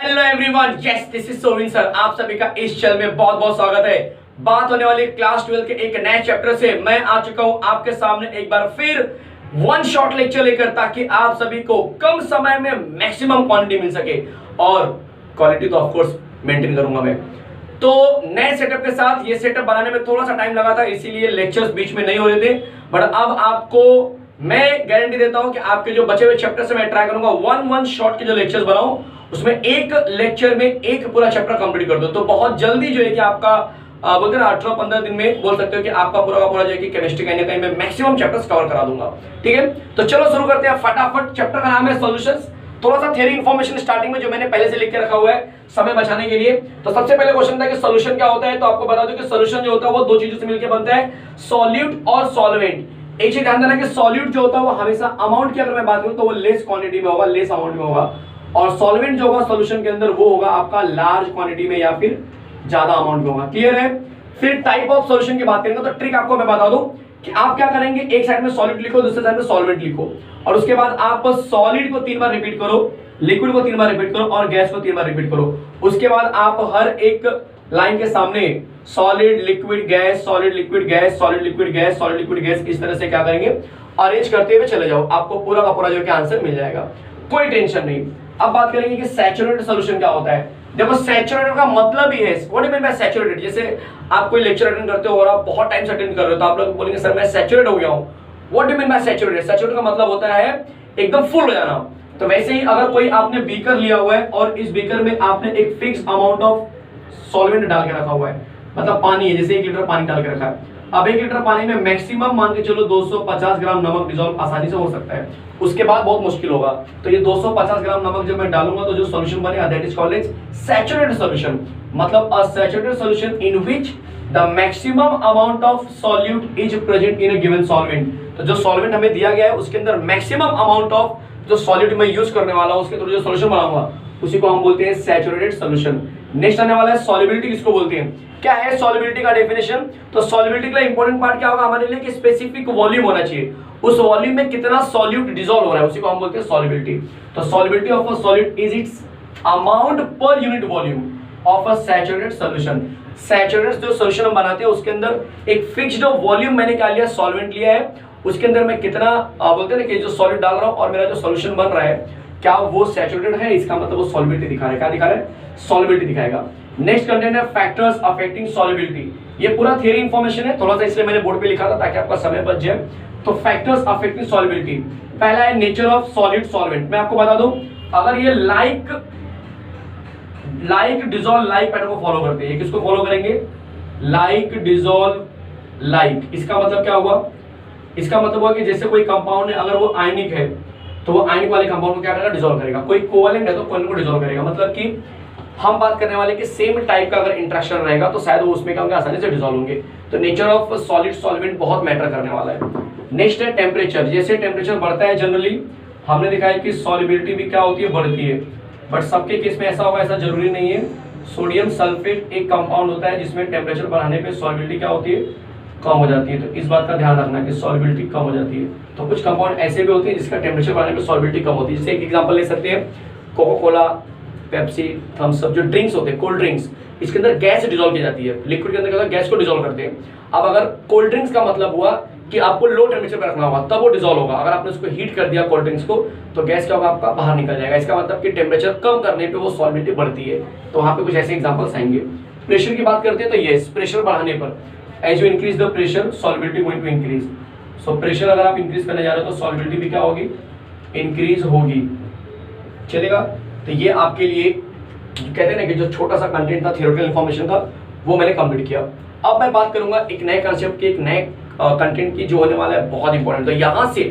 Hello everyone, yes this is Sovin sir. आप सभी का इस चैनल में बहुत बहुत स्वागत है। बात होने वाली क्लास 12 के एक नए चैप्टर से मैं आ चुका हूं आपके सामने एक बार फिर वन शॉट लेक्चर लेकर, ताकि आप सभी को कम समय में मैक्सिमम क्वांटिटी मिल सके और क्वालिटी तो ऑफ कोर्स मेंटेन करूंगा मैं। तो नए सेटअप के साथ ये सेटअप बनाने में थोड़ा सा टाइम लगा था, इसीलिए लेक्चर्स बीच में नहीं हो रहे थे, बट अब आपको मैं गारंटी देता हूं कि आपके जो बचे हुए चैप्टर से मैं ट्राई करूंगा वन शॉट के जो लेक्चर्स बनाऊं उसमें एक लेक्चर में एक पूरा चैप्टर कंप्लीट कर दो। तो बहुत जल्दी जो है कि आपका बोलते हैं ना 18-15 दिन में बोल सकते हो कि आपका पूरा का पूरा जो है कि केमिस्ट्री कहीं ना कहीं मैं मैक्सिमम चैप्टर्स कवर करा दूंगा। ठीक है, तो चलो शुरू करते हैं फटाफट। चैप्टर का नाम है सॉल्यूशंस। थोड़ा सा थियरी इन्फॉर्मेशन स्टार्टिंग में जो मैंने पहले से लिख के रखा हुआ है समय बचाने के लिए। तो सबसे पहले क्वेश्चन था कि सॉल्यूशन क्या होता है, तो आपको बता दूं कि सॉल्यूशन जो होता है वो दो चीजों से मिलकर बनता है, सॉल्यूट और सॉल्वेंट। एक चीज ध्यान देना कि सॉल्यूट जो होता है वो हमेशा अमाउंट की अगर मैं बात करूं तो वो लेस क्वांटिटी में होगा, लेस अमाउंट में होगा, और सॉल्वेंट जो होगा सॉल्यूशन के अंदर वो होगा आपका लार्ज क्वांटिटी में या फिर ज्यादा अमाउंट में होगा। क्लियर है। फिर टाइप ऑफ सॉल्यूशन की बात करेंगे तो ट्रिक आपको मैं बता दूं कि आप क्या करेंगे, एक साइड में सॉलिड लिखो, दूसरे साइड में सॉल्वेंट लिखो, और उसके बाद आप सॉलिड को 3 बार रिपीट करो, लिक्विड को 3 बार रिपीट करो और गैस को 3 बार रिपीट करो। उसके बाद आप हर एक लाइन के सामने solid liquid gas, solid liquid gas, solid liquid gas, solid liquid gas, इस तरह से क्या करेंगे अरेंज करते हुए चले जाओ, आपको पूरा का पूरा जो है आंसर मिल जाएगा, कोई टेंशन नहीं। अब बात करेंगे कि सैचुरेटेड सॉल्यूशन क्या होता है। देखो सैचुरेटेड का मतलब ही है, what do you mean by saturated. जैसे आप कोई लेक्चर अटेंड करते हो और आप बहुत टाइम से अटेंड कर रहे हो तो आप लोग बोलेंगे सर मैं सैचुरेट हो गया हूं। What do you mean by saturated. Saturated का मतलब होता है एकदम फुल हो जाना। तो वैसे ही अगर कोई आपने बीकर लिया हुआ है और इस बीकर में आपने एक फिक्स अमाउंट ऑफ सॉल्वेंट डाल के रखा हुआ है, मतलब पानी है, जैसे 1 लीटर पानी डाल के रखा है, अब 1 लीटर पानी में मैक्सिमम मान के चलो 250 ग्राम नमक डिसॉल्व आसानी से हो सकता है, उसके बाद बहुत मुश्किल होगा। तो ये 250 ग्राम नमक जब मैं डालूंगा तो जो सॉल्यूशन बनेगा that is called as saturated solution, मतलब a saturated solution in which the maximum amount of solute is present in a given solvent. तो जो सॉल्वेंट हमें दिया गया है उसके अंदर मैक्सिमम अमाउंट ऑफ जो सॉल्यूट मैं यूज करने वाला हूं उसके थ्रू जो सॉल्यूशन बनाऊंगा उसी को हम बोलते हैं सैचुरेटेड सॉल्यूशन। नेक्स्ट आने वाला है सॉल्युबिलिटी, किसको बोलते हैं। क्या है सॉल्युबिलिटी का डेफिनेशन। तो सॉल्युबिलिटी का इंपॉर्टेंट पार्ट क्या होगा हमारे लिए कि स्पेसिफिक वॉल्यूम होना चाहिए, उस वॉल्यूम में कितना सॉल्यूट डिसॉल्व हो रहा है उसी को हम बोलते हैं सॉल्युबिलिटी। तो solubility of a solute is it's amount per unit volume of a saturated solution. Saturated जो सॉल्यूशन हम बनाते हैं उसके अंदर एक फिक्स्ड वॉल्यूम मैंने क्या लिया, सॉल्वेंट लिया है, उसके अंदर मैं कितना बोलते हैं ना कि जो सॉलिड डाल रहा हूं और मेरा जो सॉल्यूशन बन रहा है क्या वो सैचुरेटेड है, इसका मतलब वो सॉल्युबिलिटी दिखा रहा है। क्या दिखा रहा है, सॉल्युबिलिटी दिखाएगा। नेक्स्ट कंटेंट है फैक्टर्स अफेक्टिंग सॉल्युबिलिटी। ये पूरा थियरी इंफॉर्मेशन है, थोड़ा सा इसलिए मैंने बोर्ड पे लिखा था ताकि आपका समय बच जाए। तो फैक्टर्स अफेक्टिंग सॉल्युबिलिटी, पहला है नेचर ऑफ सॉलिड सॉल्वेंट। मैं आपको बता दूं अगर ये लाइक डिसॉल्व लाइक पैटर्न को फॉलो करते हैं, किसको फॉलो करेंगे, लाइक डिसॉल्व लाइक। इसका मतलब क्या हुआ, इसका मतलब हुआ कि जैसे कोई कंपाउंड है अगर वो आयनिक है तो वो आयनिक वाले कंपाउंड को क्या करेगा, डिसॉल्व करेगा। कोई कोवैलेंट है तो कोवैलेंट को डिसॉल्व करेगा। मतलब कि हम बात करने वाले कि सेम टाइप का अगर इंटरेक्शन रहेगा तो शायद वो उसमें क्या होंगे, आसानी से डिसॉल्व होंगे। तो नेचर ऑफ सॉलिड सॉल्वेंट बहुत मैटर करने वाला है। नेक्स्ट है टेम्परेचर। जैसे टेम्परेचर बढ़ता है जनरली हमने दिखा है कि सॉल्युबिलिटी भी क्या होती है, बढ़ती है, बट सबके केस में ऐसा होगा ऐसा जरूरी नहीं है। सोडियम सल्फेट एक कंपाउंड होता है जिसमें टेम्परेचर बढ़ाने पर सॉल्युबिलिटी क्या होती है, कम हो जाती है। तो इस बात का ध्यान रखना कि सॉल्युबिलिटी कम हो जाती है। तो कुछ कंपाउंड ऐसे भी होते हैं जिसका टेम्परेचर बढ़ाने पे सॉल्युबिलिटी कम होती है। जैसे एक एग्जांपल ले सकते हैं Coca Cola, Pepsi, Thums Up, जो ड्रिंक्स होते हैं कोल्ड ड्रिंक्स, इसके अंदर गैस डिसॉल्व की जाती है, लिक्विड के अंदर क्या होता है गैस को डिसॉल्व करते हैं। अब अगर कोल्ड ड्रिंक्स का मतलब हुआ कि आपको लो टेम्परेचर पर रखना होगा तब वो डिसॉल्व होगा। अगर आपने उसको हीट कर दिया कोल्ड ड्रिंक्स को तो गैस क्या होगा, आपका बाहर निकल जाएगा। इसका मतलब कि टेम्परेचर कम करने पे वो सॉल्युबिलिटी बढ़ती है। तो वहां पे कुछ ऐसे एग्जांपल्स आएंगे। प्रेशर की बात करते हैं तो यस, प्रेशर बढ़ाने पर as you increase the pressure solubility going to increase। so pressure अगर आप increase करने जा रहे हो तो solubility भी क्या होगी, increase होगी। चलेगा। तो ये आपके लिए कहते हैं ना कि जो छोटा सा कंटेंट था थियोरेटिकल इंफॉर्मेशन का वो मैंने कंप्लीट किया। अब मैं बात करूंगा एक नए कंसेप्ट के, एक नए कंटेंट की जो होने वाला है बहुत इंपॉर्टेंट। तो यहाँ से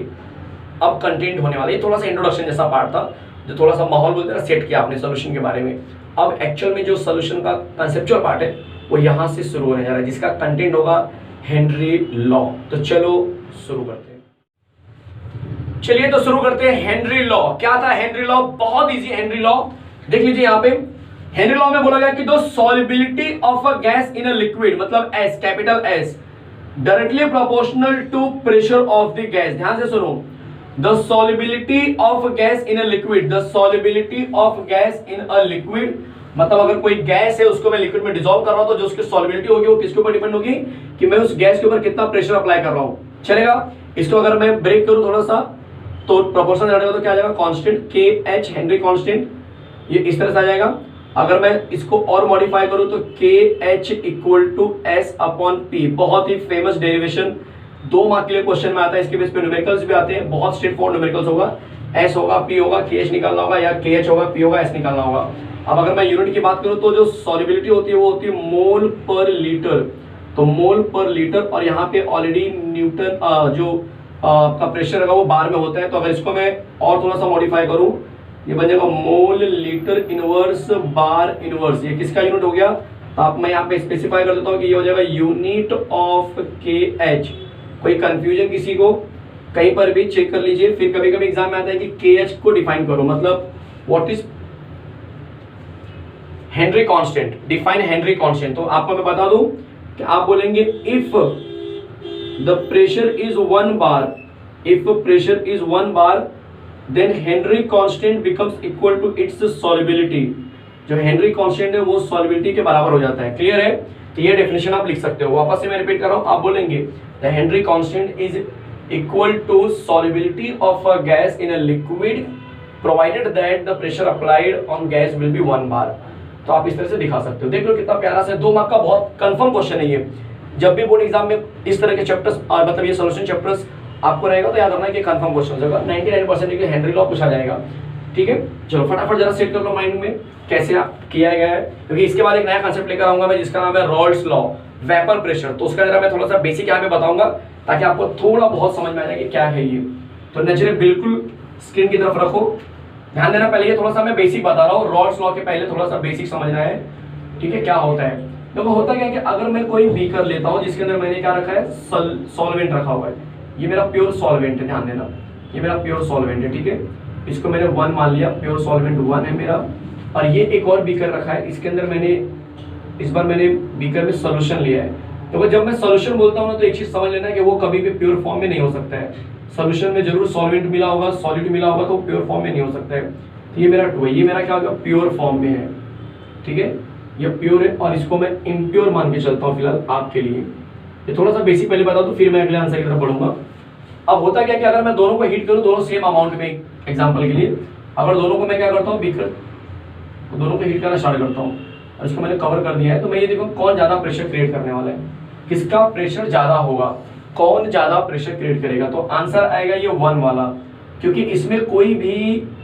अब कंटेंट होने वाला है, ये थोड़ा सा इंट्रोडक्शन जैसा पार्ट था जो थोड़ा सा माहौल बोलते हैं ना सेट किया आपने सोल्यूशन के बारे में। अब एक्चुअल में जो सोल्यूशन का कंसेप्चुअल पार्ट है वो यहाँ से शुरू होने जा रहा है जिसका कंटेंट होगा हेनरी लॉ। तो चलो शुरू करते हैं। चलिए तो शुरू करते हैं हेनरी लॉ। क्या था हेनरी लॉ, बहुत इजी हेनरी लॉ। देख लीजिए यहाँ पे हेनरी लॉ में बोला गया कि the solubility of a gas in a liquid, मतलब s, capital s, directly proportional to pressure of the gas. ध्यान से सुनो, the solubility of gas in a liquid, the solubility of gas in a liquid, मतलब अगर कोई gas है उसको मैं लिक्विड में डिसॉल्व कर रहा हूं तो जो उसकी सॉल्युबिलिटी होगी वो किसके ऊपर डिपेंड होगी कि मैं उस गैस के ऊपर कितना प्रेशर अप्लाई कर रहा हूं। चलेगा। इसको अगर मैं ब्रेक करूं थोड़ा सा तो प्रोपोर्शन जानेगा तो क्या आ जाएगा, कांस्टेंट के एच, हेनरी कांस्टेंट, ये इस तरह से आ जाएगा। अगर मैं इसको और मॉडिफाई करूं तो K H equal to S upon P, बहुत ही फेमस डेरिवेशन, 2 मार्क के लिए क्वेश्चन में आता है, इसके बेस पे न्यूमेरिकल्स भी आते हैं, बहुत स्ट्रेट फॉरवर्ड न्यूमेरिकल्स होगा, एस होगा, पी होगा, के एच निकालना होगा, या के एच होगा, पी होगा, एस निकालना होगा। अब अगर मैं यूनिट की बात करूं तो जो सॉल्युबिलिटी होती है वो होती है मोल पर लीटर, तो मोल पर लीटर, और यहाँ पे ऑलरेडी न्यूटन जो आपका प्रेशर है वो बार में होता है। तो अगर इसको मैं और थोड़ा सा मॉडिफाई करूं, ये बन जाएगा मोल लीटर इनवर्स बार इनवर्स, ये किसका यूनिट हो गया, तो आप मैं यहाँ पे स्पेसिफाई कर देता हूँ कि ये हो जाएगा यूनिट ऑफ के एच। कोई कंफ्यूजन किसी को कहीं पर भी चेक कर लीजिए, फिर कभी कभी एग्जाम में आता है कि के एच को डिफाइन करो, मतलब what is Henry constant, define Henry constant. तो आपको मैं बता दूं कि आप बोलेंगे if the pressure is 1 bar, if pressure is 1 bar then Henry constant becomes equal to its solubility, जो हेनरी कांस्टेंट है वो सॉल्युबिलिटी के बराबर हो जाता है। क्लियर है? तो ये डेफिनेशन आप लिख सकते हो। वापस से मैं रिपीट कर रहा हूं, आप बोलेंगे the Henry constant is equal to solubility of a gas in a liquid provided that the pressure applied on gas will be 1 bar. तो आप इस तरह से दिखा सकते हो। देख लो कितना प्यारा से 2 मार्क का बहुत कंफर्म क्वेश्चन है ये। जब भी बोर्ड एग्जाम में इस तरह के चैप्टर्स मतलब ये सॉल्यूशन चैप्टर्स आपको रहेगा तो याद रखना कि कंफर्म क्वेश्चन होगा, 99% के हेनरी लॉ पूछा जाएगा। ठीक है, चलो फटाफट जरा सेट कर लो माइंड में कैसे आप किया गया है, क्योंकि इसके बाद एक नया कॉन्सेप्ट लेकर आऊंगा मैं जिसका नाम है रॉल्स लॉ, वेपर प्रेशर। तो उसका जरा मैं थोड़ा सा बेसिक यहाँ पे बताऊंगा ताकि आपको थोड़ा बहुत समझ में आ जाए कि क्या है ये। तो नजरें बिल्कुल स्क्रीन की तरफ रखो, ध्यान देना। पहले ये थोड़ा सा मैं बेसिक बता रहा हूँ, रॉल्स लॉ के पहले थोड़ा सा बेसिक समझना है। ठीक है, क्या होता है, देखो होता क्या है कि अगर मैं कोई बीकर लेता हूँ जिसके अंदर मैंने क्या रखा है, सॉल्वेंट रखा हुआ है, ये मेरा प्योर सॉल्वेंट है, ध्यान देना ये मेरा प्योर सॉल्वेंट है। ठीक है, इसको मैंने 1 मान लिया, प्योर सॉल्वेंट 1 है मेरा। और ये एक और बीकर रखा है, इसके अंदर मैंने इस बार मैंने बीकर में सोल्यूशन लिया है। तो जब मैं सोल्यूशन बोलता हूँ ना तो एक चीज समझ लेना कि वो कभी भी प्योर फॉर्म में नहीं हो सकता है, सोल्यूशन में जरूर सॉल्वेंट मिला होगा, सॉलिड मिला होगा, तो प्योर फॉर्म में नहीं हो सकता है। तो ये मेरा 2 है, ये मेरा क्या होगा, प्योर फॉर्म में है। ठीक है, ये प्योर है और इसको मैं इम्प्योर मान के चलता हूँ फिलहाल आपके लिए। ये थोड़ा सा बेसिक पहले बता दूं, फिर मैं अगले आंसर की तरफ बढ़ूंगा। अब होता क्या कि अगर मैं दोनों को हीट करूं, दोनों सेम अमाउंट में, एग्जांपल के लिए अगर दोनों को मैं क्या करता हूं, बीकर दोनों को हीट करना स्टार्ट करता हूं और इसको मैंने कवर कर दिया है, तो मैं ये देखूं कौन ज्यादा प्रेशर क्रिएट करने वाला है, किसका प्रेशर ज्यादा होगा, कौन ज्यादा प्रेशर क्रिएट करेगा। तो आंसर आएगा ये 1 वाला, क्योंकि इसमें कोई भी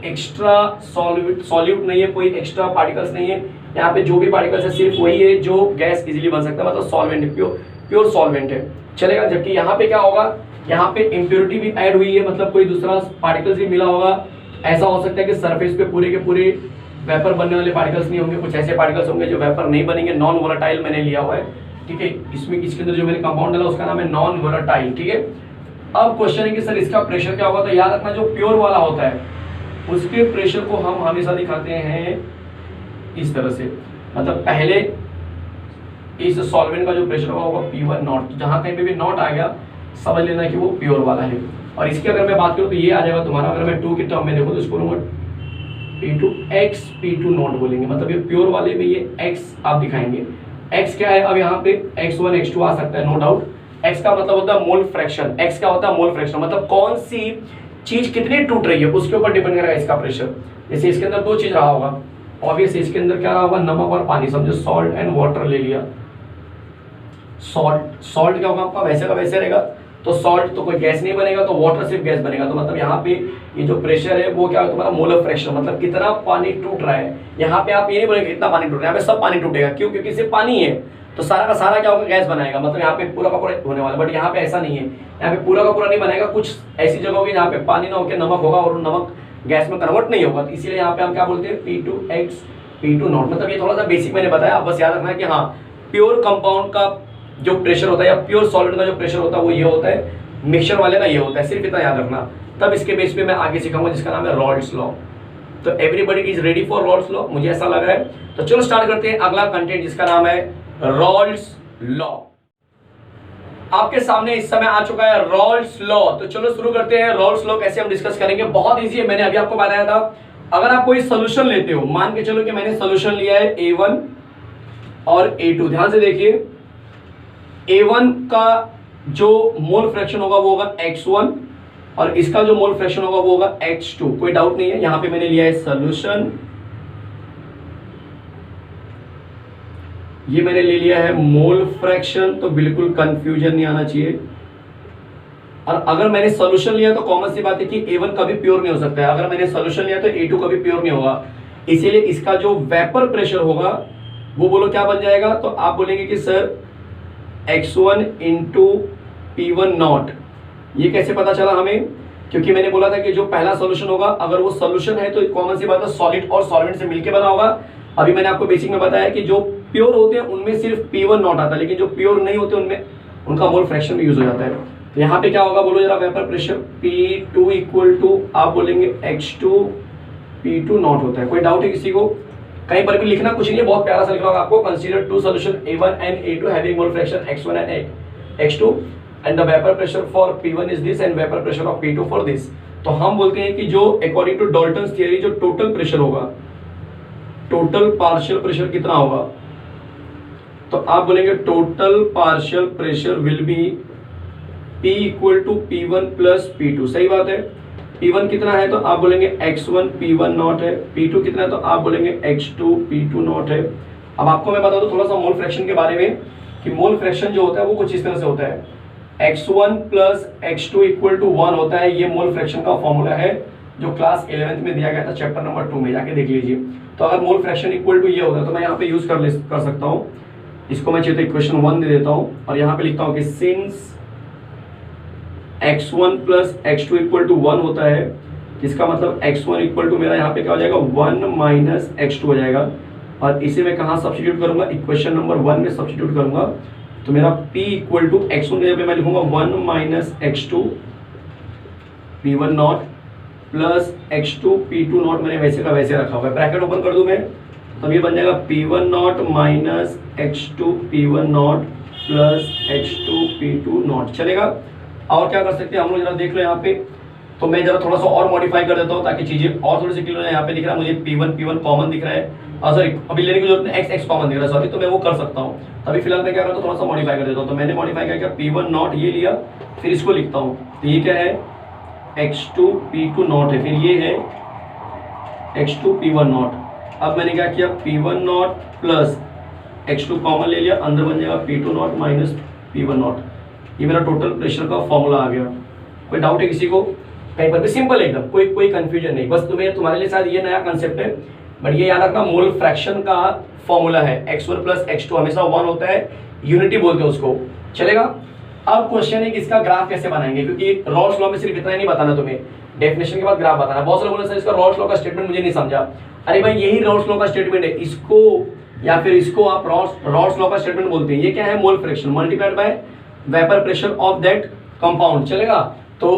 एक्स्ट्रा सॉल्यूट नहीं है, कोई एक्स्ट्रा पार्टिकल्स नहीं है। यहाँ पे जो भी पार्टिकल्स है सिर्फ वही है जो गैस इजीली बन सकता है, मतलब सॉल्वेंट, प्योर सॉल्वेंट है। चलेगा। जबकि यहाँ पे क्या होगा, यहाँ पे इम्प्योरिटी भी ऐड हुई है, मतलब कोई दूसरा पार्टिकल्स भी मिला होगा। ऐसा हो सकता है कि सरफेस पे पूरे के पूरे वेपर बनने वाले पार्टिकल्स नहीं होंगे, कुछ ऐसे पार्टिकल्स होंगे जो वेपर नहीं बनेंगे, नॉन वोलेटाइल मैंने लिया हुआ है। ठीक है, इसमें इसके अंदर जो मैंने कंपाउंड डाला उसका नाम है नॉन वोलेटाइल। ठीक है, अब क्वेश्चन है कि सर इसका प्रेशर क्या होगा, तो याद रखना जो प्योर वाला होता है उसके प्रेशर को हम हमेशा दिखाते हैं इस तरह से, मतलब पहले इस सॉल्वेंट का जो प्रेशर होगा P1 नॉट, जहां कहीं पे भी नॉट आ गया समझ लेना कि वो प्योर वाला है। और इसकी अगर मैं बात करूं तो ये आ जाएगा तुम्हारा, अगर मैं 2 की टर्म में देखूं तो इसको P2x P2 नॉट बोलेंगे, मतलब ये प्योर वाले में ये x आप दिखाएंगे। x क्या है, अब यहाँ पे x1 x2 आ सकता है, नो डाउट। x का मतलब होता है मोल फ्रैक्शन, x क्या होता है, मोल फ्रैक्शन, मतलब कौन सी चीज कितनी टूट रही है उसके ऊपर डिपेंड करेगा इसका प्रेशर। जैसे इसके अंदर 2 चीज रहा होगा, ऑब्वियस इसके अंदर क्या रहा होगा, नमक और पानी, समझो सॉल्ट एंड वाटर ले लिया। सॉल्ट क्या होगा आपका, वैसे का वैसे रहेगा, तो सॉल्ट तो कोई गैस नहीं बनेगा, तो वाटर सिर्फ गैस बनेगा। तो मतलब यहाँ पे ये जो प्रेशर है वो क्या है तुम्हारा, मोलर फ्रैक्शन, मतलब कितना पानी टूट रहा है। यहाँ पे आप ये नहीं बोलेंगे कितना पानी टूट रहा है, यहाँ पे सब पानी टूटेगा। क्यों, क्योंकि सिर्फ पानी है तो सारा का सारा क्या होगा, गैस बनाएगा, मतलब यहाँ पे पूरा का पूरा होने वाला। बट यहाँ पे ऐसा नहीं है, यहाँ पे पूरा का पूरा नहीं बनाएगा, कुछ ऐसी जगह होगी जहाँ पे पानी ना होकर नमक होगा और नमक गैस में कन्वर्ट नहीं होगा। तो इसीलिए यहाँ पे हम क्या बोलते हैं, P2x P2 नॉट। मतलब ये थोड़ा सा बेसिक मैंने बताया, आप बस याद रखना कि हाँ प्योर कंपाउंड का जो प्रेशर होता है या प्योर सॉलिड का जो प्रेशर होता है वो ये होता है, मिक्सचर वाले का ये होता है, सिर्फ इतना याद रखना। तब इसके बेस पे मैं आगे सिखाऊंगा जिसका नाम है रॉल्स लॉ। तो everybody is ready for Rawls law, मुझे ऐसा लग रहा है। तो चलो स्टार्ट करते हैं अगला कंटेंट जिसका नाम है रॉल्स लॉ। आपके सामने इस समय आ चुका है रॉल्स लॉ। तो चलो शुरू करते हैं। रॉल्स लॉ कैसे हम डिस्कस करेंगे, बहुत इजी है, मैंने अभी आपको बताया था। अगर आप कोई सोल्यूशन लेते हो, मान के चलो कि मैंने सोल्यूशन लिया है A1 और A2, ध्यान से देखिए, A1 का जो मोल फ्रैक्शन होगा वो होगा X1 और इसका जो मोल फ्रैक्शन होगा वो होगा X2। कोई डाउट नहीं है, यहां पे मैंने लिया है सोल्यूशन, ये मैंने ले लिया है मोल फ्रैक्शन, तो बिल्कुल कंफ्यूजन नहीं आना चाहिए। और अगर मैंने सॉल्यूशन लिया तो कॉमन सी बात है कि A1 कभी प्योर नहीं हो सकता है, अगर मैंने सॉल्यूशन लिया तो A2 कभी प्योर नहीं होगा। इसीलिए इसका जो वेपर प्रेशर होगा वो बोलो क्या बन जाएगा, तो आप बोलेंगे कि sir X1 into P1 naught. ये कैसे पता चला हमें, क्योंकि मैंने बोला था कि जो पहला सॉल्यूशन होगा अगर वो सॉल्यूशन है तो कॉमन सी बात है सॉलिड और सॉल्वेंट से मिलकर बना होगा। अभी मैंने आपको बेसिक में बताया कि जो प्योर होते हैं उनमें सिर्फ P1 नॉट आता है, लेकिन जो प्योर नहीं होते उनमें उनका मोल फ्रैक्शन भी यूज हो जाता है। तो यहाँ पे क्या होगा बोलो जरा, vapour pressure P2 equal to आप बोलेंगे X2 P2 नॉट होता है। कोई डाउट है किसी को, कहीं पर भी लिखना कुछ नहीं है, बहुत प्यारा सा लिख रहा होगा आपको। Consider two solution A1 and A2 having mole fraction X1 and X2 and the vapour pressure for P1 is this and vapour pressure of P2 for this. तो हम बोलते हैं कि जो अकॉर्डिंग टू डाल्टन्स थियरी जो total pressure होगा, total partial pressure कितना होगा, तो आप बोलेंगे total partial pressure will be P equal to P1 plus P2। सही बात है, P1 कितना है तो आप बोलेंगे X1 P1 नॉट है, P2 कितना है तो आप बोलेंगे X2 P2 नॉट है। अब आपको मैं बता दूं थोड़ा सा मोल फ्रैक्शन के बारे में कि मोल फ्रैक्शन जो होता है वो कुछ इस तरह से होता है, X1 plus X2 equal to 1 होता है। ये मोल फ्रैक्शन का फॉर्मूला है जो क्लास 11th में दिया गया था, चैप्टर नंबर 2 में, जाके देख लीजिए। तो अगर मोल फ्रैक्शन इक्वल टू ये होता है तो मैं यहाँ पे यूज कर सकता हूँ, इसको मैं चाहिए तो इक्वेशन 1 दे देता हूँ और यहाँ पे लिखता हूँ कि since X1 plus X2 equal to 1 होता है, इसका मतलब X1 इक्वल टू मेरा यहाँ पे क्या हो जाएगा 1 माइनस X2 हो जाएगा। और इसे मैं कहाँ सब्स्टिट्यूट करूंगा, इक्वेशन नंबर 1 में सब्स्टिट्यूट करूंगा। तो मेरा P इक्वल टू X1 के मैं लिखूंगा 1 minus X2 P1 not plus X2 P2 not, मैंने वैसे का वैसे रखा हुआ है। ब्रैकेट ओपन कर दूं मैं, तब ये बन जाएगा P1 naught minus X2 P1 not plus X2 P2 not. चलेगा। और क्या कर सकते हैं हम लोग, जरा देख लो यहाँ पे। तो मैं जरा थोड़ा सा और मॉडिफाई कर देता हूँ ताकि चीजें और थोड़ी सी क्लियर हो जाए। यहाँ पे दिख रहा है मुझे P1 कॉमन दिख रहा है, सॉरी अभी लेने की जरूरत नहीं, X कॉमन दिख रहा है, सॉरी, तो मैं वो कर सकता हूँ। तभी फिलहाल मैं क्या करता हूँ, थोड़ा सा मॉडिफाई कर देता हूँ। तो मैंने मॉडिफाई किया P1 नॉट ये लिया, फिर इसको लिखता हूँ, तो ये क्या है X2 P2 नॉट है, फिर ये है X2 P1 नॉट। अब मैंने क्या किया P1 not plus X2 common ले लिया, अंदर बन जाएगा P2 not minus P1 naught. ये मेरा टोटल प्रेशर का फॉर्मूला आ गया। कोई डाउट है किसी को, कहीं पर भी सिंपल एकदम, कोई कंफ्यूजन नहीं। बस तुम्हारे लिए शायद ये नया कंसेप्ट है, बट ये याद रखना मोल फ्रैक्शन का फॉर्मूला है। X1 प्लस X2 हमेशा 1 होता है, यूनिटी बोलते हैं उसको। चलेगा। अब क्वेश्चन है कि इसका ग्राफ कैसे बनाएंगे, क्योंकि रॉल्स लॉ में सिर्फ इतना ही नहीं बताना तुम्हें, डेफिनेशन के बाद ग्राफ बताना। बहुत सारे बोले सर इसका रॉल्स लॉ का स्टेटमेंट मुझे नहीं समझा। अरे भाई यही रॉल्स लॉ का स्टेटमेंट है, इसको या फिर इसको आप रॉल्स लॉ का स्टेटमेंट बोलते हैं। ये क्या है, mole fraction multiplied by vapour pressure of that compound. चलेगा। तो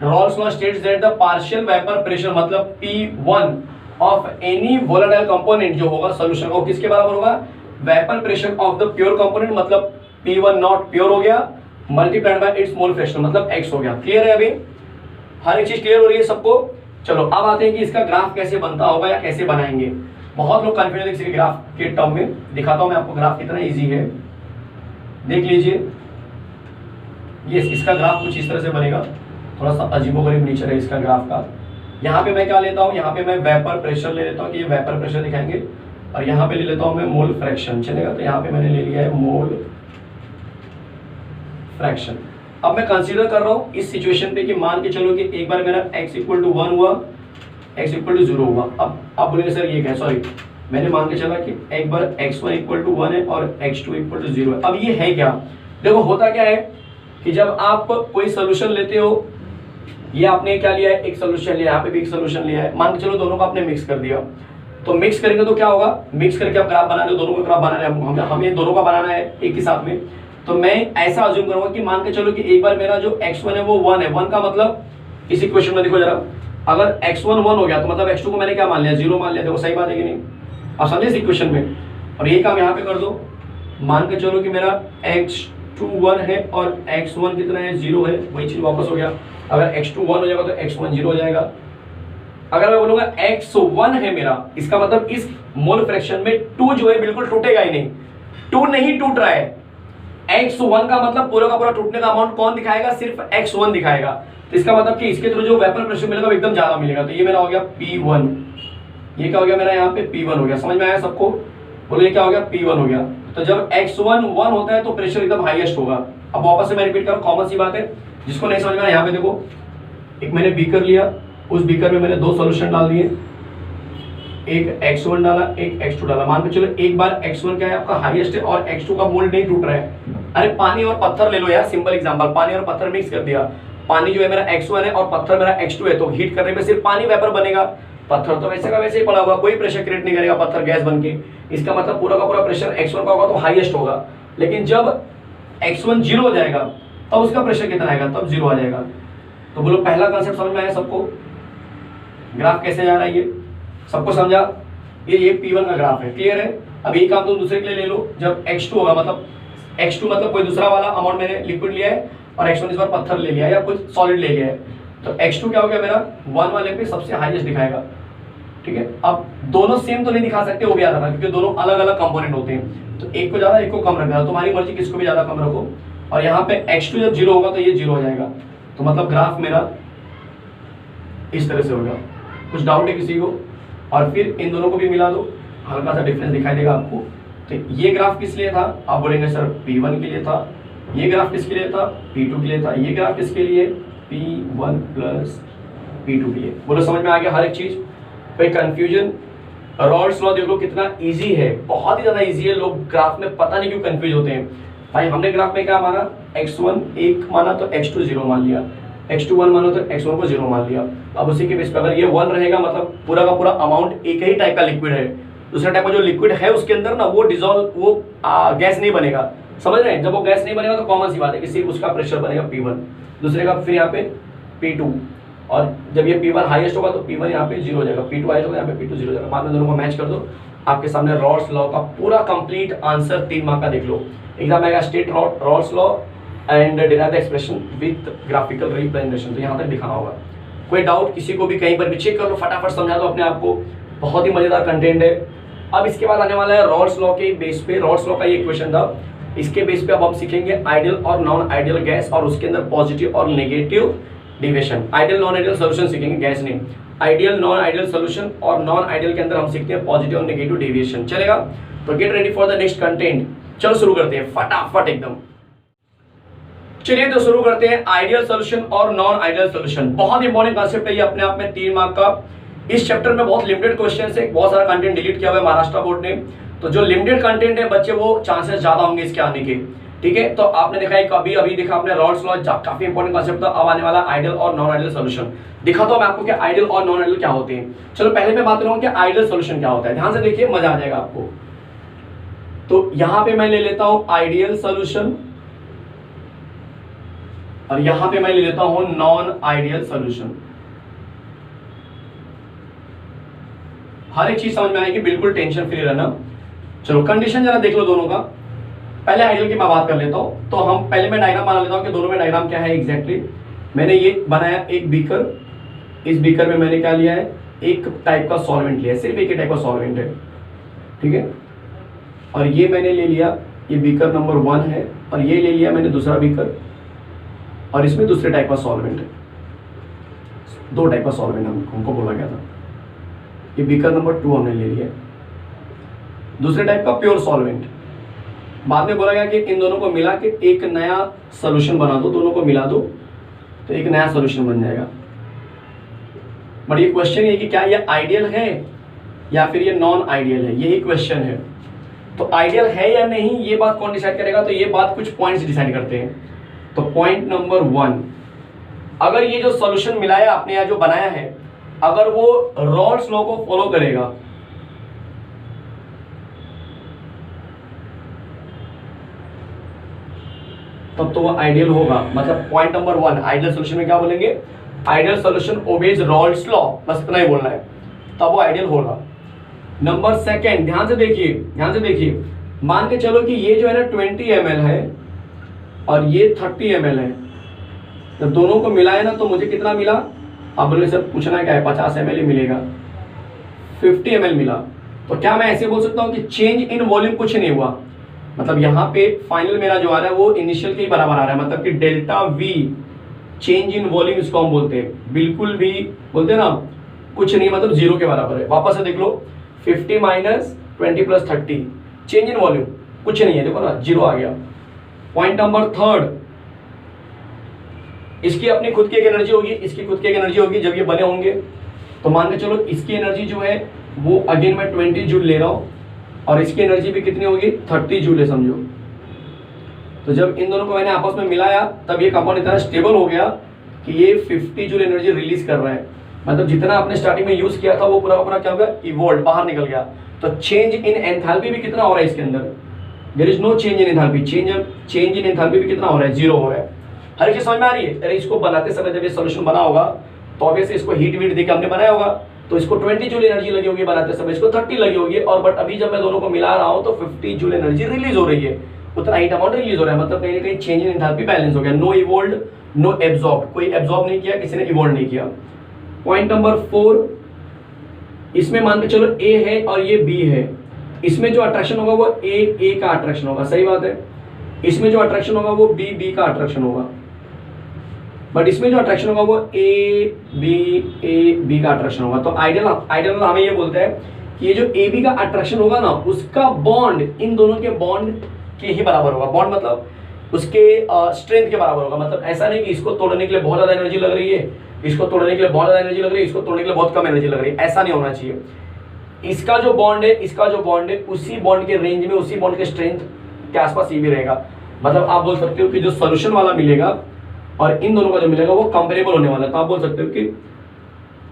Rawls law states that the partial vapour pressure मतलब P1 of any volatile component जो होगा सॉल्यूशन को किसके बराबर होगा, vapour pressure of the pure component मतलब P1 नॉट प्योर हो गया multiplied by it's mole fraction मतलब X हो गया। क्लियर है, अभी हर एक चीज क्लियर हो रही है सबको। चलो अब आते हैं कि इसका ग्राफ कैसे बनता होगा या कैसे बनाएंगे। बहुत लोग कंफ्यूज है किसी ग्राफ के टर्म में, दिखाता हूं मैं आपको ग्राफ कितना इजी है, देख लीजिए। ये इसका ग्राफ कुछ इस तरह से बनेगा, थोड़ा सा अजीबोगरीब नेचर है इसका ग्राफ का। यहाँ पे मैं क्या लेता हूँ, यहाँ पे मैं वेपर प्रेशर ले लेता हूँ कि ये वेपर प्रेशर दिखाएंगे, और यहाँ पे ले लेता हूँ मैं मोल फ्रैक्शन। चलेगा। तो यहाँ पे मैंने ले लिया है मोल फ्रैक्शन। अब मैं कंसीडर कर रहा हूँ इस सिचुएशन पे कि मान के चलो कि एक बार मेरा x इक्वल टू 1 हुआ, x इक्वल टू 0 हुआ। अब आप बोलेंगे सर ये क्या है, सॉरी मैंने मान के चला कि एक बार x1 इक्वल टू 1 है और x2 इक्वल टू 0 है। अब ये है क्या, देखो होता क्या है कि जब आप कोई सोल्यूशन लेते हो, ये आपने क्या लिया है, एक सोल्यूशन लिया, यहाँ पे भी एक सोल्यूशन लिया है, मान के चलो दोनों को आपने मिक्स कर दिया। तो मिक्स करेंगे तो क्या होगा, मिक्स करके आप ग्राफ बना रहे हो, दोनों का ग्राफ बनाना है, हमें दोनों का बनाना है एक ही साथ में। तो मैं ऐसा अज्यूम करूंगा कि मान के चलो कि एक बार मेरा जो x1 है वो 1 है। 1 का मतलब इस इक्वेशन में देखो जरा, अगर x1 1 हो गया तो मतलब x2 को मैंने क्या मान लिया, 0 मान लिया। देखो सही बात है कि नहीं, आप समझे इस इक्वेशन में। और ये काम यहाँ पे कर दो, मान के चलो कि मेरा x2 x2 1 है और x1 कितना है 0 है, वही चीज वापस हो गया। अगर x2 1 हो जाएगा तो x1 0 हो जाएगा। अगर मैं बोलूंगा x1 है मेरा, इसका मतलब इस मोल फ्रैक्शन में 2 जो है बिल्कुल टूटेगा ही नहीं, 2 नहीं टूट रहा है। x1 का मतलब पूरा का पूरा टूटने का अमाउंट कौन दिखाएगा, सिर्फ x1 दिखाएगा। तो इसका मतलब कि इसके थ्रू जो वेपर प्रेशर मिलेगा वो एकदम ज्यादा मिलेगा। तो ये मेरा हो गया P1, ये क्या हो गया मेरा यहाँ पे P1 हो गया। समझ में आया सबको? बोलो ये क्या हो गया, P1 हो गया। तो जब x1 1 होता है तो प्रेशर एकदम हाईएस्ट होगा। अब वापस से मैं रिपीट करूँ, कॉमन सी बात है, जिसको नहीं समझ में आया यहाँ पे देखो, एक मैंने बीकर लिया, उस बीकर में मैंने 2 सॉल्यूशन डाल दिए, एक x1 डाला, एक x2 डाला। मान के चलो एक बार x1 क्या है आपका हाईएस्ट है और x2 का मोल नहीं टूट रहा है। अरे पानी और पत्थर ले लो यार, सिंपल एग्जांपल, पानी और पत्थर मिक्स कर दिया, पानी जो है मेरा x1 है और पत्थर मेरा x2 है, तो हीट करने पे सिर्फ पानी वेपर बनेगा, पत्थर तो वैसे का वैसे ही पड़ा हुआ, कोई प्रेशर क्रिएट नहीं करेगा पत्थर गैस बन के। इसका मतलब पूरा का पूरा प्रेशर x1 का होगा तो हाईएस्ट होगा। लेकिन जब x1 0 हो जाएगा तब उसका प्रेशर कितना आएगा, तब 0 आ जाएगा। तो बोलो पहला कंसेप्ट समझ में आया सबको? ग्राफ कैसे जा रहा है ये सबको समझा? ये P1 का ग्राफ है, क्लियर है? अब ये काम तुम दूसरे के लिए ले लो, जब x2 होगा, मतलब x2 मतलब कोई दूसरा वाला अमाउंट मैंने लिक्विड लिया है और x1 इस बार पत्थर ले लिया है या कुछ सॉलिड ले लिया है, तो x2 क्या हो गया मेरा 1 वाले पे सबसे हाईएस्ट दिखाएगा। ठीक है, अब दोनों सेम तो नहीं दिखा सकते, वो भी याद रखना, क्योंकि दोनों अलग अलग कंपोनेंट होते हैं, तो एक को ज्यादा एक को कम रखना, तुम्हारी मर्जी किसको भी ज्यादा कम रखो। और यहाँ पे x2 जब 0 होगा तो ये 0 हो जाएगा। तो मतलब ग्राफ मेरा इस तरह से होगा। कुछ डाउट है किसी को? और फिर इन दोनों को भी मिला दो, हल्का सा डिफरेंस दिखाई देगा आपको। तो ये ग्राफ किस लिए था? आप बोलेंगे सर P1 के लिए था। ये ग्राफ किसके लिए था? P2 के लिए था। ये ग्राफ किसके लिए? P1 प्लस P2 के लिए। बोलो समझ में आ गया हर एक चीज? कोई कंफ्यूजन? रॉल्स लॉ देखो कितना इजी है, बहुत ही ज्यादा इजी है। लोग ग्राफ में पता नहीं क्यों कंफ्यूज होते हैं। भाई हमने ग्राफ में क्या माना, x1 1 माना तो x2 0 मान लिया, x2 1 माना तो x1 को 0 मान लिया। अब उसी के बेस पे अगर ये 1 रहेगा मतलब पूरा का पूरा अमाउंट एक ही टाइप का लिक्विड है, दूसरा टाइप का जो लिक्विड है उसके अंदर ना वो डिजोल्व, वो गैस नहीं बनेगा। समझ रहे हैं? जब वो गैस नहीं बनेगा तो कॉमन सी बात है कि सिर्फ उसका प्रेशर बनेगा P1, दूसरे का फिर यहाँ पे P2, और जब ये P1 हाईएस्ट होगा तो P1 यहाँ पे 0 हो जाएगा, P2 हाईएस्ट होगा यहाँ पे P2 0 हो जाएगा। बाद में दोनों को मैच कर दो, आपके सामने रॉल्स लॉ का पूरा कंप्लीट आंसर 3 मार्क का देख लो। एग्जाम आएगा state Rawls law and derive the expression with graphical representation, तो यहाँ तक दिखाना होगा। कोई डाउट किसी को भी कहीं पर भी चेक कर लो, फटाफट समझा दो अपने आप को, बहुत ही मजेदार कंटेंट है। अब इसके बाद आने वाला है रॉल्स लॉ के बेस पे, रॉल्स लॉ का ये क्वेश्चन था, इसके बेस पे अब हम सीखेंगे आइडियल और नॉन आइडियल गैस और उसके अंदर पॉजिटिव और negative deviation. Ideal non ideal solution सीखेंगे, गैस नहीं, आइडियल नॉन आइडियल सोल्यूशन, और नॉन आइडियल के अंदर हम सीखते हैं पॉजिटिव और नेगेटिव डिविएशन। चलेगा? तो get ready for the next content. चलो शुरू करते हैं फटाफट एकदम। चलिए तो शुरू करते हैं आइडियल सोल्यूशन और नॉन आइडियल सोल्यूशन। बहुत इंपॉर्टेंट कॉन्सेप्ट है ये, अपने आप में 3 मार्क का। इस चैप्टर में बहुत लिमिटेड क्वेश्चन है, बहुत सारा कंटेंट डिलीट किया हुआ है महाराष्ट्र बोर्ड ने, तो जो लिमिटेड कंटेंट है बच्चे वो चांसेस ज्यादा होंगे इसके आने के। ठीक है, तो आपने देखा है कभी अभी देखा आपने रॉल्स लॉ, काफी इंपॉर्टेंट कॉन्सेप्ट था। अब आने वाला आइडियल और नॉन आइडियल सोल्यूशन। दिखाता हूं मैं आपको कि आइडियल और नॉन आइडियल क्या होते हैं। चलो पहले मैं बात करूंगा कि आइडियल सोल्यूशन क्या होता है, ध्यान से देखिए, मजा आ जाएगा आपको। तो यहां पे मैं ले लेता हूं आइडियल सोल्यूशन और यहां पे मैं ले लेता हूं नॉन आइडियल सोल्यूशन। हर एक चीज समझ में आएगी, बिल्कुल टेंशन फ्री रहना। चलो कंडीशन जरा देख लो दोनों का। पहले आइडियल की मैं बात कर लेता हूं, तो हम पहले मैं डायग्राम बना लेता हूं कि दोनों में डायग्राम क्या है एग्जैक्टली। मैंने ये बनाया एक बीकर, इस बीकर में मैंने क्या लिया है, एक टाइप का सॉल्वेंट लिया है, सिर्फ एक ही टाइप का सॉल्वेंट है। ठीक है, और ये मैंने ले लिया, ये बीकर नंबर 1 है, और ये ले लिया मैंने दूसरा बीकर, और इसमें दूसरे टाइप का सॉल्वेंट है। 2 टाइप का सॉल्वेंट हमको बोला गया था। ये बीकर नंबर 2 हमने ले लिया, दूसरे टाइप का प्योर सॉल्वेंट। बाद में बोला गया कि इन दोनों को मिला के एक नया सॉल्यूशन बना दो, दोनों को मिला दो तो एक नया सॉल्यूशन बन जाएगा। बट ये क्वेश्चन है कि क्या ये आइडियल है या फिर ये नॉन आइडियल है, यही क्वेश्चन है। तो आइडियल है या नहीं ये बात कौन डिसाइड करेगा, तो ये बात कुछ पॉइंट्स डिसाइड करते हैं। तो पॉइंट नंबर 1, अगर ये जो सॉल्यूशन मिलाया आपने या जो बनाया है, अगर वो रॉल्स लॉ को फॉलो करेगा, तब तो वो आइडियल होगा। मतलब पॉइंट नंबर 1 आइडियल सॉल्यूशन में क्या बोलेंगे, ideal solution obeys Rawls law, बस इतना ही बोलना है, तब वो आइडियल होगा। नंबर 2, ध्यान से देखिए, मान के चलो कि ये जो है ना 20 ml है, और ये 30 ml है। जब दोनों को मिलाए ना तो मुझे कितना मिला, अब बोले सर पूछना क्या है, 50 ml ही मिलेगा, 50 ml मिला। तो क्या मैं ऐसे बोल सकता हूँ कि चेंज इन वॉल्यूम कुछ नहीं हुआ, मतलब यहाँ पे फाइनल मेरा जो आ रहा है वो इनिशियल के ही बराबर आ रहा है, मतलब कि delta we change in volume इसको हम बोलते हैं, बिल्कुल भी बोलते हैं ना कुछ नहीं, मतलब जीरो के बराबर है। वापस से देख लो, 50 minus 20 plus 30 change in volume कुछ नहीं है, देखो ना जीरो आ गया। पॉइंट नंबर थर्ड, इसकी अपनी खुद की एक एनर्जी होगी, इसकी खुद की एक एनर्जी होगी। जब ये बने होंगे तो मान के चलो इसकी एनर्जी जो है वो अगेन मैं 20 जूल ले रहा हूँ और इसकी एनर्जी भी कितनी होगी, 30 जूल है समझो। तो जब इन दोनों को मैंने आपस में मिलाया तब ये कंपाउंड इतना स्टेबल हो गया कि ये 50 जूल एनर्जी रिलीज कर रहा है, मतलब जितना आपने स्टार्टिंग में यूज किया था वो पूरा का पूरा क्या हो गया, इवॉल्व, बाहर निकल गया। तो चेंज इन एंथैल्पी भी कितना हो रहा है इसके अंदर, there is no change in enthalpy, change in enthalpy भी कितना हो रहा है, जीरो हो रहा है। हर चीज समझ में आ रही है। अरे इसको बनाते समय जब ये सोल्यूशन बना होगा तो ऑब्वियसली इसको हीट वीट देके हमने बनाया होगा, तो इसको 20 जूल एनर्जी लगी होगी बनाते समय, इसको 30 लगी होगी, और बट अभी जब मैं दोनों को मिला रहा हूं तो 50 जूल एनर्जी रिलीज हो रही है, उतना हीट अमाउंट रिलीज हो रहा है, मतलब कहीं ना कहीं चेंज इन एंथैल्पी बैलेंस हो गया। नो इवॉल्व्ड नो एब्जॉर्ब, कोई एब्जॉर्ब नहीं किया, किसी ने इवॉल्व नहीं किया। पॉइंट नंबर 4, इसमें मान के चलो ए है और ये बी है, इसमें जो अट्रैक्शन होगा वो ए का अट्रैक्शन होगा, सही बात है। इसमें जो अट्रैक्शन होगा वो बी का अट्रैक्शन होगा, बट इसमें जो अट्रैक्शन होगा वो ए बी का अट्रैक्शन होगा। तो आइडियल हमें ये बोलते हैं कि ये जो ए बी का अट्रैक्शन होगा ना उसका बॉन्ड इन दोनों के बॉन्ड के ही बराबर होगा। बॉन्ड मतलब उसके स्ट्रेंथ के बराबर होगा, मतलब ऐसा नहीं कि इसको तोड़ने के लिए बहुत ज्यादा एनर्जी लग रही है, इसको तोड़ने के लिए बहुत ज्यादा एनर्जी लग रही है, इसको तोड़ने के लिए बहुत कम एनर्जी लग रही है, ऐसा नहीं होना चाहिए। इसका जो बॉन्ड है, इसका जो बॉन्ड है उसी बॉन्ड के रेंज में, उसी बॉन्ड के स्ट्रेंथ के आसपास ये भी रहेगा। मतलब आप बोल सकते हो कि जो सोल्यूशन वाला मिलेगा और इन दोनों का जो मिलेगा वो कंपेरेबल होने वाला है। तो आप बोल सकते हो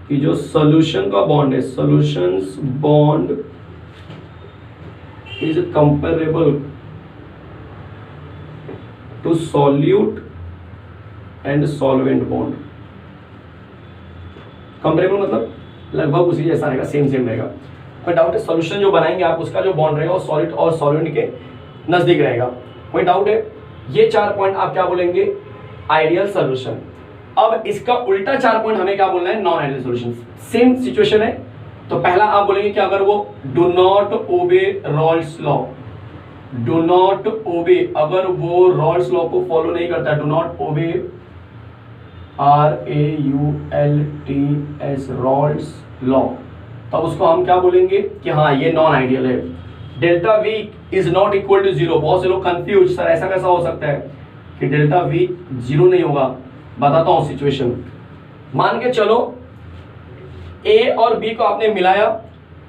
कि जो सोल्यूशन का बॉन्ड है, solution's bond is comparable to solute and solvent bond. Comparable मतलब लगभग उसी जैसा रहेगा, सेम रहेगा। कोई डाउट है, सोल्यूशन जो बनाएंगे आप उसका जो बॉन्ड रहेगा वो सॉलिड और सॉल्वेंट के नजदीक रहेगा, कोई डाउट है। ये 4 पॉइंट आप क्या बोलेंगे, आइडियल सॉल्यूशन। अब इसका उल्टा 4 पॉइंट हमें क्या बोलना है, non ideal solution. Same situation है, तो पहला आप बोलेंगे कि अगर वो do not obey Raoult's law, do not obey, अगर वो रॉल्स लॉ को फॉलो नहीं करता, do not obey RAULTS Raoult's law, तब उसको हम क्या बोलेंगे कि हाँ ये नॉन आइडियल है। Delta V is not equal to zero, बहुत से लोग कंफ्यूज, सर ऐसा कैसा हो सकता है कि डेल्टा वी जीरो नहीं होगा। बताता हूं सिचुएशन। मान के चलो ए और बी को आपने मिलाया,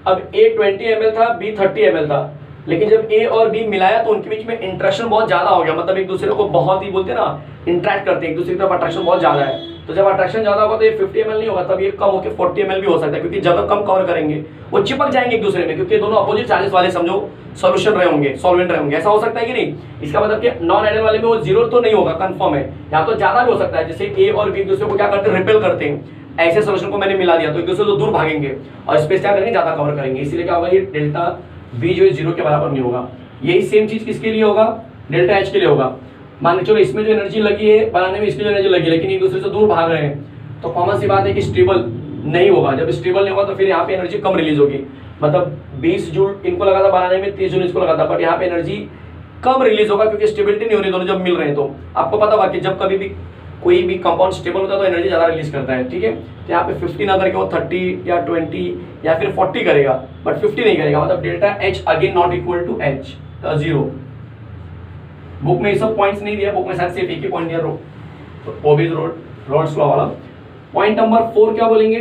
अब ए 20 ml था, बी 30 ml था, लेकिन जब ए और बी मिलाया तो उनके बीच में इंटरेक्शन बहुत ज्यादा हो गया, मतलब एक दूसरे को बहुत ही बोलते हैं ना इंटरेक्ट करते हैं एक दूसरे की तरफ, अट्रैक्शन बहुत ज्यादा है। तो जब अट्रैक्शन ज्यादा होगा तो ये 50 ml नहीं होगा, तब ये कम होकर 40 ml भी हो सकता है, क्योंकि जब कम कवर करेंगे वो चिपक जाएंगे एक दूसरे में, क्योंकि दोनों अपोजिट चार्जेस वाले समझो सॉल्यूशन रहे होंगे, सॉल्वेंट रहे होंगे। ऐसा हो सकता है कि नहीं, इसका मतलब कि नॉन आइडियल वाले में वो जीरो तो नहीं होगा, कंफर्म है, या तो ज्यादा भी हो सकता है। जैसे ए और बी एक दूसरे को क्या करते हैं, रिपेल करते हैं, ऐसे सॉल्यूशन को मैंने मिला दिया तो एक दूसरे से दूर भागेंगे और स्पेस क्या करेंगे, ज्यादा कवर करेंगे, इसलिए क्या होगा, ये डेल्टा वी जो है जीरो के बराबर नहीं होगा। यही सेम चीज किसके लिए होगा, डेल्टा एच के लिए होगा। मान के चलो इसमें जो एनर्जी लगी है बनाने में, इसमें जो एनर्जी लगी है, लेकिन एक दूसरे से दूर भाग रहे हैं, तो कॉमन सी बात है कि स्टेबल नहीं होगा। जब स्टेबल नहीं होगा तो फिर यहाँ पे एनर्जी कम रिलीज होगी, मतलब 20 जूल इनको लगा था बनाने में, 30 जूल इसको लगा था, बट यहाँ पे एनर्जी कम रिलीज होगा क्योंकि स्टेबिलिटी नहीं हो रही दोनों जब मिल रहे हैं। तो आपको पता होगा कि जब कभी भी कोई भी कंपाउंड स्टेबल होता है तो एनर्जी ज्यादा रिलीज करता है, ठीक है। तो यहाँ पे 50 ना करके वो 30 या 20 या फिर 40 करेगा, बट 50 नहीं करेगा, मतलब delta H again not equal to H, zero. Book में ये सब पॉइंट्स नहीं दिया, बुक में शायद सिर्फ एक ही पॉइंट दिया, ओबीज रॉल्स लॉ वाला। पॉइंट नंबर 4 क्या बोलेंगे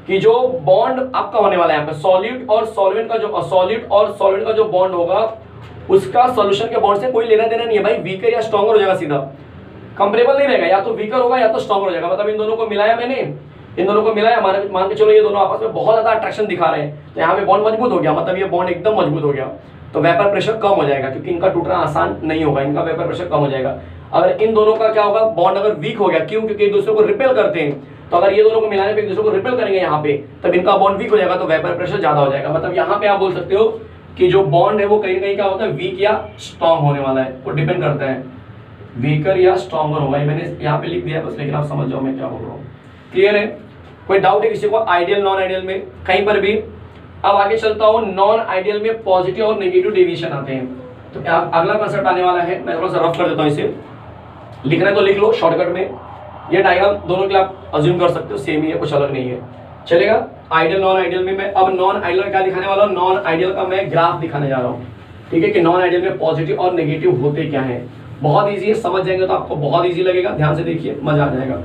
कि जो बॉन्ड आपका होने वाला है यहाँ पे सॉलिड और सॉल्वेंट का, जो सॉलिड और सॉल्वेंट का जो बॉन्ड होगा उसका सॉल्यूशन के बॉन्ड से कोई लेना देना नहीं है भाई, वीकर या स्ट्रॉन्गर हो जाएगा, सीधा कंपेरेबल नहीं रहेगा, या तो वीकर होगा या तो स्ट्रॉन्गर हो जाएगा। मतलब इन दोनों को मिलाया मैंने, इन दोनों को मिलाया, हमारे मान के चलो ये दोनों आपस में बहुत ज्यादा अट्रैक्शन दिखा रहे हैं, तो यहाँ पे बॉन्ड मजबूत हो गया, मतलब ये बॉन्ड एकदम मजबूत हो गया, तो वेपर प्रेशर कम हो जाएगा, क्योंकि इनका टूटना आसान नहीं होगा, इनका वेपर प्रेशर कम हो जाएगा। अगर इन दोनों का क्या होगा, बॉन्ड अगर वीक हो गया, क्यों, क्योंकि एक दूसरे को रिपेल करते हैं, तो अगर ये दोनों को मिलाने पे एक दूसरे को रिपेल करेंगे यहाँ पे, तब इनका बॉन्ड वीक हो जाएगा, तो वेपर प्रेशर ज्यादा हो जाएगा। मतलब यहाँ पे आप बोल सकते हो कि जो बॉन्ड है वो कहीं ना कहीं क्या होता है, वीक या स्ट्रॉन्ग होने वाला है, वो डिपेंड करता है। वीकर या स्ट्रॉन्गर होगा, ये मैंने यहाँ पे लिख दिया बस, लेकिन आप समझ जाओ मैं क्या बोल रहा हूँ। क्लियर है? कोई डाउट है किसी को आइडियल नॉन आइडियल में कहीं पर भी? अब आगे चलता हूँ, नॉन आइडियल में पॉजिटिव और नेगेटिव डेविएशन आते हैं। तो अगला कंसेप्ट आने वाला है, मैं थोड़ा सा रफ कर देता हूँ इसे, लिखना है तो लिख लो शॉर्टकट में। ये डायग्राम दोनों के लिए आप अज्यूम कर सकते हो सेम ही है, कुछ अलग नहीं है, चलेगा। आइडियल नॉन आइडियल में मैं अब नॉन आइडियल क्या दिखाने वाला हूँ, नॉन आइडियल का मैं ग्राफ दिखाने जा रहा हूँ, ठीक है, कि नॉन आइडियल में पॉजिटिव और नेगेटिव होते क्या है। बहुत ईजी है, समझ जाएंगे तो आपको बहुत ईजी लगेगा, ध्यान से देखिए मजा आ जाएगा।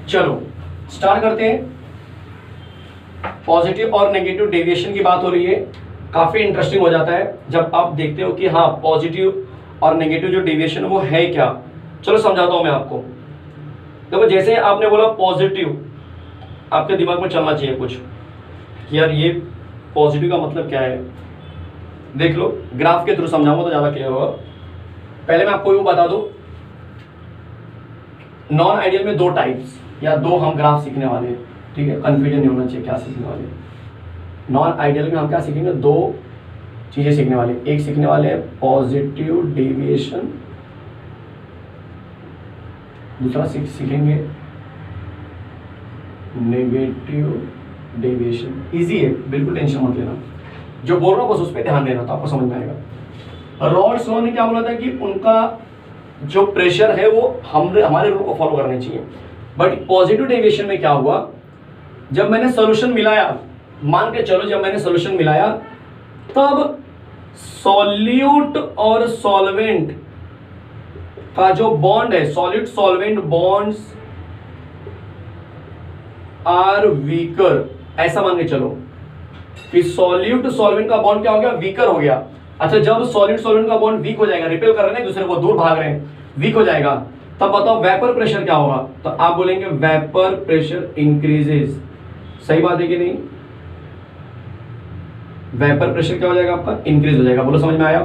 चलो स्टार्ट करते हैं। पॉजिटिव और नेगेटिव डेविएशन की बात हो रही है, काफी इंटरेस्टिंग हो जाता है जब आप देखते हो कि हाँ पॉजिटिव और नेगेटिव जो डेविएशन है वो है क्या। चलो समझाता हूं मैं आपको। देखो जैसे आपने बोला पॉजिटिव, आपके दिमाग में चलना चाहिए कुछ कि यार ये पॉजिटिव का मतलब क्या है। देख लो, ग्राफ के थ्रू समझाऊंगा तो ज्यादा क्लियर होगा। पहले मैं आपको ये बता दूं, नॉन आइडियल में दो टाइप्स या दो हम ग्राफ सीखने वाले हैं, ठीक है, कंफ्यूजन नहीं होना चाहिए क्या सीखने वाले हैं। नॉन आइडियल में हम क्या सीखेंगे, दो चीजें सीखने वाले, एक सीखने वाले हैं पॉजिटिव डेविएशन, दूसरा सीखेंगे नेगेटिव डेविएशन। इजी है, बिल्कुल टेंशन मत लेना, जो बोल रहा हूं बस उस पर ध्यान देना तो आपको समझ में आएगा। रॉल्स लॉ ने क्या बोला था कि उनका जो प्रेशर है वो हमारे रूल को फॉलो करने चाहिए। बट पॉजिटिव डेविएशन में क्या हुआ, जब मैंने सोल्यूशन मिलाया, मान के चलो जब मैंने सोल्यूशन मिलाया, तब सॉल्यूट और सॉल्वेंट का जो बॉन्ड है, solid solvent bonds are weaker, ऐसा मान के चलो कि सॉल्यूट सॉल्वेंट का बॉन्ड क्या हो गया, वीकर हो गया। अच्छा, जब सॉलिड सॉल्वेंट का बॉन्ड वीक हो जाएगा, रिपेल कर रहे हैं दूसरे को, दूर भाग रहे हैं, वीक हो जाएगा, तब बताओ वेपर प्रेशर क्या होगा। तो आप बोलेंगे वेपर प्रेशर इंक्रीजेस। सही बात है कि नहीं? वेपर प्रेशर क्या हो जाएगा आपका, इंक्रीज हो जाएगा। बोलो समझ में आया?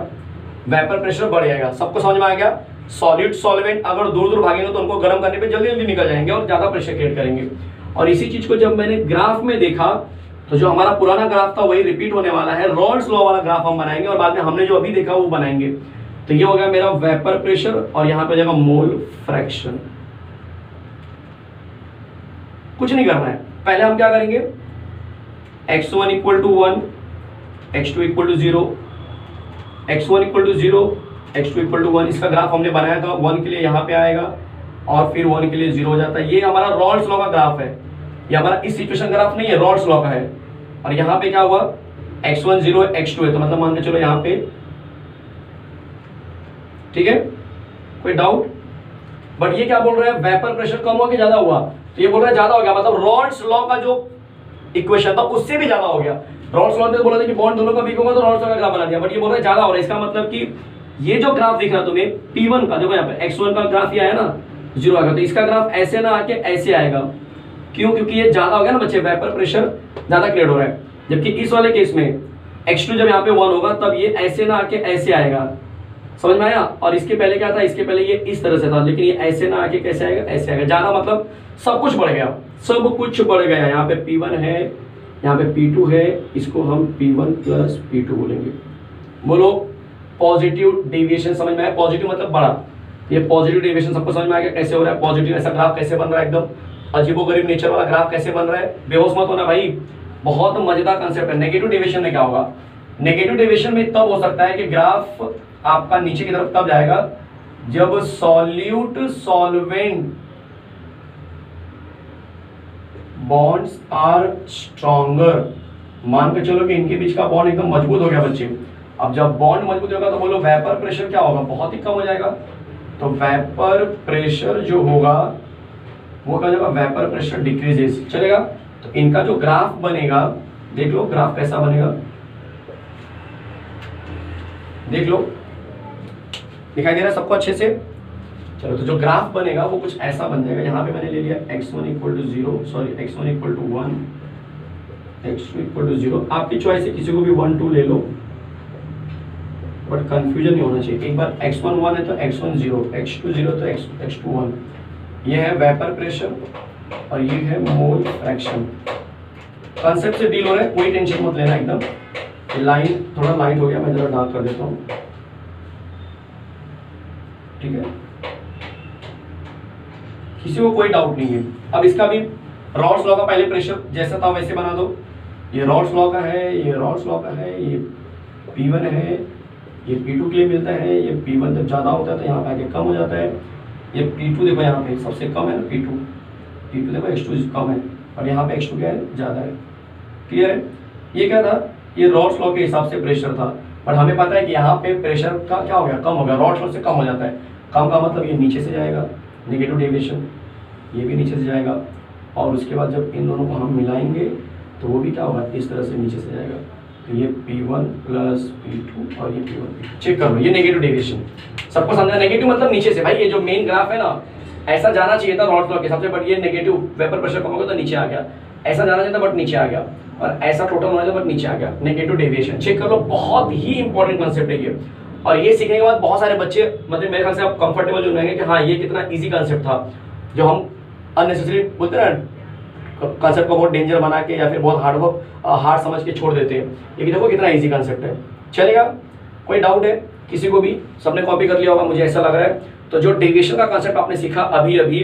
वेपर प्रेशर बढ़ जाएगा। सबको समझ में आ गया? सॉलिड सॉल्वेंट अगर दूर दूर भागेंगे तो उनको गर्म करने पे जल्दी जल्दी निकल जाएंगे और ज्यादा प्रेशर क्रिएट करेंगे। और इसी चीज को जब मैंने ग्राफ में देखा तो जो हमारा पुराना ग्राफ था वही रिपीट होने वाला है, रॉल्स लॉ वाला ग्राफ हम बनाएंगे और बाद में हमने जो अभी देखा वो बनाएंगे। तो ये हो गया मेरा वेपर प्रेशर और यहां पे जाएगा मोल फ्रैक्शन। कुछ नहीं करना है, पहले हम क्या करेंगे, x1 equal to 1, x2 equal to 0, x1 equal to 0, x2 equal to 1। इसका ग्राफ हमने बनाया था, 1 के लिए यहाँ पे आएगा और फिर 1 के लिए 0 हो जाता है। ये हमारा रॉल्स लॉ का ग्राफ है, ये हमारा इस सिचुएशन ग्राफ नहीं है, रॉल्स लॉ का है। और यहाँ पे क्या हुआ, x1 0 x2 है, तो मतलब मान के चलो यहाँ पे, ठीक है, कोई डाउट? बट ये क्या बोल रहा है, वेपर प्रेशर कम हुआ कि ज्यादा हुआ? तो ये बोल रहा है ज्यादा हो गया, मतलब रॉल्स लॉ का जो इक्वेशन था उससे भी ज्यादा हो गया। रॉल्स लॉ ने बोला था कि बॉन्ड दोनों का वीक होगा तो रॉल्स लॉ का ग्राफ बना दिया, बट ये बोल रहा है ज्यादा हो रहा है। इसका मतलब कि ये जो ग्राफ दिख रहा है तुम्हें P1 का, देखो यहाँ पे x1 का ग्राफ ये आया ना, 0 आएगा, तो इसका ग्राफ ऐसे ना आके ऐसे आएगा। क्यों? क्योंकि ये ज्यादा हो गया ना बच्चे, वेपर प्रेशर ज्यादा क्रिएट हो रहा है। जबकि इस वाले केस में x2 जब यहाँ पे 1 होगा तब ये ऐसे ना आके ऐसे आएगा। समझ में आया? और इसके पहले क्या था, इसके पहले ये इस तरह से था, लेकिन ये ऐसे ना आके कैसे आएगा, ऐसे आएगा। ज्यादा मतलब सब कुछ बढ़ गया, सब कुछ बढ़ गया। यहाँ पे P1 है, यहाँ पे P2 है, इसको हम P1 प्लस P2 बोलेंगे। बोलो पॉजिटिव डेविएशन समझ में आया? पॉजिटिव मतलब बड़ा, ये पॉजिटिव डेविएशन सबको समझ में आ गया कैसे हो रहा है। पॉजिटिव ऐसा ग्राफ कैसे बन रहा है, एकदम अजीबोगरीब नेचर वाला ग्राफ कैसे बन रहा है। बेहोश मत होना भाई, बहुत मजेदार कंसेप्ट है। नेगेटिव डेविएशन में क्या होगा, नेगेटिव डेविएशन में तब हो सकता है कि ग्राफ आपका नीचे की तरफ तब जाएगा जब solute solvent bonds are stronger. मान के चलो कि इनके बीच का बॉन्ड एकदम मजबूत हो गया बच्चे। अब जब बॉन्ड मजबूत होगा तो बोलो वेपर प्रेशर क्या होगा, बहुत ही कम हो जाएगा। तो वेपर प्रेशर जो होगा वो क्या होगा, वेपर प्रेशर डिक्रीजेस, चलेगा। तो इनका जो ग्राफ बनेगा, देख लो ग्राफ कैसा बनेगा, देख लो, दिखाई दे रहा है सबको अच्छे से। चलो तो जो ग्राफ बनेगा वो कुछ ऐसा बन जाएगा। यहाँ पे मैंने ले लिया x1 equal to 0, sorry x1 equal to 1, x2 equal to 0। आपकी चॉइस है, किसी को भी 1 2 ले लो, बट कंफ्यूजन नहीं होना चाहिए। एक बार x1 1 है तो x1 0, x2 0 तो x2 1। ये है वेपर प्रेशर और ये है मोल फ्रैक्शन। कंसेप्ट से डील हो रहा है, कोई टेंशन मत लेना एकदम। लाइन थोड़ा लाइट हो गया, मैं जरा डार्क कर देता हूँ, ठीक है। किसी को कोई डाउट नहीं है। अब इसका भी रॉल्स लॉ का पहले प्रेशर जैसा था वैसे बना दो। ये रॉल्स लॉ का है, ये रॉल्स लॉ का है, ये P1 है, ये P2 के लिए मिलता है। ये P1 जब ज़्यादा होता है तो यहाँ पे आके कम हो जाता है। ये P2 देखो यहाँ पे सबसे कम है ना, P2 देखो X2 कम है और यहाँ पे X2 क्या है, ज़्यादा है। क्लियर है। ये क्या था, ये रॉल्स लॉ के हिसाब से प्रेशर था, बट हमें पता है कि यहाँ पे प्रेशर का क्या हो गया, कम हो गया, रॉल्स लॉ से कम हो जाता है। कम का मतलब ये नीचे से जाएगा, नेगेटिव डेविएशन, ये भी नीचे से जाएगा, और उसके बाद जब इन दोनों को हम मिलाएंगे तो वो भी क्या होगा, इस तरह से नीचे से जाएगा। तो ये P1 प्लस P2 और ये P1 P2, चेक कर लो, ये नेगेटिव डेविएशन। सबको समझा, नेगेटिव मतलब नीचे से। भाई ये जो मेन ग्राफ है ना, ऐसा जाना चाहिए था रॉल्स लॉ के हिसाब से, बट ये नेगेटिव, वेपर प्रेशर कम हो गया तो नीचे आ गया। ऐसा जाना चाहिए था बट नीचे आ गया, और ऐसा टोटल होना चाहिए बट नीचे आ गया, नेगेटिव डेविएशन। चेक कर लो, बहुत ही इंपॉर्टेंट कंसेप्ट है ये। और ये सीखने के बाद बहुत सारे बच्चे, मतलब मेरे ख्याल से आप कंफर्टेबल हो जाएंगे कि हाँ ये कितना ईजी कंसेप्ट था, जो हम अननेसेसरी बोलते हैं ना, कंसेप्ट को बहुत डेंजर बना के या फिर बहुत हार्ड समझ के छोड़ देते हैं। लेकिन देखो कितना इजी कंसेप्ट है। चलेगा, कोई डाउट है किसी को भी? सबने कॉपी कर लिया होगा मुझे ऐसा लग रहा है। तो जो डेविएशन का कंसेप्ट आपने सीखा अभी अभी,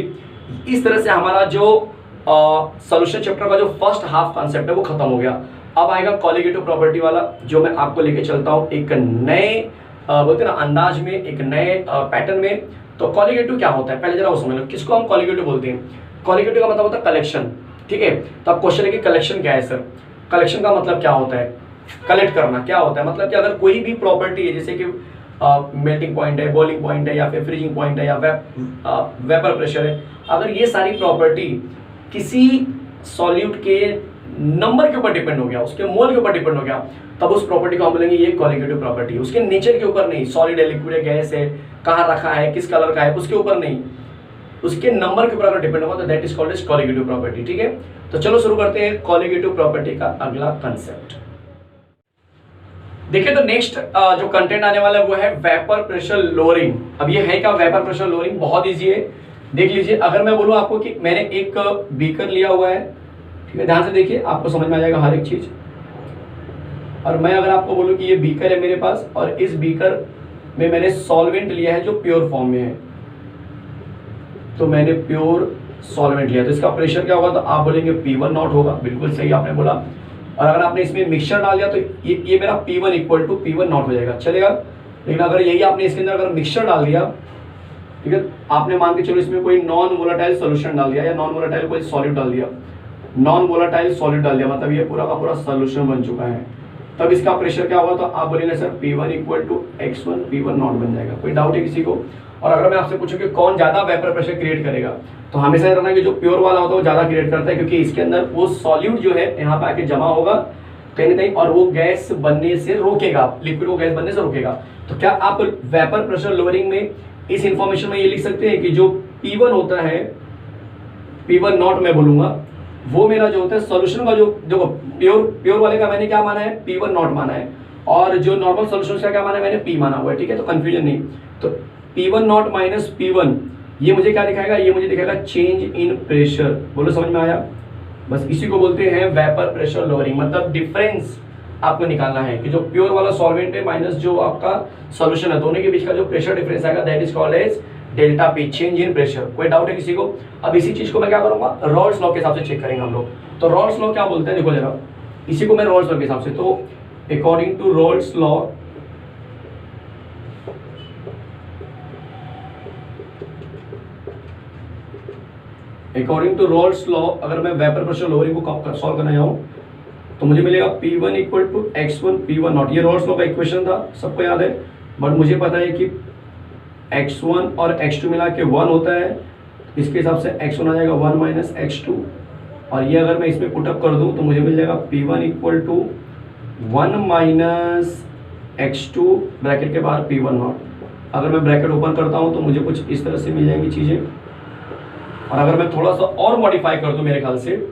इस तरह से हमारा जो सॉल्यूशन चैप्टर का जो फर्स्ट हाफ कंसेप्ट है वो खत्म हो गया। अब आएगा कॉलिगेटिव प्रॉपर्टी वाला, जो मैं आपको लेके चलता हूँ एक नए बोलते हैं ना अंदाज में, एक नए पैटर्न में। तो कॉलिगेटिव क्या होता है पहले जरा वो समझ लो। किसको हम कॉलिगेटिव बोलते हैं? कॉलिगेटिव का मतलब होता है कलेक्शन, ठीक है। तो अब क्वेश्चन है कि कलेक्शन क्या है सर? कलेक्शन का मतलब क्या होता है? कलेक्ट करना क्या होता है? मतलब कि अगर कोई भी प्रॉपर्टी है, जैसे कि मेल्टिंग पॉइंट है, बॉइलिंग पॉइंट है, या फिर फ्रीजिंग पॉइंट है, या वेपर प्रेशर है, अगर ये सारी प्रॉपर्टी किसी सॉल्यूट के नंबर के ऊपर डिपेंड हो गया, उसके मोल के ऊपर डिपेंड हो गया, तब उस प्रॉपर्टी को हम बोलेंगे ये कॉलिगेटिव प्रॉपर्टी। उसके नेचर के ऊपर नहीं, सॉलिड है, लिक्विड है, गैस है, कहाँ रखा है, किस कलर का है, उसके ऊपर नहीं, उसके नंबर के ऊपर अगर डिपेंड होगा तो that is called as colligative property, ठीक है। तो चलो शुरू करते हैं कॉलिगेटिव प्रॉपर्टी का अगला कंसेप्ट। देखिए तो नेक्स्ट जो कंटेंट आने वाला है वो है वेपर प्रेशर लोअरिंग। अब ये है क्या वेपर प्रेशर लोअरिंग? बहुत इजी है, देख लीजिए। अगर मैं बोलूं आपको कि मैंने एक बीकर लिया हुआ है, ठीक है, ध्यान से देखिए, आपको समझ में आ जाएगा हर एक चीज। और मैं अगर आपको बोलूं कि ये बीकर है मेरे पास, और इस बीकर में मैंने सॉल्वेंट लिया है जो प्योर फॉर्म में है, तो मैंने प्योर सॉल्वेंट लिया, तो इसका प्रेशर क्या होगा? तो आप बोलेंगे P1 नॉट होगा, बिल्कुल सही आपने बोला। और अगर आपने इसमें मिक्सचर डाल दिया तो ये मेरा P1 equal to P1 not हो जाएगा, चलेगा। लेकिन अगर यही आपने इसके अंदर अगर मिक्सचर डाल दिया, ठीक है, आपने मान के चलो इसमें कोई नॉन वोलेटाइल सोल्यूशन डाल दिया, या नॉन वोलेटाइल कोई सॉल्यूट डाल दिया, नॉन वोलेटाइल सॉल्यूट डाल दिया, मतलब ये पूरा का पूरा सोल्यूशन बन चुका है, तब इसका प्रेशर क्या होगा? तो आप बोलेंगे sir P1 equal to X1 P1 not बन जाएगा। कोई डाउट है किसी को? और अगर मैं आपसे पूछूं कि कौन ज्यादा वेपर प्रेशर क्रिएट करेगा, तो हमेशा रहना कि जो प्योर वाला होता है वो ज्यादा क्रिएट करता है, क्योंकि इसके अंदर वो सॉल्यूट जो है यहाँ पे आके जमा होगा कहीं ना कहीं, और वो गैस बनने से रोकेगा, लिक्विड को गैस बनने से रोकेगा। तो क्या आप वेपर प्रेशर लोअरिंग में इस इंफॉर्मेशन में ये लिख सकते हैं कि जो P1 होता है, P1 नॉट मैं बोलूंगा, वो मेरा जो होता है सोल्यूशन का जो प्योर वाले का मैंने क्या माना है? P1 नॉट माना है, और जो नॉर्मल सोल्यूशन का क्या माना है? मैंने P माना हुआ है, ठीक है। तो कंफ्यूजन नहीं। तो P1 नॉट माइनस P1, ये मुझे क्या दिखाएगा? ये मुझे दिखाएगा चेंज इन प्रेशर। बोलो समझ में आया? बस इसी को बोलते हैं वेपर प्रेशर लोअरिंग। मतलब डिफरेंस आपको निकालना है कि जो प्योर वाला सॉल्वेंट है माइनस जो आपका सॉल्यूशन है, दोनों के बीच का जो प्रेशर डिफरेंस आएगा that is called as delta P, change in pressure. कोई डाउट है किसी को? अब इसी चीज को मैं क्या करूंगा? रॉल्स लॉ के हिसाब से चेक करेंगे हम लोग। तो रॉल्स लॉ क्या बोलते हैं देखो जरा, इसी को मैं रॉल्स लॉ के हिसाब से, तो according to Raoult's law, according to Raoult's law अगर मैं वेपर प्रेशर लोअरिंग को सॉल्व करना चाहूँ तो मुझे मिलेगा P1 equal to X1 P1 naught. ये रॉल्स लॉ का इक्वेशन था, सबको याद है, बट मुझे पता है कि X1 और X2 मिला के 1 होता है, इसके हिसाब से X1 आ जाएगा 1 माइनस X2, और ये अगर मैं इसमें पुटअप कर दूं तो मुझे मिल जाएगा P1 equal to 1 minus X2 bracket के बाहर P1 नॉट। अगर मैं ब्रैकेट ओपन करता हूं तो मुझे कुछ इस तरह से मिल जाएंगी चीज़ें, और अगर मैं थोड़ा सा और मॉडिफाई कर दूं मेरे ख्याल से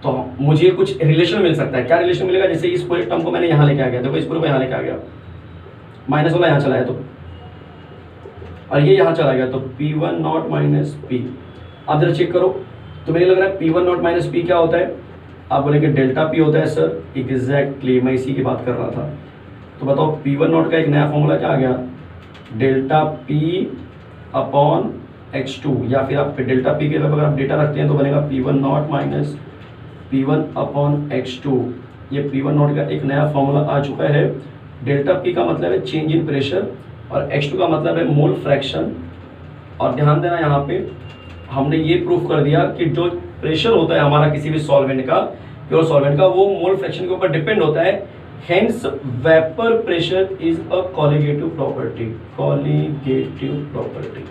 तो मुझे कुछ रिलेशन मिल सकता है। क्या रिलेशन मिलेगा? जैसे इस पूरे टर्म को मैंने यहाँ लेके आ गया, देखो इस पूरे को यहाँ लेके आ गया, माइनस वाला यहाँ चला है तो, और ये यहाँ चला गया, तो P1 नॉट माइनस P। अब जरा चेक करो, तो मुझे लग रहा है P1 नॉट माइनस P क्या होता है? आप बोलेंगे डेल्टा पी होता है सर, एग्जैक्टली मैं इसी की बात कर रहा था। तो बताओ P1 नॉट का एक नया फॉर्मूला क्या आ गया, डेल्टा पी अपॉन x2, या फिर आप डेल्टा पी के अगर आप डेटा रखते हैं तो बनेगा P1 naught minus P1 upon x2। ये P1 नॉट का एक नया फॉर्मूला आ चुका है। डेल्टा पी का मतलब है चेंज इन प्रेशर और x2 का मतलब है मोल फ्रैक्शन। और ध्यान देना यहाँ पे हमने ये प्रूफ कर दिया कि जो प्रेशर होता है हमारा किसी भी सॉल्वेंट का, प्योर सॉल्वेंट का, वो मोल फ्रैक्शन के ऊपर डिपेंड होता है। Hence vapour pressure is a colligative property, colligative property.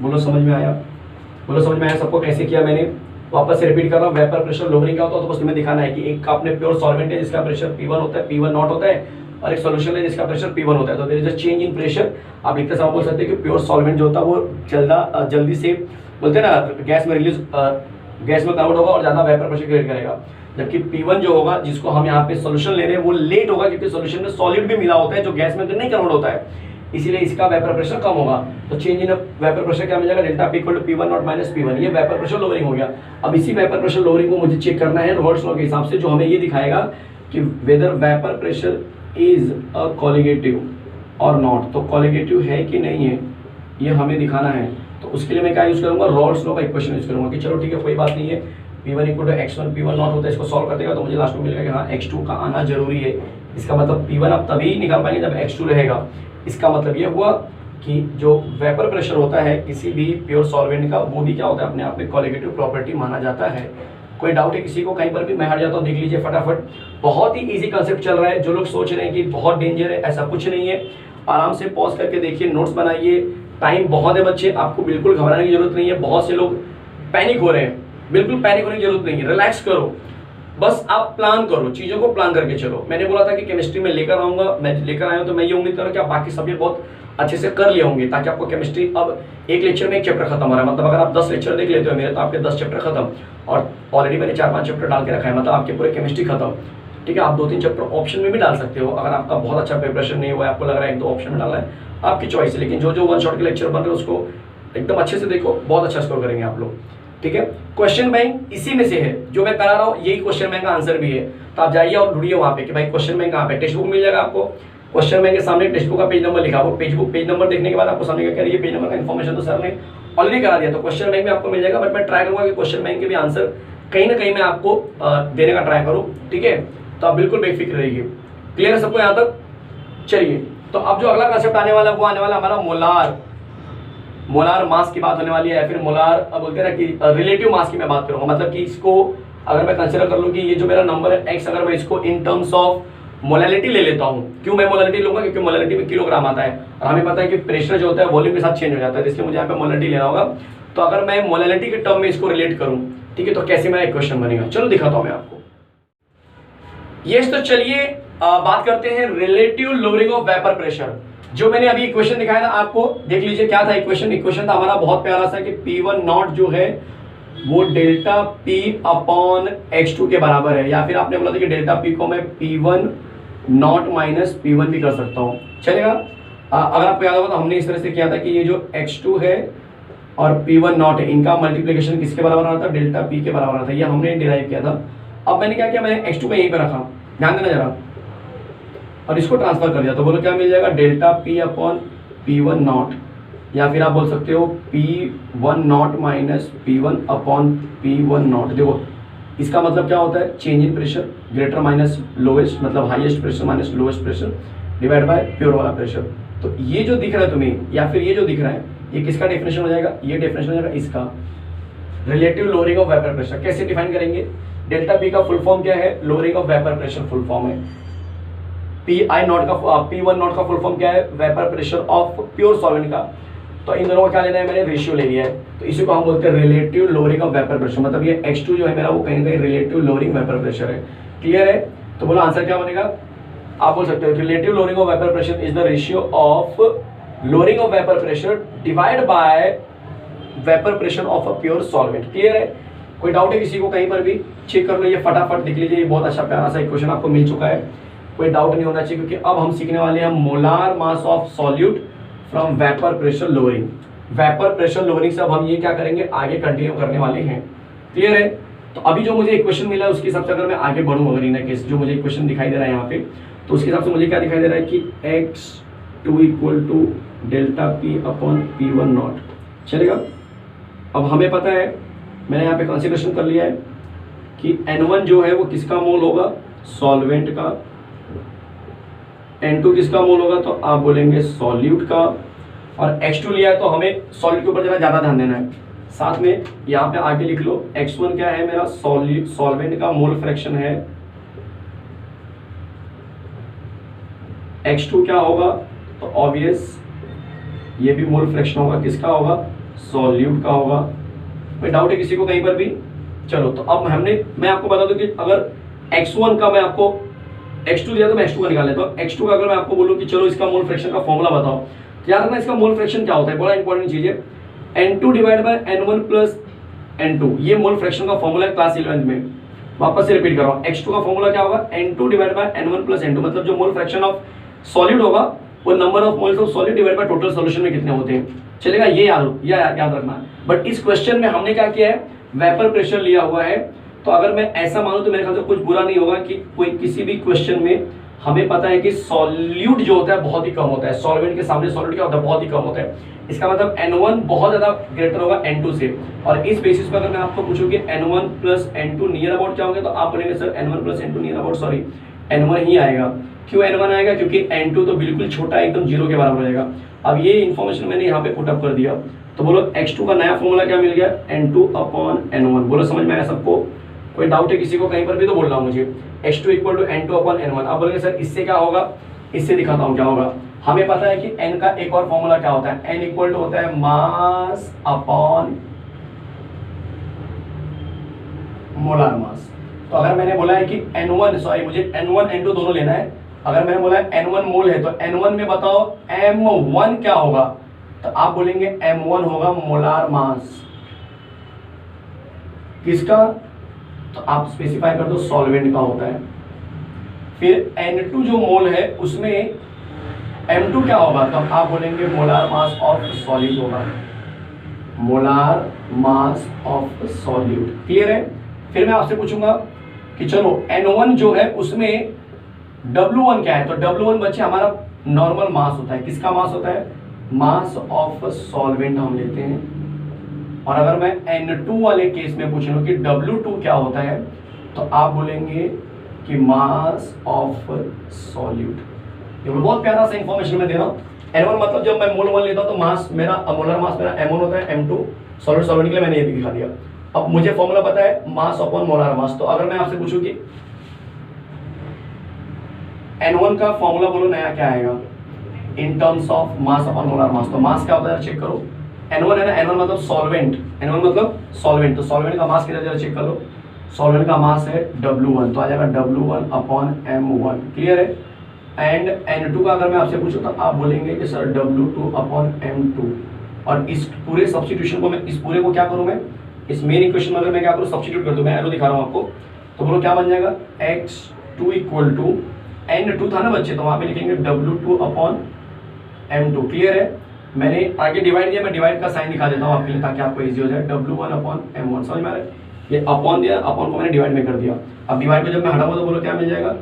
बोलो समझ में आया, बोलो समझ में आया सबको कैसे किया मैंने। वापस से रिपीट कर रहा हूँ, वेपर प्रेशर लोअरिंग का होता है तो बस तुम्हें दिखाना है कि एक आपने प्योर सॉल्वेंट है जिसका प्रेशर P1 होता है, P1 नॉट होता है, और एक सॉल्यूशन है जिसका प्रेशर P1 होता है। तो there is a change in pressure. आप लिखते समय बोल सकते हैं कि प्योर सॉल्वेंट जो होता है वो जल्दी से बोलते हैं ना गैस में कन्वर्ट होगा और ज़्यादा वेपर प्रेशर क्रिएट करेगा, जबकि P1 जो होगा जिसको हम यहाँ पे सॉल्यूशन ले रहे हैं वो लेट होगा, क्योंकि सॉल्यूशन में सॉलिड भी मिला होता है जो गैस में नहीं कन्वर्ट होता है, इसीलिए इसका वेपर प्रेशर कम होगा। तो चेंज इन वेपर प्रेशर क्या मिल जाएगा, delta P equal to P1 naught minus P1। ये वेपर प्रेशर लोअरिंग हो गया। अब इसी वेपर प्रेशर लोअरिंग को मुझे चेक करना है रॉल्स लॉ के हिसाब से, जो हमें ये दिखाएगा कि whether vapour pressure is a colligative और नॉट। तो कॉलिगेटिव है कि नहीं है ये हमें दिखाना है। तो उसके लिए मैं क्या यूज करूंगा, रॉल्स लॉ का इक्वेशन यूज करूंगा कि चलो ठीक है कोई बात नहीं है, P1 equal to x1 P1 not होता है, इसको सॉल्व कर देगा तो मुझे लास्ट में मिलेगा कि हाँ x2 का आना जरूरी है। इसका मतलब P1 आप तभी निकाल पाएंगे जब x2 रहेगा। इसका मतलब ये हुआ कि जो वेपर प्रेशर होता है किसी भी प्योर सॉल्वेंट का, वो भी क्या होता है अपने आप में कॉलिगेटिव प्रॉपर्टी माना जाता है। कोई डाउट है किसी को कहीं पर भी, मैं हट जाता हूँ, देख लीजिए फटाफट। बहुत ही इजी कंसेप्ट चल रहा है। जो लोग सोच रहे हैं कि बहुत डेंजर है, ऐसा कुछ नहीं है। आराम से पॉज करके देखिए, नोट्स बनाइए। टाइम बहुत है बच्चे, आपको बिल्कुल घबराने की जरूरत नहीं है। बहुत से लोग पैनिक हो रहे हैं, बिल्कुल पैनिक होने की जरूरत नहीं है। रिलैक्स करो, बस आप प्लान करो, चीज़ों को प्लान करके चलो। मैंने बोला था कि केमिस्ट्री में लेकर आऊँगा, मैं लेकर आया हूँ, तो मैं ये उम्मीद कर रहा हूँ कि आप बाकी सब्जेक्ट बहुत अच्छे से कर लिए होंगे, ताकि आपको केमिस्ट्री अब एक लेक्चर में एक चैप्टर खत्म हो रहा है। मतलब अगर आप 10 लेक्चर देख लेते हो मेरे, तो आपके 10 चैप्टर खत्म, और ऑलरेडी मैंने 4-5 चैप्टर डाल के रखा है, मतलब आपके पूरे केमिस्ट्री खत्म। ठीक है, आप 2-3 चैप्टर ऑप्शन में भी डाल सकते हो। अगर आपका बहुत अच्छा प्रिपरेशन नहीं हुआ है, आपको लग रहा है 1-2 ऑप्शन में डालना है, आपकी चॉइस है। लेकिन जो जो वन शॉट के लेक्चर बन रहे हैं उसको एकदम अच्छे से देखो, बहुत अच्छा स्कोर करेंगे आप लोग। ठीक है, क्वेश्चन बैंक इसी में से है जो मैं करा रहा हूँ, यही क्वेश्चन बैंक का आंसर भी है। तो आप जाइए और ढूंढिए वहाँ पे कि भाई क्वेश्चन बैंक कहाँ पे। टेक्स्ट बुक मिल जाएगा आपको, क्वेश्चन बैंक के सामने टेक्स्ट बुक का पेज नंबर लिखा हो। पेज नंबर देखने के बाद आपको समझेगा कि ये पेज नंबर का इन्फॉर्मेशन तो सर ने ऑलरेडी करा दिया, तो क्वेश्चन बैंक में आपको मिल जाएगा। बट मैं ट्राई करूँगा कि क्वेश्चन बैंक के भी आंसर कहीं ना कहीं मैं आपको देने का ट्राई करूँ। ठीक है, तो आप बिल्कुल बेफिक्र रहिए। क्लियर है सबको यहाँ तक? चलिए, तो अब जो अगला कंसेप्ट आने वाला है वो आने वाला हमारा मोलार मास की बात होने वाली है, या फिर मोलार बोलते हैं ना कि रिलेटिव मास की मैं बात करूंगा। मतलब कि इसको अगर मैं कंसिडर कर लूँ कि ये जो मेरा नंबर है x, अगर मैं इसको इन टर्म्स ऑफ मोलैलिटी ले लेता हूँ। क्यों मैं मोलैलिटी लूंगा? क्योंकि मोलैलिटी में किलोग्राम आता है, और हमें पता है कि प्रेशर जो होता है वॉल्यूम के साथ चेंज हो जाता है, इसलिए मुझे यहाँ पे मोलैलिटी लेना होगा। तो अगर मैं मोलैलिटी के टर्म में इसको रिलेट करूँ, ठीक है, तो कैसे मेरा इक्वेशन बनेगा, चलो दिखाता हूँ मैं आपको। यस, तो चलिए बात करते हैं relative lowering of vapour pressure. जो मैंने अभी इक्वेशन दिखाया ना आपको, देख लीजिए क्या था इक्वेशन था हमारा बहुत प्यारा सा कि P1 नॉट जो है वो डेल्टा P अपॉन x2 के बराबर है, या फिर आपने बोला था कि डेल्टा P को मैं P1 नॉट माइनस P1 भी कर सकता हूँ, चलेगा। अगर आपको याद होगा तो हमने इस तरह से किया था कि ये जो x2 है और P1 नॉट है, इनका मल्टीप्लीकेशन किसके बराबर आता था, डेल्टा P के बराबर आता था। ये हमने डिराइव किया था। अब मैंने क्या किया, मैंने x2 को यहीं पर रखा, ध्यान देना जरा, और इसको ट्रांसफर कर दिया। तो बोलो क्या मिल जाएगा, delta P upon P1 not, या फिर आप बोल सकते हो P1 naught minus P1 upon P1 not. देखो इसका मतलब क्या होता है, change in pressure greater minus lowest, मतलब highest pressure minus lowest pressure divide by pure वाला प्रेशर। तो ये जो दिख रहा है तुम्हें, या फिर ये जो दिख रहा है, ये किसका डेफिनेशन हो जाएगा, ये डेफिनेशन हो जाएगा इसका, relative lowering of vapour pressure. कैसे डिफाइन करेंगे, डेल्टा P का फुल फॉर्म क्या है, lowering of vapour pressure full form है। P1 नॉट का फुल फॉर्म क्या है, vapour pressure of pure solvent का। तो इन दोनों का क्या लेना है, मैंने रेशियो ले लिया है, तो इसी को हम बोलते हैं relative lowering of vapour pressure. मतलब ये x2 जो है मेरा वो कहीं ना कहीं रिलेटिव लोअरिंग वेपर प्रेशर है। क्लियर है? तो बोलो आंसर क्या बनेगा, आप बोल सकते हो relative lowering of vapour pressure is the ratio of lowering of vapour pressure divide bye vapour pressure of a pure solvent. Clear है? कोई डाउट है किसी को कहीं पर भी, चेक कर लो, ये फटाफट देख लीजिए। ये बहुत अच्छा प्यारा सा इक्वेशन आपको मिल चुका है, कोई डाउट नहीं होना चाहिए, क्योंकि अब हम सीखने वाले हैं molar mass of solute from vapour pressure lowering. Vapour pressure lowering से अब हम ये क्या करेंगे, आगे कंटिन्यू करने वाले हैं। क्लियर है? तो अभी जो मुझे इक्वेशन मिला है उसके हिसाब से अगर मैं आगे बढ़ूँ, अगर इन केस जो मुझे इक्वेशन दिखाई दे रहा है यहाँ पे, तो उसके हिसाब से मुझे क्या दिखाई दे रहा है कि x2 equal to delta P upon P1 naught. चलेगा? अब हमें पता है, मैंने यहाँ पे कंसिडरेशन कर लिया है कि N1 जो है वो किसका मोल होगा, सॉल्वेंट का, N2 किसका मोल होगा, तो आप बोलेंगे सॉल्यूट का, और X2 लिया है तो हमें सॉल्यूट के ऊपर जरा ज़्यादा ध्यान देना है। साथ में यहाँ पे आगे लिख लो X1 क्या है मेरा, सॉल्वेंट का मोल फ्रैक्शन है, X2 क्या होगा, तो ऑब्वियस ये भी मोल फ्रैक्शन होगा, किसका होगा, सॉल्यूट का होगा। कोई डाउट है किसी को कहीं पर भी? चलो, तो अब मैं आपको बता दूं कि अगर X1 का मैं आपको X2 दिया तो मैं X2 का निकाल लेता हूँ। X2 का अगर मैं आपको बोलूँ कि चलो इसका मोल फ्रैक्शन का फॉर्मूला बताओ, तो याद रखना इसका मोल फ्रैक्शन क्या होता है, बड़ा इंपॉर्टेंट चीज है, N2 divide by N1 plus N2, ये मोल फ्रैक्शन का फॉर्मूला है क्लास 11 में। वापस से रिपीट कर रहा हूँ, X2 का फॉर्मूला क्या होगा, N2 divide by N1 plus N2, मतलब जो मोल फ्रैक्शन ऑफ सॉलिड होगा वो number of moles of solid divide by total solution में कितने होते हैं। चलेगा? ये याद रखना। बट इस क्वेश्चन में हमने क्या किया है, वेपर प्रेशर लिया हुआ है, तो अगर मैं ऐसा मानूं तो मेरे ख्याल से कुछ बुरा नहीं होगा कि कोई किसी भी क्वेश्चन में हमें पता है कि सॉल्यूट जो होता है बहुत ही कम होता है, सॉल्वेंट के सामने सॉल्यूट क्या होता है, बहुत ही कम होता है। इसका मतलब N1 बहुत ज्यादा ग्रेटर होगा N2 से, और इस बेसिस पर अगर मैं आपको पूछूं कि N1 plus N2 near about क्या होंगे, तो आप बोलेंगे sir N1 plus N2 near about sorry N1 ही आएगा। क्यों N1 आएगा? क्योंकि N2 तो बिल्कुल छोटा है, एकदम 0 के बराबर हो जाएगा। अब ये इन्फॉर्मेशन मैंने यहाँ पे पुटअप कर दिया, तो बोलो X2 का नया फॉर्मूला क्या मिल गया, N2 अपॉन N1। बोलो समझ में आया सबको? कोई डाउट है किसी को कहीं पर भी तो बोल रहा हूँ मुझे। X2 equal to N2 upon N1। आप बोलेंगे सर इससे क्या होगा, इससे दिखाता हूँ क्या होगा। हमें पता है कि N का एक और फॉर्मूला क्या होता है, N इक्वल टू होता है मास अपॉन मोलार मास। तो अगर मैंने बोला है कि N1 सॉरी मुझे N1 N2 दोनों लेना है, अगर मैंने बोला है N1 मोल है तो N1 में बताओ M1 क्या होगा, तो आप बोलेंगे M1 होगा मोलार मास किसका, तो आप स्पेसिफाई कर दो सॉल्वेंट का होता है। फिर N2 जो मोल है उसमें M2 क्या होगा, तो आप बोलेंगे मोलार मास ऑफ सॉलिड होगा, molar mass of solid. Clear है? फिर मैं आपसे पूछूंगा कि चलो N1 जो है उसमें W1 क्या है, तो W1 बच्चे हमारा नॉर्मल मास होता है, किसका मास होता है, मास ऑफ सॉल्वेंट हम लेते हैं। और अगर मैं N2 वाले केस में पूछ लूं कि W2 क्या होता है, तो आप बोलेंगे कि मास ऑफ सॉल्यूट। ये बहुत प्यारा सा इंफॉर्मेशन मैं दे रहा हूँ। N1 मतलब जब मैं मोल 1 लेता हूँ तो मास मेरा मोलर मास मेरा M1 होता है, M2 सॉल्वेंट के लिए मैंने ये भी दिखा दिया। अब मुझे फॉर्मूला पता है मास अपॉन मोलार मास, तो अगर मैं आपसे पूछूं कि N1 का फॉर्मूला बोलो नया क्या आएगा in terms of mass upon molar मास, तो मास क्या होता है चेक करो। N1 है ना, N1 मतलब सॉल्वेंट, N1 मतलब सॉल्वेंट, तो सॉल्वेंट का मास कितना जरा चेक कर लो। सॉल्वेंट का मास है W1, तो आ जाएगा W1 अपॉन M1। क्लियर है? एंड N2 का अगर मैं आपसे पूछूं तो आप बोलेंगे कि सर W2 अपॉन M2। और इस पूरे सब्स्टिट्यूशन को मैं इस पूरे को क्या करूं, मैं इस मेन इक्वेशन में अगर मैं क्या करूं सब्स्टिट्यूट कर दूं, मैं एरो दिखा रहा हूं आपको, तो बोलो क्या बन जाएगा X2 इक्वल टू N2 था ना बच्चे, तो वहां पे लिखेंगे W2 अपॉन M2। क्लियर है? मैंने आगे डिवाइड दिया, मैं डिवाइड का साइन दिखा देता हूँ आपके लिए ताकि आपको इजी हो जाए। W1 अपॉन M1 समझ में आ रहा है? ये अपॉन दिया, अपॉन को मैंने डिवाइड में कर दिया। अब डिवाइड को जब मैं हटाऊंगा तो बोलो क्या मिल जाएगा,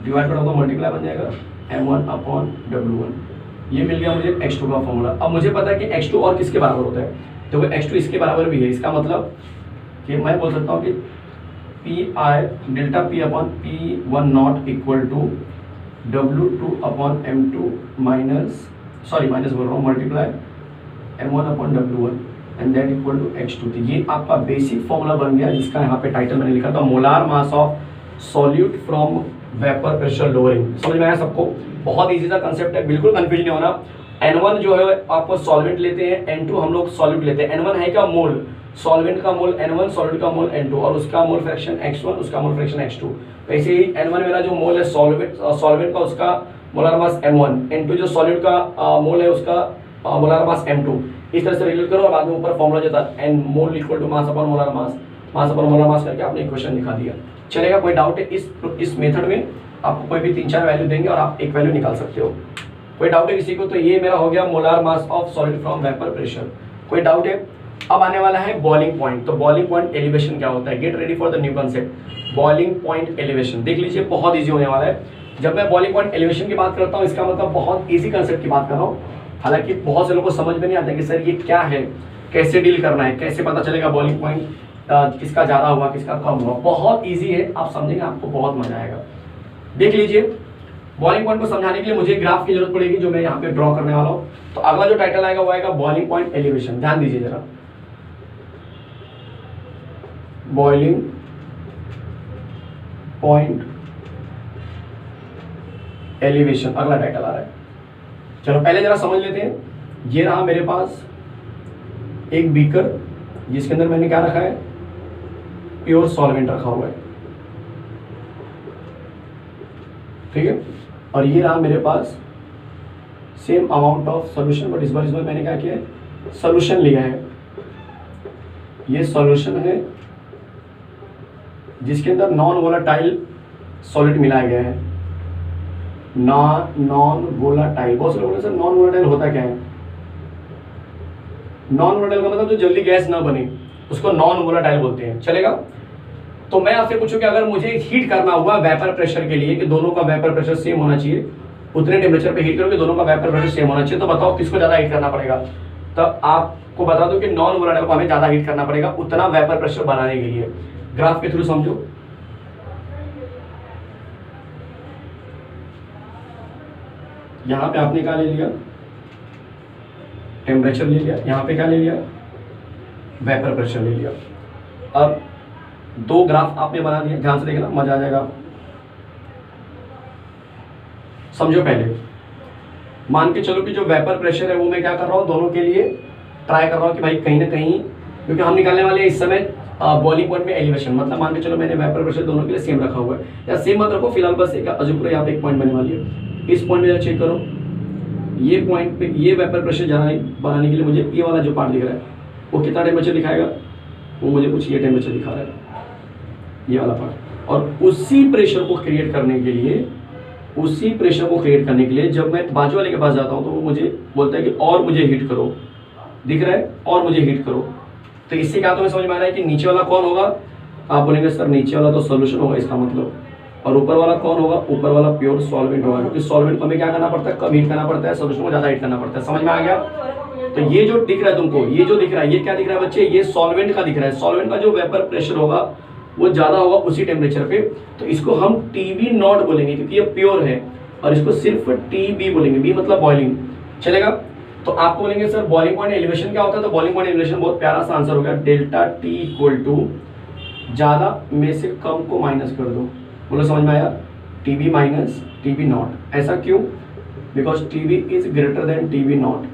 डिवाइड करोगे मल्टीप्लाई बन जाएगा M1 अपॉन W1। ये मिल गया मुझे X2 का फॉर्मूला। अब मुझे पता है कि X2 और किसके बराबर होता है, तो वो X2 इसके बराबर भी है। इसका मतलब कि मैं बोल सकता हूँ कि Pi delta P upon P1 naught equal to W2 upon M2 minus बोल रहा हूँ multiply M1 upon W1 and that equal to X2। तो ये आपका बेसिक फॉर्मूला बन गया, जिसका यहाँ पे टाइटल मैंने लिखा था molar mass of solute from vapour pressure lowering. समझ में आया सबको? बहुत इजी सा कंसेप्ट है, बिल्कुल कंफ्यूज नहीं होना। N1 जो है आपको सॉल्वेंट लेते हैं, N2 हम लोग सॉल्यूट लेते हैं। N1 है क्या मोल, सॉल्वेंट का मोल N1, सॉल्वेंट का मोल N2, और उसका मोल फ्रैक्शन X1, उसका मोल फ्रैक्शन X2। वैसे ही N1 मेरा जो मोल है सॉल्वेंट का, उसका मोलार मास M1, N2 जो सॉल्यूट का मोल है उसका मोलार मास M2। इस तरह से रिलेट करो और बाद में ऊपर फॉर्मूला जो था N mole equal to mass upon molar mass, mass upon molar mass करके आपने इक्वेशन दिखा दिया। चलेगा? कोई डाउट है? इस मेथड में आपको कोई भी 3-4 वैल्यू देंगे और आप एक वैल्यू निकाल सकते हो। कोई डाउट है किसी को? तो ये मेरा हो गया molar mass of solid from vapour pressure. कोई डाउट है? अब आने वाला है बॉइलिंग पॉइंट। तो बॉइलिंग पॉइंट एलिवेशन क्या होता है, get ready for the new concept. Boiling point elevation देख लीजिए, बहुत ईजी होने वाला है। जब मैं बॉइलिंग पॉइंट एलिवेशन की बात करता हूँ, इसका मतलब बहुत ईजी कंसेप्ट की बात कर रहा हूँ। हालांकि बहुत से लोगों को समझ में नहीं आता कि सर ये क्या है, कैसे डील करना है, कैसे पता चलेगा बॉइलिंग पॉइंट किसका ज़्यादा हुआ किसका कम हुआ। बहुत ईजी है, आप समझेंगे आपको बहुत मजा आएगा। देख लीजिए, बॉइलिंग पॉइंट को समझाने के लिए मुझे ग्राफ की जरूरत पड़ेगी, जो मैं यहाँ पे ड्रॉ करने वाला हूँ। तो अगला जो टाइटल आएगा वो आएगा बॉइलिंग पॉइंट एलिवेशन। ध्यान दीजिए जरा, बॉइलिंग पॉइंट एलिवेशन अगला टाइटल आ रहा है। चलो पहले जरा समझ लेते हैं। ये रहा मेरे पास एक बीकर, जिसके अंदर मैंने क्या रखा है, प्योर सॉल्वेंट रखा हुआ है, ठीक है। और ये रहा मेरे पास same amount of solution, but इस बार मैंने क्या किया है, सॉल्यूशन लिया है। ये सॉल्यूशन है जिसके अंदर नॉन वोलाटाइल सॉलिड मिलाया गया है। नॉन वोलाटाइल, बहुत से लोग बोले सर नॉन वोलाटाइल होता क्या है। नॉन वोलाटाइल का मतलब जो जल्दी गैस ना बने, उसको नॉन वोलाटाइल बोलते हैं, चलेगा। तो मैं आपसे पूछूं कि अगर मुझे हीट करना हुआ वेपर प्रेशर के लिए, कि दोनों का वेपर प्रेशर सेम होना चाहिए, उतने टेम्परेचर पे हीट करो कि दोनों का वेपर प्रेशर सेम होना चाहिए, तो बताओ किसको ज़्यादा हीट करना पड़ेगा। तो आपको बता दो कि नॉन वोलाटाइल को हमें ज़्यादा हीट करना पड़ेगा उतना वेपर प्रेशर बनाने के लिए। ग्राफ के थ्रू समझो। यहाँ पे आपने क्या ले लिया, टेम्परेचर ले लिया, यहाँ पे क्या ले लिया, वेपर प्रेशर ले लिया। अब दो ग्राफ आपने बना दिया, ध्यान से देखना, मजा आ जाएगा। समझो, पहले मान के चलो कि जो वेपर प्रेशर है वो मैं क्या कर रहा हूँ, दोनों के लिए ट्राई कर रहा हूँ कि भाई कहीं ना कहीं, क्योंकि हम निकालने वाले हैं इस समय बॉइलिंग पॉइंट में एलिवेशन, मतलब मान के चलो मैंने वेपर प्रेशर दोनों के लिए सेम रखा हुआ है, या सेम मत रखो, फिलहाल बस एक अजूबरा यहाँ पे एक पॉइंट बनने वाली है। इस पॉइंट में चेक करो, ये पॉइंट पे ये वेपर प्रेशर बनाने के लिए मुझे ये वाला जो पार्ट दिख रहा है वो कितना टेम्परेचर दिखाएगा, वो मुझे कुछ ये टेम्परेचर दिखा रहा है, ये वाला पार्ट। और उसी प्रेशर को क्रिएट करने के लिए, जब मैं बाजू वाले के पास जाता हूँ तो वो मुझे बोलता है कि और मुझे हीट करो, दिख रहा है, और मुझे हीट करो। तो इससे क्या तुम्हें समझ में आ रहा है कि नीचे वाला कौन होगा, आप बोलेंगे सर नीचे वाला तो सोल्यूशन होगा इसका मतलब, और ऊपर वाला कौन होगा, ऊपर वाला प्योर सॉल्वेंट होगा, क्योंकि सॉल्वेंट को हमें क्या करना पड़ता है, कम हीट करना पड़ता है, सोल्यूशन को ज़्यादा हीट करना पड़ता है। समझ में आ गया। तो ये जो दिख रहा है तुमको, ये जो दिख रहा है, ये क्या दिख रहा है बच्चे, ये सॉल्वेंट का दिख रहा है। सॉल्वेंट का जो वेपर प्रेशर होगा वो ज़्यादा होगा उसी टेम्परेचर पे, तो इसको हम TB नॉट बोलेंगे क्योंकि ये प्योर है, और इसको सिर्फ TB बोलेंगे, बी मतलब बॉइलिंग, चलेगा। तो आपको बोलेंगे सर बॉइलिंग पॉइंट एलिवेशन क्या होता है, तो बॉइलिंग पॉइंट एलिवेशन बहुत प्यारा सा आंसर हो गया, डेल्टा T इक्वल टू ज़्यादा में से कम को माइनस कर दो। बोलो समझ में आया, TB माइनस TB नॉट। ऐसा क्यों, because TB is greater than TB not,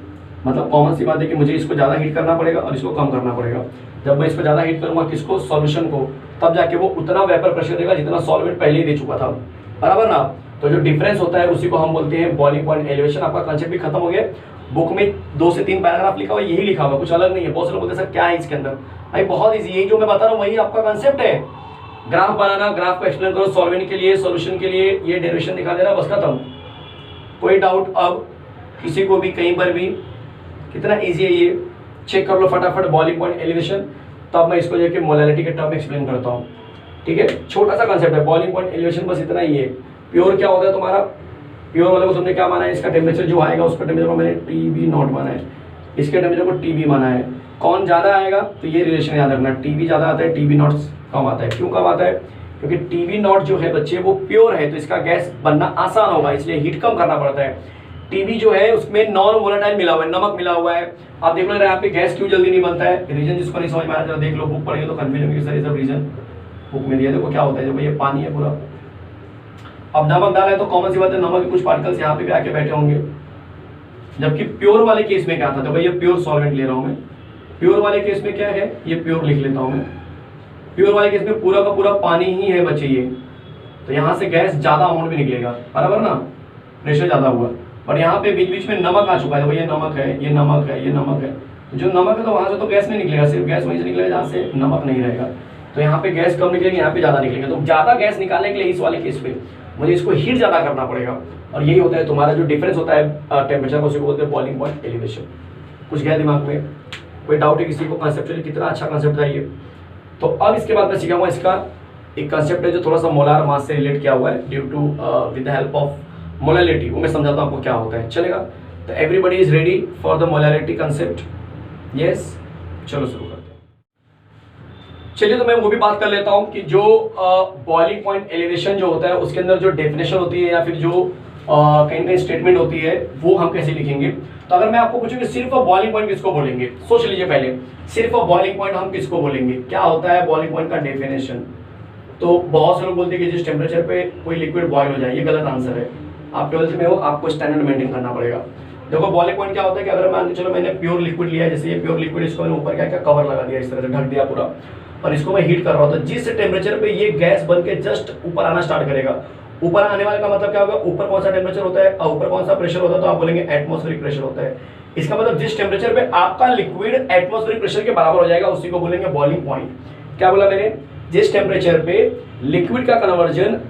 मतलब कॉमन सी बात है कि मुझे इसको ज़्यादा हीट करना पड़ेगा और इसको कम करना पड़ेगा। जब मैं इसको ज़्यादा हीट करूँगा किसको, सॉल्यूशन को, तब जाके वो उतना वेपर प्रेशर देगा जितना सॉल्वेंट पहले ही दे चुका था, बराबर ना। तो जो डिफरेंस होता है उसी को हम बोलते हैं बॉइलिंग पॉइंट एलिवेशन। आपका कंसेप्ट भी खत्म हो गया। बुक में 2 से 3 पैराग्राफ लिखा हुआ, यही लिखा हुआ, कुछ अलग नहीं है। बहुत से लोग बोलते हैं सर क्या है इसके अंदर, भाई बहुत ईजी, यही जो मैं बता रहा हूँ वही आपका कंसेप्ट है। ग्राफ बनाना, ग्राफ को एक्सप्लेन करो, सॉल्वेंट के लिए, सॉल्यूशन के लिए, ये डेरिवेशन दिखा देना, बस खत्म। कोई डाउट अब किसी को भी कहीं पर भी, कितना इजी है ये, चेक कर लो फटाफट बॉइलिंग पॉइंट एलिवेशन। तब मैं इसको जाके मोलैलिटी के टर्म में एक्सप्लेन करता हूँ, ठीक है। छोटा सा कंसेप्ट है बॉइलिंग पॉइंट एलिवेशन, बस इतना ही है। प्योर क्या होता है तुम्हारा, प्योर वाले को तुमने क्या माना है, इसका टेम्परेचर जो आएगा उसका टेम्परेचर को मैंने TB नॉट माना है, इसके टेम्परेचर को TB माना है। कौन ज़्यादा आएगा, तो ये रिलेशन याद रखना, TB ज़्यादा आता है, TB नॉट कम आता है। क्यों कम आता है, क्योंकि TB नॉट जो है बच्चे वो प्योर है, तो इसका गैस बनना आसान होगा, इसलिए हीट कम करना पड़ता है। TB जो है उसमें नॉन वोलेटाइल मिला हुआ है, नमक मिला हुआ है। आप देख लो यहाँ पे गैस क्यों जल्दी नहीं बनता है, रीजन जिसको नहीं समझ में आया देख लो, बुक पढ़ेंगे तो कंफ्यूजन होगी, सर ये सब रीजन बुक में दिया। देखो क्या होता है, जब ये पानी है पूरा, अब नमक डाला है तो कॉमन सी बात है नमक के कुछ पार्टिकल्स यहाँ पे भी आके बैठे होंगे। जबकि प्योर वाले केस में क्या था, तो भाई ये प्योर सॉल्वेंट ले रहा हूँ मैं, प्योर वाले केस में क्या है, ये प्योर लिख लेता हूँ मैं। प्योर वाले केस में पूरा का पूरा पानी ही है बच्चे ये, तो यहाँ से गैस ज़्यादा अमाउंट में निकलेगा, बराबर ना, प्रेशर ज़्यादा हुआ। और यहाँ पे बीच बीच में नमक आ चुका है, तो भाई ये नमक है, ये नमक है, ये नमक है। तो जो नमक है तो वहाँ से तो गैस नहीं निकलेगा, सिर्फ गैस वहीं से निकलेगा जहाँ से नमक नहीं रहेगा। तो यहाँ पे गैस कम निकलेगी, यहाँ पे ज़्यादा निकलेगा। तो ज़्यादा गैस निकालने के लिए इस वाले केस पे मुझे इसको हीट ज़्यादा करना पड़ेगा, और यही होता है तुम्हारा जो डिफरेंस होता है टेम्परेचर को, उसी को बोलते हैं बॉइलिंग पॉइंट एलिवेशन। कुछ गया दिमाग में, कोई डाउट है किसी को? कंसेप्चुअली कितना अच्छा कंसेप्ट था ये। तो अब इसके बाद मैं सिखाऊंगा इसका एक कंसेप्ट है जो थोड़ा सा मोलार मास से रिलेट किया हुआ है due to with the help of molality. वो मैं समझाता हूँ आपको क्या होता है, चलेगा? तो everybody is ready for the molality concept? Yes, चलो शुरू करते हैं। चलिए, तो मैं वो भी बात कर लेता हूँ कि जो बॉइलिंग पॉइंट एलिवेशन जो होता है उसके अंदर जो डेफिनेशन होती है या फिर जो कहीं ना कहीं स्टेटमेंट होती है वो हम कैसे लिखेंगे। तो अगर मैं आपको पूछूं कि सिर्फ बॉइलिंग पॉइंट किसको बोलेंगे, सोच लीजिए पहले, सिर्फ बॉइलिंग पॉइंट हम किसको बोलेंगे, क्या होता है बॉइलिंग पॉइंट का डेफिनेशन। तो बहुत से लोग बोलते हैं कि जिस टेम्परेचर पे कोई लिक्विड बॉयल हो जाए, ये गलत आंसर है। आप 12th में हो, आपको स्टैंडर्ड मेंटेन करना पड़ेगा। देखो बॉइलिंग पॉइंट क्या होता है कि अगर मान के चलो मैंने प्योर लिक्विड लिया है, जैसे ये प्योर लिक्विड, इसको मैंने ऊपर क्या क्या कवर लगा दिया, इस तरह से ढक दिया पूरा, और इसको मैं हीट कर रहा हूँ, तो जिस टेम्परेचर पे ये गैस बन के जस्ट ऊपर आना स्टार्ट करेगा, ऊपर आने वाले का मतलब क्या होगा, ऊपर कौन सा टेम्परेचर होता है, ऊपर कौन सा प्रेशर होता है, तो आप बोलेंगे एटमॉस्फेरिक प्रेशर होता है। इसका मतलब जिस टेम्परेचर पे आपका लिक्विड एटमॉस्फेरिक प्रेशर के बराबर हो जाएगा उसी को बोलेंगे बॉइलिंग पॉइंट। क्या बोला मैंने? जिस टेम्परेचर पे लिक्विड का कन्वर्जन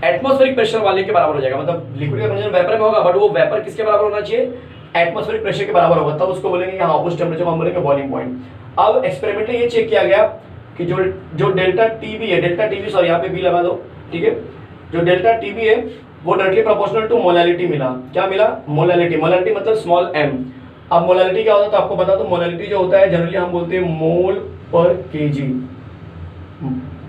एटमॉस्फेरिक प्रेशर वाले के बराबर हो जाएगा, मतलब लिक्विड का कन्वर्जन वेपर में होगा बट वो वेपर किसके बराबर होना चाहिए, एटमॉस्फेरिक प्रेशर के बराबर होगा, तब उसको बोलेंगे हाँ उस टेम्परेचर को हम बोलेंगे बॉइलिंग पॉइंट। अब एक्सपेरिमेंट में ये चेक किया गया कि जो डेल्टा टीबी है, डेल्टा टीबी सॉरी यहाँ पे बी लगा दो, ठीक है, जो डेल्टा टीबी है वो डायरेक्टली प्रोपोर्शनल टू मोलैलिटी मिला। क्या मिला? मोलैलिटी। मोलैलिटी मतलब स्मॉल एम। अब मोलैलिटी क्या होता है तो आपको बता दो, मोलैलिटी जो होता है जनरली हम बोलते हैं मोल पर केजी,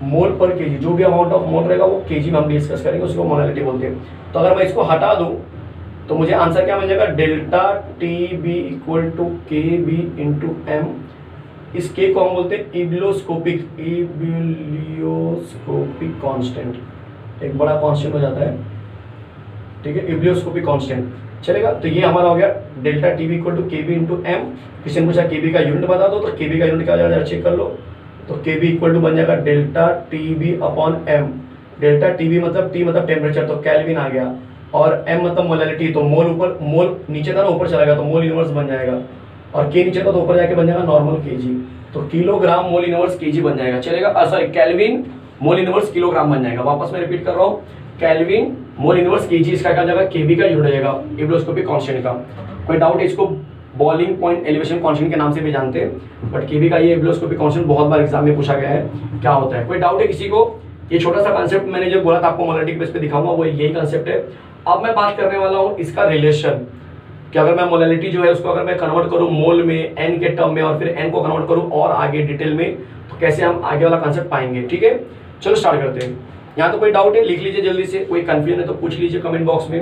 मोल पर केजी, जो भी अमाउंट ऑफ मोल रहेगा वो केजी में हम डिस्कस करेंगे, उसको मोलैलिटी बोलते हैं। तो अगर मैं इसको हटा दूं तो मुझे आंसर क्या मिल जाएगा, delta T B equal to के बी इंटू एम। इस के को हम बोलते हैं इब्लियोस्कोपिक कांस्टेंट, एक बड़ा कांस्टेंट हो जाता है, ठीक है, इब्लियोस्कोपिक कांस्टेंट, चलेगा। तो ये हमारा हो गया delta T B equal to के बी इंटू एम। किसी ने पूछा के बी का यूनिट बता दो, तो के बी का यूनिट क्या हो जाएगा चेक कर लो, तो के बी इक्वल टू बन जाएगा delta T B upon M. Delta T B मतलब टी मतलब टेम्परेचर, तो केल्विन आ गया, और एम मतलब मोलैलिटी, तो मोल ऊपर, मोल नीचे था ना ऊपर चला गया तो मोल इनवर्स बन जाएगा, और के नीचे था तो ऊपर जाके बन जाएगा नॉर्मल केजी, तो किलोग्राम मोल इनवर्स केजी बन जाएगा, चलेगा। Sorry kelvin mole inverse kilogram बन जाएगा। वापस मैं रिपीट कर रहा हूँ, केल्विन मोल इनवर्स केजी, इसका क्या जाएगा, केबी का यूनिट हो जाएगा इब्लियोस्कोपिक कांस्टेंट का। कोई डाउट है? इसको बॉइलिंग पॉइंट एलिवेशन कांस्टेंट के नाम से भी जानते हैं, बट केबी का ये इब्लियोस्कोपिक कांस्टेंट बहुत बार एग्जाम में पूछा गया है, क्या होता है? कोई डाउट है किसी को? ये छोटा सा कंसेप्ट मैंने जो बोला था आपको मोलैलिटी के बेस पे दिखाऊंगा, वो यही कंसेप्ट है। अब मैं बात करने वाला हूँ इसका रिलेशन, कि अगर मैं मोलैलिटी जो है उसको अगर मैं कन्वर्ट करूँ मोल में, एन के टर्म में, और फिर एन को कन्वर्ट करूँ और आगे डिटेल में, तो कैसे हम आगे वाला कंसेप्ट पाएंगे, ठीक है। चलो स्टार्ट करते हैं। यहाँ तो कोई डाउट है लिख लीजिए जल्दी से, कोई कंफ्यूजन है तो पूछ लीजिए कमेंट बॉक्स में।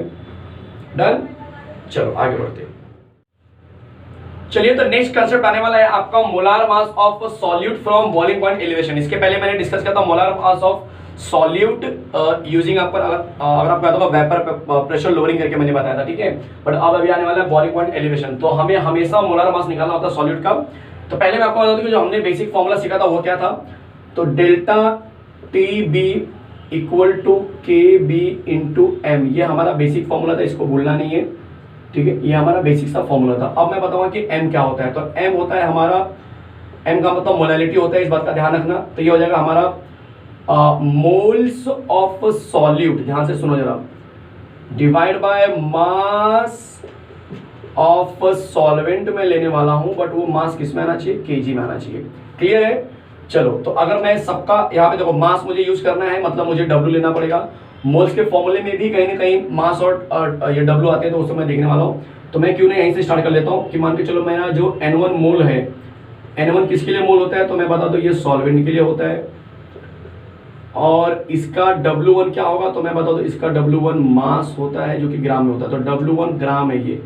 डन, चलो आगे बढ़ते हैं। चलिए, तो नेक्स्ट कंसेप्ट आने वाला है आपका molar mass of solute from boiling point elevation. इसके पहले मैंने डिस्कस किया था molar mass of solute using अगर आपको याद होगा वेपर प्रेशर लोअरिंग करके मैंने बताया था, ठीक है। बट अब अभी आने वाला है बॉइलिंग पॉइंट एलिवेशन, तो हमें हमेशा मोलार मास निकालना होता है सॉल्यूट का। तो पहले मैं आपको बता दूं कि जो हमने बेसिक फॉर्मूला सीखा था वो क्या था, तो delta T B equal to के बी इंटू एम, ये हमारा बेसिक फॉर्मूला था, इसको भूलना नहीं है, ठीक है। ये हमारा बेसिक सा फॉर्मूला था। अब मैं बताऊंगा कि एम क्या होता है। तो एम होता है हमारा, एम का मतलब मोलैलिटी होता है, इस बात का ध्यान रखना। तो ये हो जाएगा हमारा मोल्स ऑफ सॉल्यूट, ध्यान से सुनो जरा, divide by mass of solvent में लेने वाला हूं, बट वो मास किस में आना चाहिए, केजी में आना चाहिए। क्लियर है? चलो, तो अगर मैं सबका यहाँ पे देखो मास मुझे यूज करना है, मतलब मुझे डब्ल्यू लेना पड़ेगा। मोल्स के फॉर्मूले में भी कहीं ना कहीं मास और ये डब्ल्यू आते हैं, तो उसको मैं देखने वाला हूँ। तो मैं क्यों नहीं यहीं से स्टार्ट कर लेता हूँ कि मान के चलो मेरा जो N1 मोल है, N1 किसके लिए मोल होता है, तो मैं बता दूं ये सॉल्वेंट के लिए होता है, और इसका W1 क्या होगा, तो मैं बता दूं इसका W1 मास होता है जो कि ग्राम में होता है। तो W1 ग्राम है ये,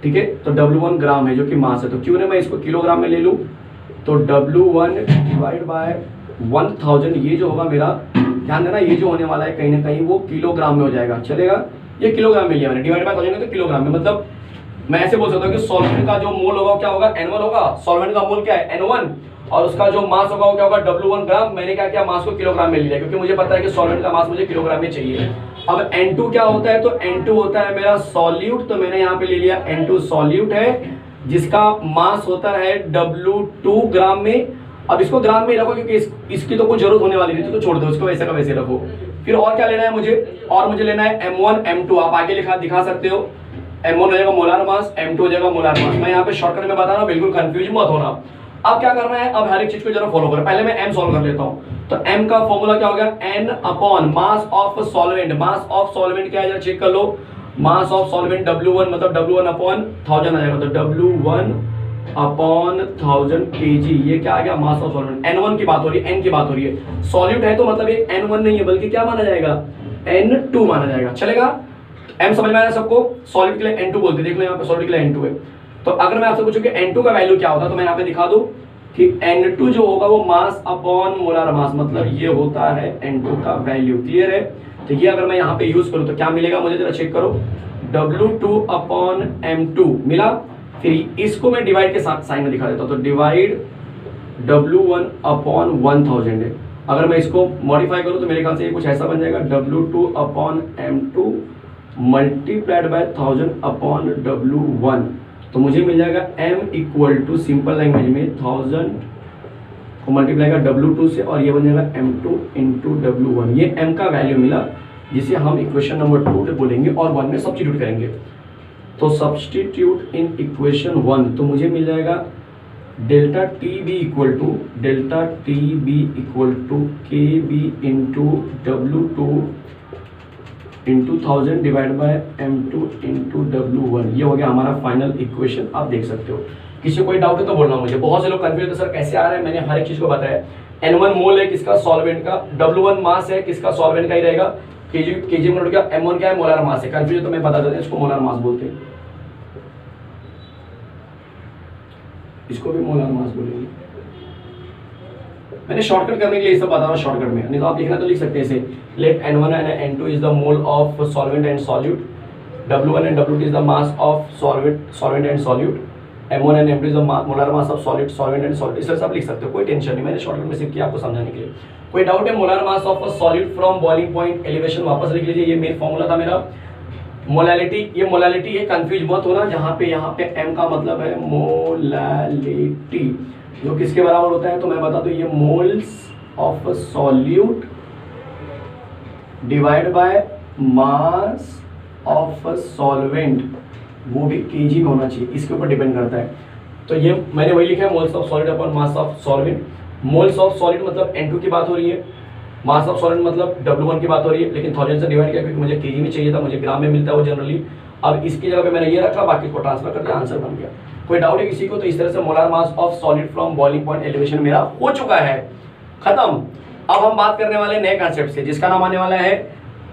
ठीक है, तो W1 ग्राम है जो कि मास है। तो क्यों ना मैं इसको किलोग्राम में ले लूँ, तो W1 डिवाइड बाय 1000, ये जो होगा मेरा, ध्यान देना ये जो होने वाला है कहीं ना कहीं वो किलोग्राम में हो जाएगा, चलेगा। ये किलोग्राम में लिया मैंने, डिवाइड बाय 1000 तो किलोग्राम में, मतलब मैं ऐसे बोल सकता हूँ कि सॉल्वेंट का जो मोल होगा क्या होगा, N1 होगा। सॉल्वेंट का मोल क्या है, N1, और उसका जो मास होगा वो क्या होगा, W1 ग्राम। मैंने क्या किया, मास को किलोग्राम में लिया क्योंकि मुझे पता है कि सॉल्वेंट का मास मुझे किलोग्राम में चाहिए। अब N2 क्या होता है, तो N2 होता है मेरा सॉल्यूट, तो मैंने यहाँ पे ले लिया N2 सॉल्यूट है जिसका मास होता है W2 ग्राम में। अब इसको ग्राम में रखो क्योंकि इसकी तो कोई जरूरत होने वाली नहीं थी, तो छोड़ दो इसको, वैसे का वैसे रखो। फिर और क्या लेना है मुझे, और मुझे लेना है M1 M2, आप आगे दिखा सकते हो। M1 हो जाएगा मोलार मास, M2 हो जाएगा मोलार मास। मैं यहाँ पे शॉर्टकट में बता रहा हूँ, बिल्कुल कंफ्यूज मत होना। अब क्या करना है, अब हर एक चीज को जरा फॉलो करो। पहले मैं m सॉल्व कर लेता हूं। तो m का फॉर्मूला क्या हो गया, n upon mass of solvent. Mass of solvent क्या है जरा चेक कर लो। मास ऑफ सॉल्वेंट W1 मतलब W1 अपॉन 1000 आ जाएगा। तो W1 अपॉन 1000 kg, ये क्या आ गया, मास ऑफ सॉल्वेंट। N1 की बात हो रही है, n की बात हो रही है। सॉल्यूट है तो मतलब ये N1 नहीं है बल्कि क्या माना जाएगा, N2 माना जाएगा। चलेगा, m समझ में आया सबको। सॉल्यूट के लिए N2 बोलते, देख लो यहाँ पे सॉल्यूट के लिए N2 है। तो अगर मैं आपसे पूछूं कि N2 का वैल्यू क्या होता है, तो मैं यहाँ पे दिखा दूं कि N2 जो होगा वो मास अपॉन मोलार मास, मतलब ये होता है N2 का वैल्यू। क्लियर है। तो ये अगर मैं यहाँ पे यूज करूँ तो क्या मिलेगा मुझे जरा चेक करो, W2 अपॉन M2 मिला। फिर इसको मैं डिवाइड के साथ साइन में दिखा देता हूँ। तो डिवाइड W1 अपॉन 1000 है। अगर मैं इसको मॉडिफाई करूँ तो मेरे ख्याल से ये कुछ ऐसा बन जाएगा, W2 upon M2 multiplied by 1000 upon W1। तो मुझे मिल जाएगा m equal to simple language में 1000 को मल्टीप्लाई का W2 से, और ये बन जाएगा M2 इंटू W1। ये m का वैल्यू मिला जिसे हम इक्वेशन नंबर 2 पे बोलेंगे और 1 में सब्स्टिट्यूट करेंगे। तो सब्स्टिट्यूट इन इक्वेशन 1, तो मुझे मिल जाएगा delta T B equal to के B into W2 into 1000 divide by M2 into W1। ये हो गया हमारा फाइनल इक्वेशन। आप देख सकते हो। किसी को कोई डाउट है तो बोलना मुझे। बहुत से लोग कंफ्यूज होते सर कैसे आ रहा है, मैंने हर एक चीज को बताया। N1 मोल है किसका, सॉल्वेंट का। W1 मास है किसका, सॉल्वेंट का ही रहेगा। केजी मोल क्या, M1 क्या है, मोलार मास है। कंफ्यूज तो मैं बता देता हूं, इसको मोलार मास बोलते हैं, इसको भी मोलार मास बोलेंगे। मैंने शॉर्टकट करने के लिए ये सब बता रहा हूँ शॉर्टकट में, नहीं तो आप लिखना तो लिख सकते हैं ऐसे, let N1 and N2 is the mole of solvent and solute, W1 and W2 is the mass of solvent and solute, M1 and M2 is the molar mass of solvent and solute. इस तरह से आप लिख सकते हो, कोई tension नहीं। मैंने शॉर्टकट में सिर्फ किया आपको समझाने के लिए। कोई डाउट है, molar mass of solute from boiling point elevation वापस लिख लीजिए। ये मेन फॉर्मूला था मेरा। मोलालिटी, ये मोलालिटी है, कंफ्यूज मत होना। जहाँ पे यहाँ पे m का मतलब है मोलालिटी, जो किसके बराबर होता है, तो मैं बता दूं ये moles of solute divide by mass of solvent, वो भी केजी में होना चाहिए, इसके ऊपर डिपेंड करता है। तो ये मैंने वही लिखा है, moles of solid upon mass of solvent. Moles of solid मतलब N2 की बात हो रही है, मास ऑफ सॉलिड मतलब W1 की बात हो रही है, लेकिन 1000 से डिवाइड किया क्योंकि मुझे केजी में चाहिए था, मुझे ग्राम में मिलता है वो जनरली। अब इसकी जगह पे मैंने ये रखा, बाकी को ट्रांसफर कर दिया, आंसर बन गया। कोई डाउट है किसी को? तो इस तरह से molar mass of solid from boiling point elevation मेरा हो चुका है, खत्म। अब हम बात करने वाले नए कॉन्सेप्ट से, जिसका नाम आने वाला है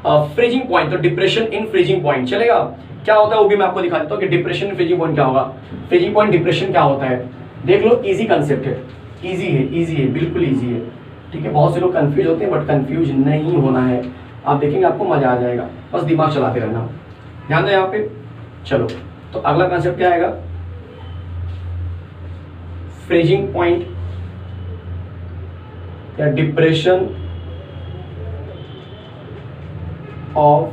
फ्रीजिंग पॉइंट। तो डिप्रेशन इन फ्रीजिंग पॉइंट चलेगा। क्या होता है वो भी मैं आपको दिखा देता हूँ कि डिप्रेशन इन फ्रीजिंग पॉइंट क्या होगा। फ्रीजिंग पॉइंट डिप्रेशन क्या होता है, देख लो। इजी कंसेप्ट है, इजी है, बिल्कुल इजी है, ठीक है। बहुत से लोग कंफ्यूज होते हैं, बट कंफ्यूज नहीं होना है। आप देखेंगे आपको मजा आ जाएगा, बस दिमाग चलाते रहना। ध्यान दो यहाँ पे। चलो, तो अगला कंसेप्ट क्या आएगा, फ्रीजिंग पॉइंट या depression of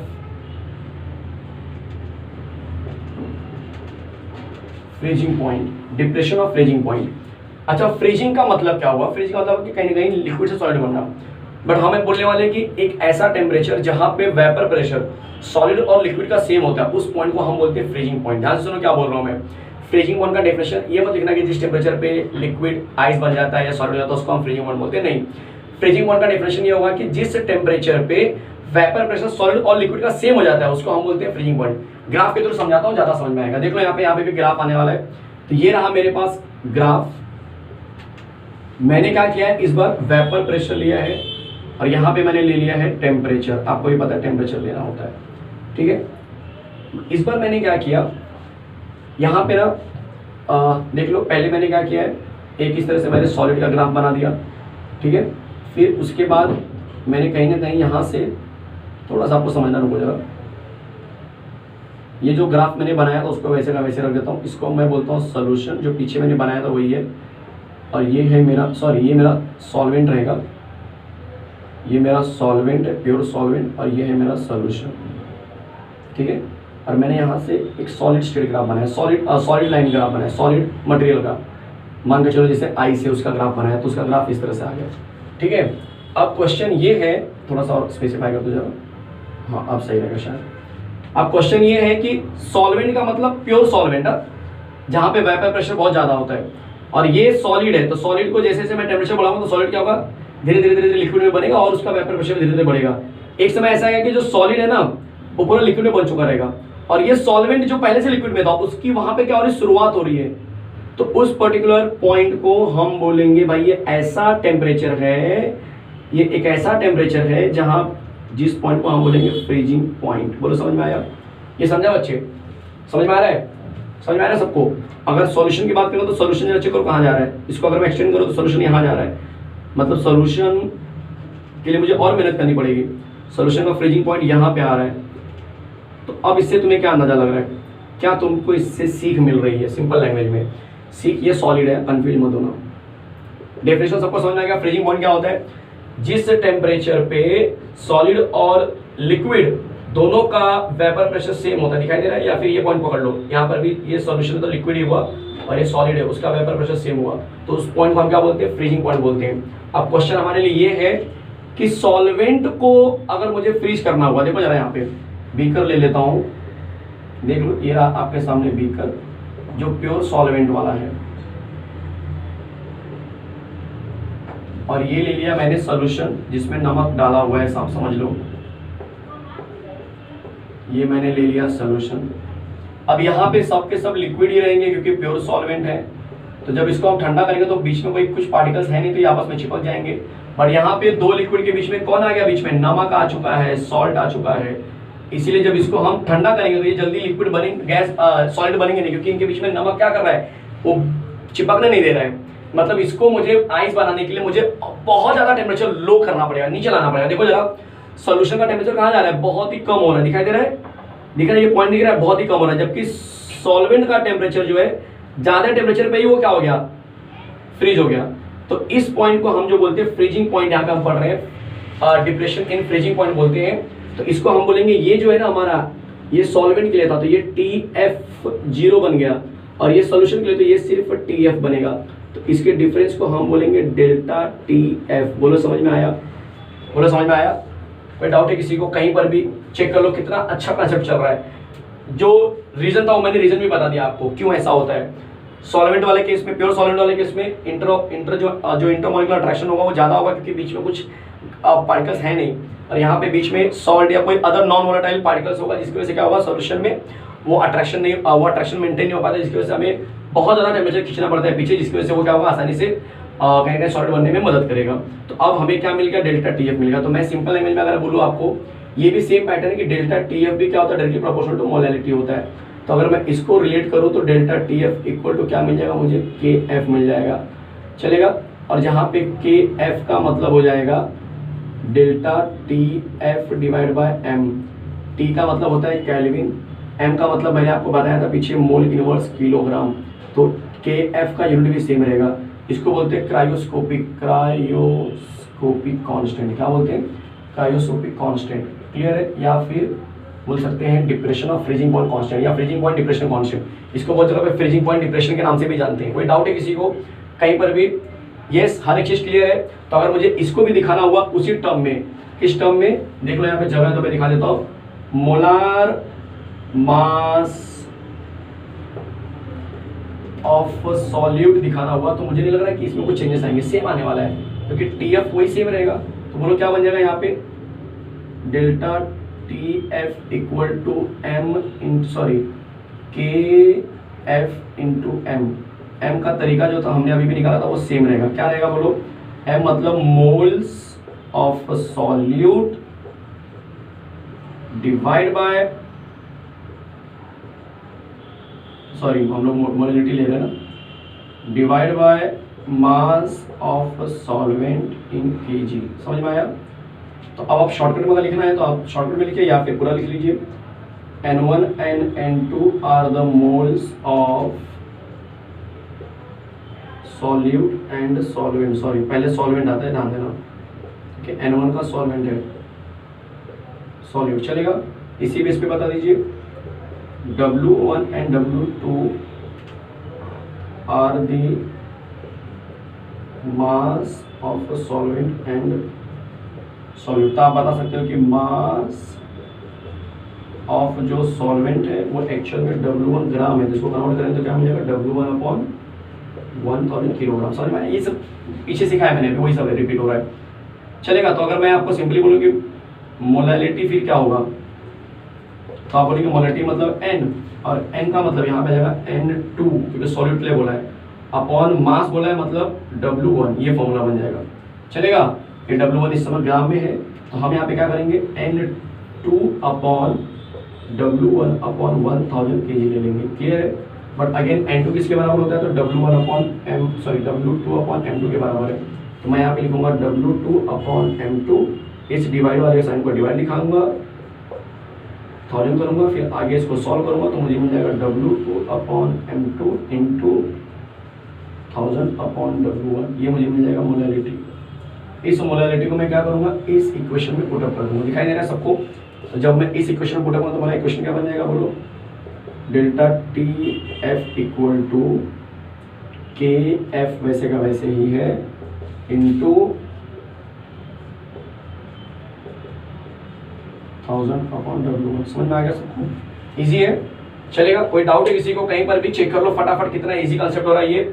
freezing point, depression of freezing point. अच्छा, फ्रीजिंग का मतलब क्या हुआ? फ्रीजिंग का मतलब कि कहीं ना कहीं लिक्विड से सॉलिड बनना। बट हमें बोलने वाले कि एक ऐसा टेम्परेचर जहां पे वेपर प्रेशर सॉलिड और लिक्विड का सेम होता है, उस पॉइंट को हम बोलते हैं फ्रीजिंग पॉइंट। ध्यान से सुनो क्या बोल रहा हूं मैं। फ्रीजिंग पॉइंट का डेफिनेशन ये मत लिखना कि जिस टेम्परेचर पे लिक्विड आइस बन जाता है या सॉलिड हो जाता है उसको हम फ्रीजिंग पॉइंट बोलते हैं, नहीं। फ्रीजिंग पॉइंट का डेफिनेशन ये होगा कि जिस टेम्परेचर पे वेपर प्रेशर सॉलिड और लिक्विड का सेम हो जाता है उसको हम बोलते हैं फ्रीजिंग पॉइंट। ग्राफ के थ्रू समझाता हूँ, ज्यादा समझ में आएगा। देख लो यहाँ पे भी ग्राफ आने वाला है। तो ये रहा मेरे पास ग्राफ। मैंने क्या किया है, इस बार वेपर प्रेशर लिया है और यहाँ पे मैंने ले लिया है टेम्परेचर। आपको भी पता है टेम्परेचर लेना होता है, ठीक है। इस बार मैंने क्या किया, यहाँ पे ना देख लो, पहले मैंने क्या किया है, एक इस तरह से मैंने सॉलिड का ग्राफ बना दिया, ठीक है। फिर उसके बाद मैंने कहीं ना कहीं यहाँ से थोड़ा सा आपको समझना रुको जरा। ये जो ग्राफ मैंने बनाया था उसको वैसे का वैसे रख देता हूँ। इसको मैं बोलता हूँ सोल्यूशन, जो पीछे मैंने बनाया था वही है। और ये है मेरा, सॉरी ये मेरा सॉल्वेंट रहेगा, ये मेरा सॉल्वेंट है, प्योर सॉल्वेंट, और ये है मेरा सोल्यूशन, ठीक है। और मैंने यहाँ से एक सॉलिड स्टेट ग्राफ बनाया, सॉलिड लाइन ग्राफ बनाया, सॉलिड मटेरियल का। मान के चलो जैसे आई से उसका ग्राफ बनाया, तो उसका ग्राफ इस तरह से आ गया, ठीक है। अब क्वेश्चन ये है, थोड़ा सा और स्पेसिफाई कर दो जरा, हाँ अब सही रहेगा शायद। अब क्वेश्चन ये है कि सॉल्वेंट का मतलब प्योर सॉल्वेंट, जहाँ पे वेपर प्रेशर बहुत ज़्यादा होता है। और ये सॉलिड है, तो सॉलिड को जैसे जैसे मैं टेम्परेचर बढ़ाऊंगा तो सॉलिड क्या होगा, धीरे धीरे धीरे धीरे लिक्विड में बनेगा और उसका वेपर प्रेशर धीरे धीरे बढ़ेगा। एक समय ऐसा है कि जो सॉलिड है ना वो पूरा लिक्विड में बन चुका रहेगा, और ये सॉल्वेंट जो पहले से लिक्विड में था उसकी वहां पे क्या हो रही है, शुरुआत हो रही है। तो उस पर्टिकुलर पॉइंट को हम बोलेंगे भाई ये ऐसा टेम्परेचर है, ये एक ऐसा टेम्परेचर है जहां जिस पॉइंट को हम बोलेंगे फ्रीजिंग पॉइंट। बोलो समझ में आया? ये समझा बच्चे? समझ में आ रहा है? समझ में आ रहा है सबको? अगर सॉल्यूशन की बात करो तो सॉल्यूशन चेक करो कहाँ जा रहा है, इसको अगर मैं एक्सटेंड करूँ तो सॉल्यूशन यहाँ जा रहा है, मतलब सॉल्यूशन के लिए मुझे और मेहनत करनी पड़ेगी। सॉल्यूशन का फ्रीजिंग पॉइंट यहाँ पे आ रहा है। तो अब इससे तुम्हें क्या अंदाजा लग रहा है, क्या तुमको इससे सीख मिल रही है? सिंपल लैंग्वेज में सीख, ये सॉलिड है, कंफ्यूज मत होना। डेफिनेशन सबको समझ में आएगा। फ्रीजिंग पॉइंट क्या होता है, जिस टेम्परेचर पे सॉलिड और लिक्विड दोनों का वेपर प्रेशर सेम होता है, दिखाई दे रहा है? या फिर ये पॉइंट पकड़ लो, यहाँ पर भी ये सॉल्यूशन है तो लिक्विड ही हुआ और ये सॉलिड है, उसका वेपर प्रेशर सेम हुआ, तो उस पॉइंट को हम क्या बोलते हैं, फ्रीजिंग पॉइंट बोलते हैं। अब क्वेश्चन हमारे लिए ये है कि सॉल्वेंट को अगर मुझे फ्रीज करना हुआ, देखो जरा यहाँ पे बीकर ले लेता हूँ, देख लो ये रहा आपके सामने बीकर जो प्योर सॉल्वेंट वाला है, और ये ले लिया मैंने सॉल्यूशन जिसमें नमक डाला हुआ है, सब समझ लो, ये मैंने ले लिया सॉल्यूशन। अब यहाँ पे सब के सब लिक्विड ही रहेंगे क्योंकि प्योर सॉल्वेंट है, तो जब इसको हम ठंडा करेंगे तो बीच में कोई कुछ पार्टिकल्स है नहीं तो ये आपस में चिपक जाएंगे। पर यहाँ पे दो लिक्विड के बीच में कौन आ गया, बीच में नमक आ चुका है, सॉल्ट आ चुका है, इसीलिए जब इसको हम ठंडा करेंगे तो ये जल्दी लिक्विड बनेंगे, गैस सॉलिड बनेंगे नहीं, क्योंकि इनके बीच में नमक क्या कर रहा है, वो चिपकने नहीं दे रहा है। मतलब इसको मुझे आइस बनाने के लिए मुझे बहुत ज्यादा टेम्परेचर लो करना पड़ेगा, नीचे लाना पड़ेगा। देखो जरा सोल्यूशन का टेम्परेचर कहाँ जा रहा है, बहुत ही कम हो रहा है, दिखाई दे रहा है? दिख रहा है, ये पॉइंट दिख रहा है, बहुत ही कम हो रहा है, जबकि सॉल्वेंट का टेम्परेचर जो है ज्यादा टेम्परेचर पे ही वो क्या हो गया, फ्रीज हो गया। तो इस पॉइंट को हम जो बोलते हैं फ्रीजिंग पॉइंट, यहाँ पे हम पढ़ रहे हैं डिप्रेशन इन फ्रीजिंग पॉइंट बोलते हैं। तो इसको हम बोलेंगे, ये जो है ना हमारा, ये सॉल्वेंट के लिए था तो ये TF0 बन गया, और ये सॉल्यूशन के लिए तो ये सिर्फ TF बनेगा, तो इसके डिफरेंस को हम बोलेंगे डेल्टा TF। बोलो समझ में आया? बोलो समझ में आया? कोई डाउट है किसी को? कहीं पर भी चेक कर लो, कितना अच्छा कंसेप्ट चल रहा है। जो रीजन था वो मैंने रीजन भी बता दिया आपको क्यों ऐसा होता है। सॉल्वेंट वाले केस में, प्योर सॉल्वेंट वाले केस में इंटर जो इंटरमोलिकुलर अट्रैक्शन होगा वो ज्यादा होगा क्योंकि बीच में कुछ पार्टिकल्स है नहीं, और यहाँ पे बीच में सॉल्ट या कोई अदर नॉन वोलेटाइल पार्टिकल्स होगा, जिसकी वजह से क्या होगा, सॉल्यूशन में वो अट्रैक्शन मेंटेन नहीं हो पाता, जिसकी वजह से हमें बहुत ज़्यादा टेम्परेचर खींचना पड़ता है पीछे, जिसकी वजह से वो क्या होगा, आसानी से कहीं ना सॉलिड बनने में मदद करेगा। तो अब हमें क्या मिल गया, डेल्टा TF मिल गया। तो मैं सिंपल लैंग्वेज में अगर बोलूँ आपको, ये भी सेम पैटर्न है कि डेल्टा TF भी क्या होता है, डायरेक्टली प्रोपोर्शनल टू मोलैलिटी होता है। तो अगर मैं इसको रिलेट करूँ तो डेल्टा TF इक्वल टू क्या मिल जाएगा मुझे, KF मिल जाएगा, चलेगा। और जहाँ पे KF का मतलब हो जाएगा delta TF divide by M। T का मतलब होता है केल्विन, M का मतलब मैंने आपको बताया था पीछे मोल इनवर्स किलोग्राम, तो KF का यूनिट भी सेम रहेगा। इसको बोलते हैं क्रायोस्कोपिक कांस्टेंट। क्या बोलते हैं, क्रायोस्कोपिक कांस्टेंट, क्लियर है? या फिर बोल सकते हैं depression of freezing point constant या फ्रीजिंग पॉइंट डिप्रेशन कांस्टेंट। इसको बहुत जगह पे फ्रीजिंग पॉइंट डिप्रेशन के नाम से भी जानते हैं। कोई डाउट है किसी को कहीं पर भी? यस, हर एक चीज क्लियर है। तो अगर मुझे इसको भी दिखाना हुआ उसी टर्म में, किस टर्म में, देख लो यहाँ पे जगह तो मैं दिखा देता हूँ, मोलार मास ऑफ सॉल्यूट दिखाना हुआ, तो मुझे नहीं लग रहा है कि इसमें कुछ चेंजेस आएंगे, सेम आने वाला है क्योंकि TF वही सेम रहेगा। तो बोलो क्या बन जाएगा यहाँ पे, delta TF equal to KF into M का तरीका जो था हमने अभी भी निकाला था वो सेम रहेगा। क्या रहेगा बोलो, M मतलब moles of solute divide by, sorry हम लोग मोलैलिटी ले रहे हैं ना, divide by mass of solvent in kg। समझ में आया? तो अब आप शॉर्टकट में अगर लिखना है तो आप शॉर्टकट में लिखिए या फिर पूरा लिख लीजिए। N1 and N2 are the moles of solute and solvent, sorry पहले सॉल्वेंट आता है, ध्यान देना कि N1 का सॉल्वेंट है, सॉल्यूट, चलेगा। इसी बेस पे बता दीजिए W1 and W2 are the mass of solvent and solute. तो आप बता सकते हो कि मास ऑफ जो सॉल्वेंट है वो एक्चुअल में W1 ग्राम है, जिसको कन्वर्ट करें तो क्या मिल जाएगा, W1 अपॉन 1000 किलोग्राम। समझ में, ये सब पीछे सिखाया मैंने, वही सब रिपीट हो रहा है, चलेगा। तो अगर मैं आपको सिंपली बोलूँ कि मोलैलिटी फिर क्या होगा, तो आप बोलेंगे मोलैलिटी मतलब n, और n का मतलब यहाँ पे जाएगा N2 क्योंकि सॉलिड प्ले बोला है, अपॉन मास बोला है मतलब W1, ये फॉर्मूला बन जाएगा, चलेगा। ये W1 इस समय ग्राम में है, तो हम यहाँ पे क्या करेंगे N2 upon W1 upon 1000 kg ले लेंगे, क्लियर है। बट अगेन N2 किसके बराबर होता है, तो W1 upon W2 upon M2 के बराबर है, तो मैं यहाँ पे लिखूंगा W2 अपॉन M2, इस डिवाइड वाले साइन को डिवाइड लिखाऊंगा, 1000 करूंगा, फिर आगे इसको सॉल्व करूंगा तो मुझे मिल जाएगा W2 upon M2 into 1000 upon W1, ये मुझे मिल जाएगा मोलैलिटी। इस मोलैलिटी को मैं क्या करूंगा, इस इक्वेशन में पुट अप कर दूंगा, दिखाई दे रहा है सबको। तो जब मैं इस इक्वेशन में पुट अप करूँ तो मेरा इक्वेशन क्या बन जाएगा, बोलो, delta T F equal to K F वैसे का वैसे ही है इंटू 1000 अपॉन W1। समझ में आ गया सबको, इजी है, चलेगा। कोई डाउट है किसी को, कहीं पर भी चेक कर लो फटाफट, कितना इजी कंसेप्ट हो रहा है ये।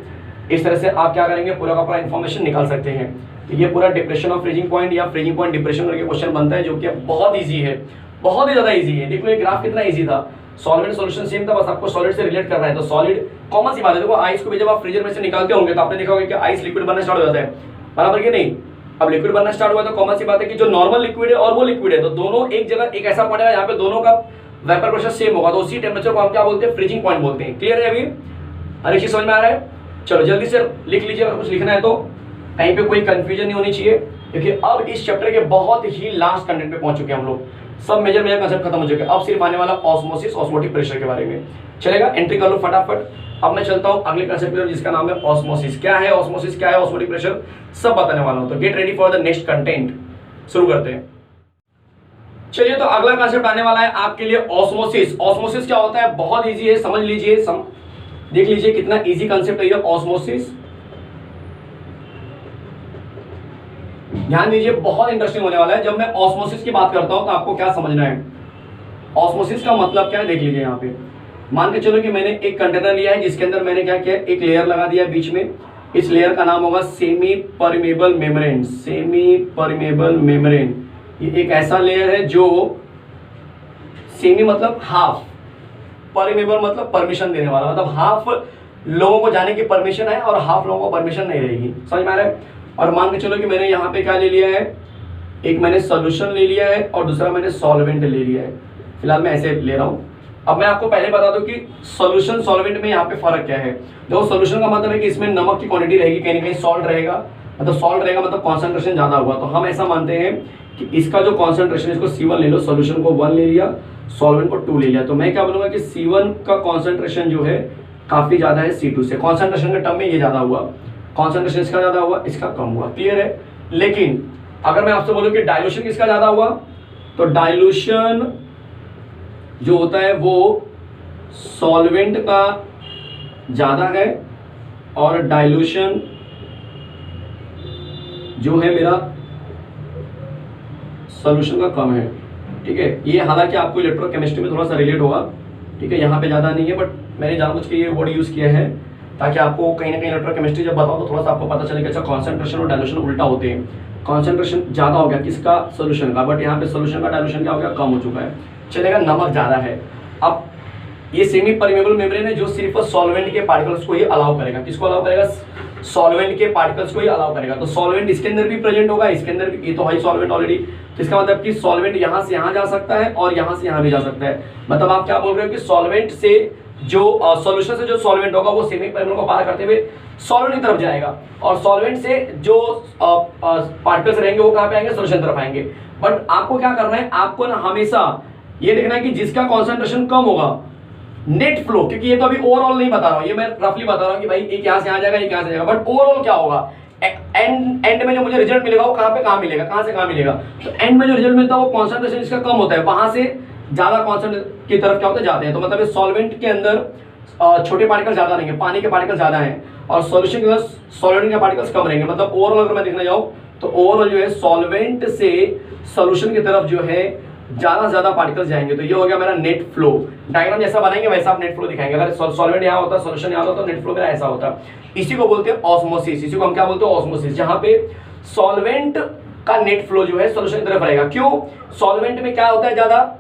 इस तरह से आप क्या करेंगे, पूरा का पूरा इन्फॉर्मेशन निकाल सकते हैं। तो ये पूरा डिप्रेशन ऑफ फ्रीजिंग पॉइंट या फ्रीजिंग पॉइंट डिप्रेशन करके क्वेश्चन बनता है, जो कि बहुत ईजी है, बहुत ही ज्यादा ईजी है। देखो ये ग्राफ कितना ईजी था, सॉल्वेंट सॉल्यूशन सेम था, बस आपको सॉलिड से रिलेट करना है। तो सॉलिड कॉमन सी बात है, देखो आइस को भी जब आप फ्रीजर में से निकालते होंगे तो आपने देखा होगा कि आइस लिक्विड बनना स्टार्ट हो जाता है, बराबर कि नहीं। अब लिक्विड बनना स्टार्ट हुआ तो कॉमन सी बात है कि जो नॉर्मल लिक्विड है और वो लिक्विड है, तो दोनों एक जगह, एक ऐसा पॉइंट है जहाँ पे दोनों का वेपर प्रेशर सेम होगा, तो उसी टेम्परेचर को हम क्या बोलते हैं, फ्रीजिंग पॉइंट बोलते हैं। क्लियर है अभी, हर एक चीज समझ में आ रहा है। चलो जल्दी से लिख लीजिए, अगर कुछ लिखना है तो कहीं पे कोई कंफ्यूजन नहीं होनी चाहिए, क्योंकि अब इस चैप्टर के बहुत ही लास्ट कंटेंट पे पहुंच चुके हैं हम लोग, सब मेजर मेजर कंसेप्ट खत्म हो चुके हैं। अब सिर्फ आने वाला ऑस्मोसिस, ऑस्मोटिक प्रेशर के बारे में, चलेगा। एंट्री कर लो फटाफट। अब मैं चलता हूं अगले कंसेप्ट की तरफ, जिसका नाम है ऑस्मोसिस। क्या है ऑस्मोसिस, क्या है ऑस्मोटिक प्रेशर, सब बताने वाला हूं, तो get ready for the next content. शुरू करते हैं। चलिए, तो अगला कंसेप्ट आने वाला है आपके लिए ऑस्मोसिस। ऑस्मोसिस क्या होता है, बहुत इजी है, समझ लीजिए, देख लीजिए कितना इजी कंसेप्ट है ये ऑस्मोसिस। ध्यान दीजिए, बहुत इंटरेस्टिंग होने वाला है। जब मैं ऑस्मोसिस की बात करता हूं तो आपको क्या समझना है, ऑस्मोसिस का मतलब क्या है, देख लीजिए। यहाँ पे मान के चलो कि मैंने एक कंटेनर लिया है, जिसके अंदर मैंने क्या किया, एक लेयर लगा दिया बीच में। इस लेयर का नाम होगा semi permeable membrane. Semi permeable membrane ये एक ऐसा लेयर है जो, सेमी मतलब हाफ, परमेबल मतलब परमिशन देने वाला, मतलब हाफ लोगों को जाने की परमिशन है और हाफ लोगों को परमिशन नहीं रहेगी। समझ में आ रहा है। और मान के चलो कि मैंने यहाँ पे क्या ले लिया है, एक मैंने सोल्यूशन ले लिया है और दूसरा मैंने सॉल्वेंट ले लिया है। फिलहाल मैं ऐसे ले रहा हूँ। अब मैं आपको पहले बता दूं कि सॉल्यूशन सॉल्वेंट में यहाँ पे फर्क क्या है। देखो सॉल्यूशन का मतलब है कि इसमें नमक की क्वांटिटी रहेगी, कहीं ना कहीं सॉल्ट रहेगा, मतलब सॉल्ट रहेगा मतलब कॉन्सेंट्रेशन ज्यादा हुआ। तो हम ऐसा मानते हैं कि इसका जो कॉन्सेंट्रेशन, इसको C1 ले लो, सॉल्यूशन को 1 ले लिया, सॉल्वेंट को 2 ले लिया, तो मैं क्या बोलूंगा कि C1 का कॉन्सेंट्रेशन जो है काफी ज्यादा है C2 से। कॉन्सेंट्रेशन के टर्म में ये ज्यादा हुआ, कॉन्सेंट्रेशन इसका ज्यादा हुआ, इसका कम हुआ, क्लियर है। लेकिन अगर मैं आपसे बोलूं कि डाइल्यूशन किसका ज्यादा हुआ, तो डाइल्यूशन जो होता है वो सॉल्वेंट का ज्यादा है और डाइल्यूशन जो है मेरा सॉल्यूशन का कम है, ठीक है। ये हालांकि आपको इलेक्ट्रोकेमिस्ट्री में थोड़ा सा रिलेट होगा, ठीक है, यहाँ पे ज्यादा नहीं है, बट मैंने जानबूझ के ये वर्ड यूज किया है ताकि आपको कहीं ना कहीं इलेक्ट्रोकेमिस्ट्री जब बताओ तो थोड़ा सा आपको पता चले कि अच्छा कॉन्सेंट्रेशन और डाइल्यूशन उल्टा होते हैं। कॉन्सेंट्रेशन ज्यादा हो गया किसका, सोल्यूशन का, बट यहाँ पे सोल्यूशन का डाइल्यूशन क्या हो गया, कम हो चुका है, चलेगा, नमक ज्यादा है। अब ये सेमी परमेबल मेम्ब्रेन है जो सिर्फ सॉल्वेंट के पार्टिकल्स को ही अलाउ करेगा। किसको अलाउ करेगा, सॉल्वेंट के पार्टिकल्स को ही अलाउ करेगा। तो सॉल्वेंट इसके अंदर भी प्रेजेंट होगा, इसके अंदर भी, ये तो है सॉल्वेंट ऑलरेडी, तो इसका मतलब कि सॉल्वेंट यहाँ से यहाँ जा सकता है और यहाँ से यहाँ भी जा सकता है। मतलब आप क्या बोल रहे हो कि सॉल्वेंट से जो सॉल्यूशन से जो सॉल्वेंट होगा वो सेमी परमेबल को पार करते हुए सॉल्वेंट की तरफ जाएगा, और सॉल्वेंट से जो पार्टिकल्स रहेंगे वो कहाँ पे आएंगे, सॉल्यूशन तरफ आएंगे। बट आपको क्या करना है, आपको ना हमेशा ये देखना है कि जिसका कॉन्सेंट्रेशन कम होगा, नेट फ्लो, क्योंकि ये तो अभी ओवरऑल नहीं बता रहा हूँ, ये मैं रफली बता रहा हूँ कि भाई एक यहाँ से आ जाएगा, एक यहाँ से जाएगा, बट ओवरऑल क्या होगा, एंड में जो मुझे रिजल्ट मिलेगा वो कहाँ पे कहाँ मिलेगा, कहाँ से कहाँ मिलेगा। तो एंड में जो रिजल्ट मिलता है वो कॉन्सेंट्रेशन इसका कम होता है, वहां से ज्यादा कॉन्सेंट्रेशन की तरफ क्या होते जाते हैं। तो मतलब सॉल्वेंट के अंदर छोटे पार्टिकल ज्यादा रहेंगे, पानी के पार्टिकल ज्यादा हैं, और सॉल्यूशन के अंदर सॉल्वेंट के पार्टिकल्स कम रहेंगे। मतलब ओवरऑल अगर मैं देखना जाऊँ तो ओवरऑल जो है सॉल्वेंट से सॉल्यूशन की तरफ जो है ज्यादा से ज्यादा पार्टिकल्स जाएंगे। तो ये हो गया मेरा नेट फ्लो। डायग्राम जैसा बनाएंगे वैसा आप नेट फ्लो दिखाएंगे। अगर सॉल्वेंट यहाँ होता, सॉल्यूशन यहाँ होता, तो नेट फ्लो मेरा ऐसा होता। इसी को बोलते हैं ऑस्मोसिस। इसी को हम क्या बोलते हैं? ऑस्मोसिस। जहां पे सॉल्वेंट का नेट फ्लो जो है सॉल्यूशन की तरफ रहेगा। क्यों? सॉल्वेंट में क्या होता है? ज्यादा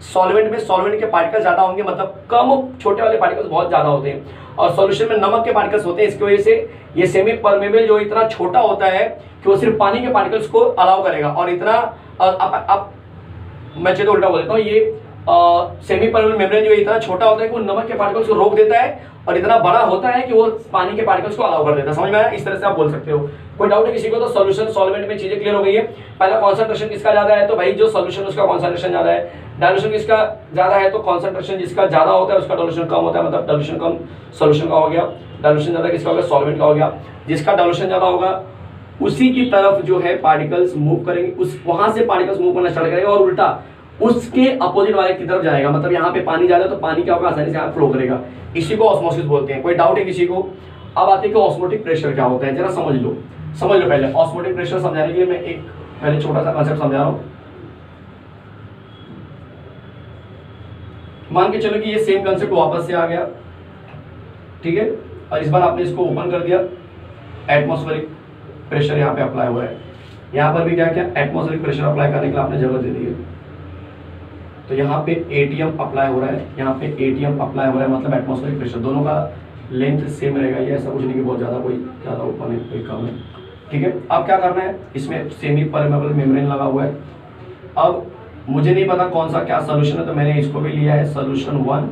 सॉल्वेंट के पार्टिकल्स ज्यादा होंगे, मतलब कम छोटे वाले पार्टिकल्स बहुत ज्यादा होते हैं। और सॉल्यूशन में नमक के पार्टिकल्स होते हैं। इसकी वजह से ये सेमी परमेबल जो इतना छोटा होता है कि वो सिर्फ पानी के पार्टिकल्स को अलाउ करेगा। और इतना अब मैं चलो उल्टा बोल देता हूँ, ये सेमी परमेबल मेम्ब्रेन जो इतना छोटा होता है कि वो नमक के पार्टिकल्स को रोक देता है, और इतना बड़ा होता है कि वो पानी के पार्टिकल्स को अलाउ कर देता है। समझ में आया? इस तरह से आप बोल सकते हो। कोई डाउट है किसी को? तो सॉल्यूशन सॉल्वेंट में चीजें क्लियर हो गई है। पहला कॉन्सेंट्रेशन किसका ज्यादा है? तो भाई जो सॉल्यूशन उसका कॉन्सेंट्रेशन ज्यादा है। डाइल्यूशन किसका ज्यादा है? तो कॉन्सेंट्रेशन जिसका ज्यादा होता है उसका डाइल्यूशन कम होता है, मतलब डाइल्यूशन कम सॉल्यूशन का हो गया। डाइल्यूशन ज्यादा किसका होगा? सॉल्वेंट का हो गया। जिसका डाइल्यूशन ज्यादा होगा उसी की तरफ जो है पार्टिकल्स मूव करेंगे, उस वहां से पार्टिकल्स मूव करना स्टार्ट करेगा, और उल्टा उसके अपोजिट वाले की तरफ जाएगा। मतलब यहाँ पे पानी ज्यादा तो पानी क्या होगा? आसानी से यहाँ फ्लो करेगा। इसी को ऑस्मोसिस बोलते हैं। कोई डाउट है किसी को? अब आते हैं कि ऑस्मोटिक प्रेशर क्या होता है, जरा समझ लो पहले। ऑस्मोटिक प्रेशर समझाने के लिए मैं एक पहले छोटा सा कंसेप्ट समझा रहा हूं। मान के चलो कि ये सेम कंसेप्ट वापस से आ गया, ठीक है, और इस बार आपने इसको ओपन कर दिया। एटमॉस्फेरिक प्रेशर यहाँ पे अप्लाई हुआ है। यहाँ पर भी क्या क्या एटमॉस्फेरिक प्रेशर अप्लाई करने के लिए आपने जगह दे दी है। तो यहाँ पे एटीएम अप्लाई हो रहा है, यहाँ पे एटीएम अप्लाई हो रहा है, मतलब एटमॉस्फेरिक प्रेशर दोनों का लेंथ सेम रहेगा। ये ऐसा कुछ नहीं कि बहुत ज़्यादा कोई ज़्यादा ओपन है कोई कम है, ठीक है। अब क्या करना है? इसमें सेमी परमेबल मेम्ब्रेन लगा हुआ है। अब मुझे नहीं पता कौन सा क्या सोल्यूशन है, तो मैंने इसको भी लिया है सोल्यूशन 1,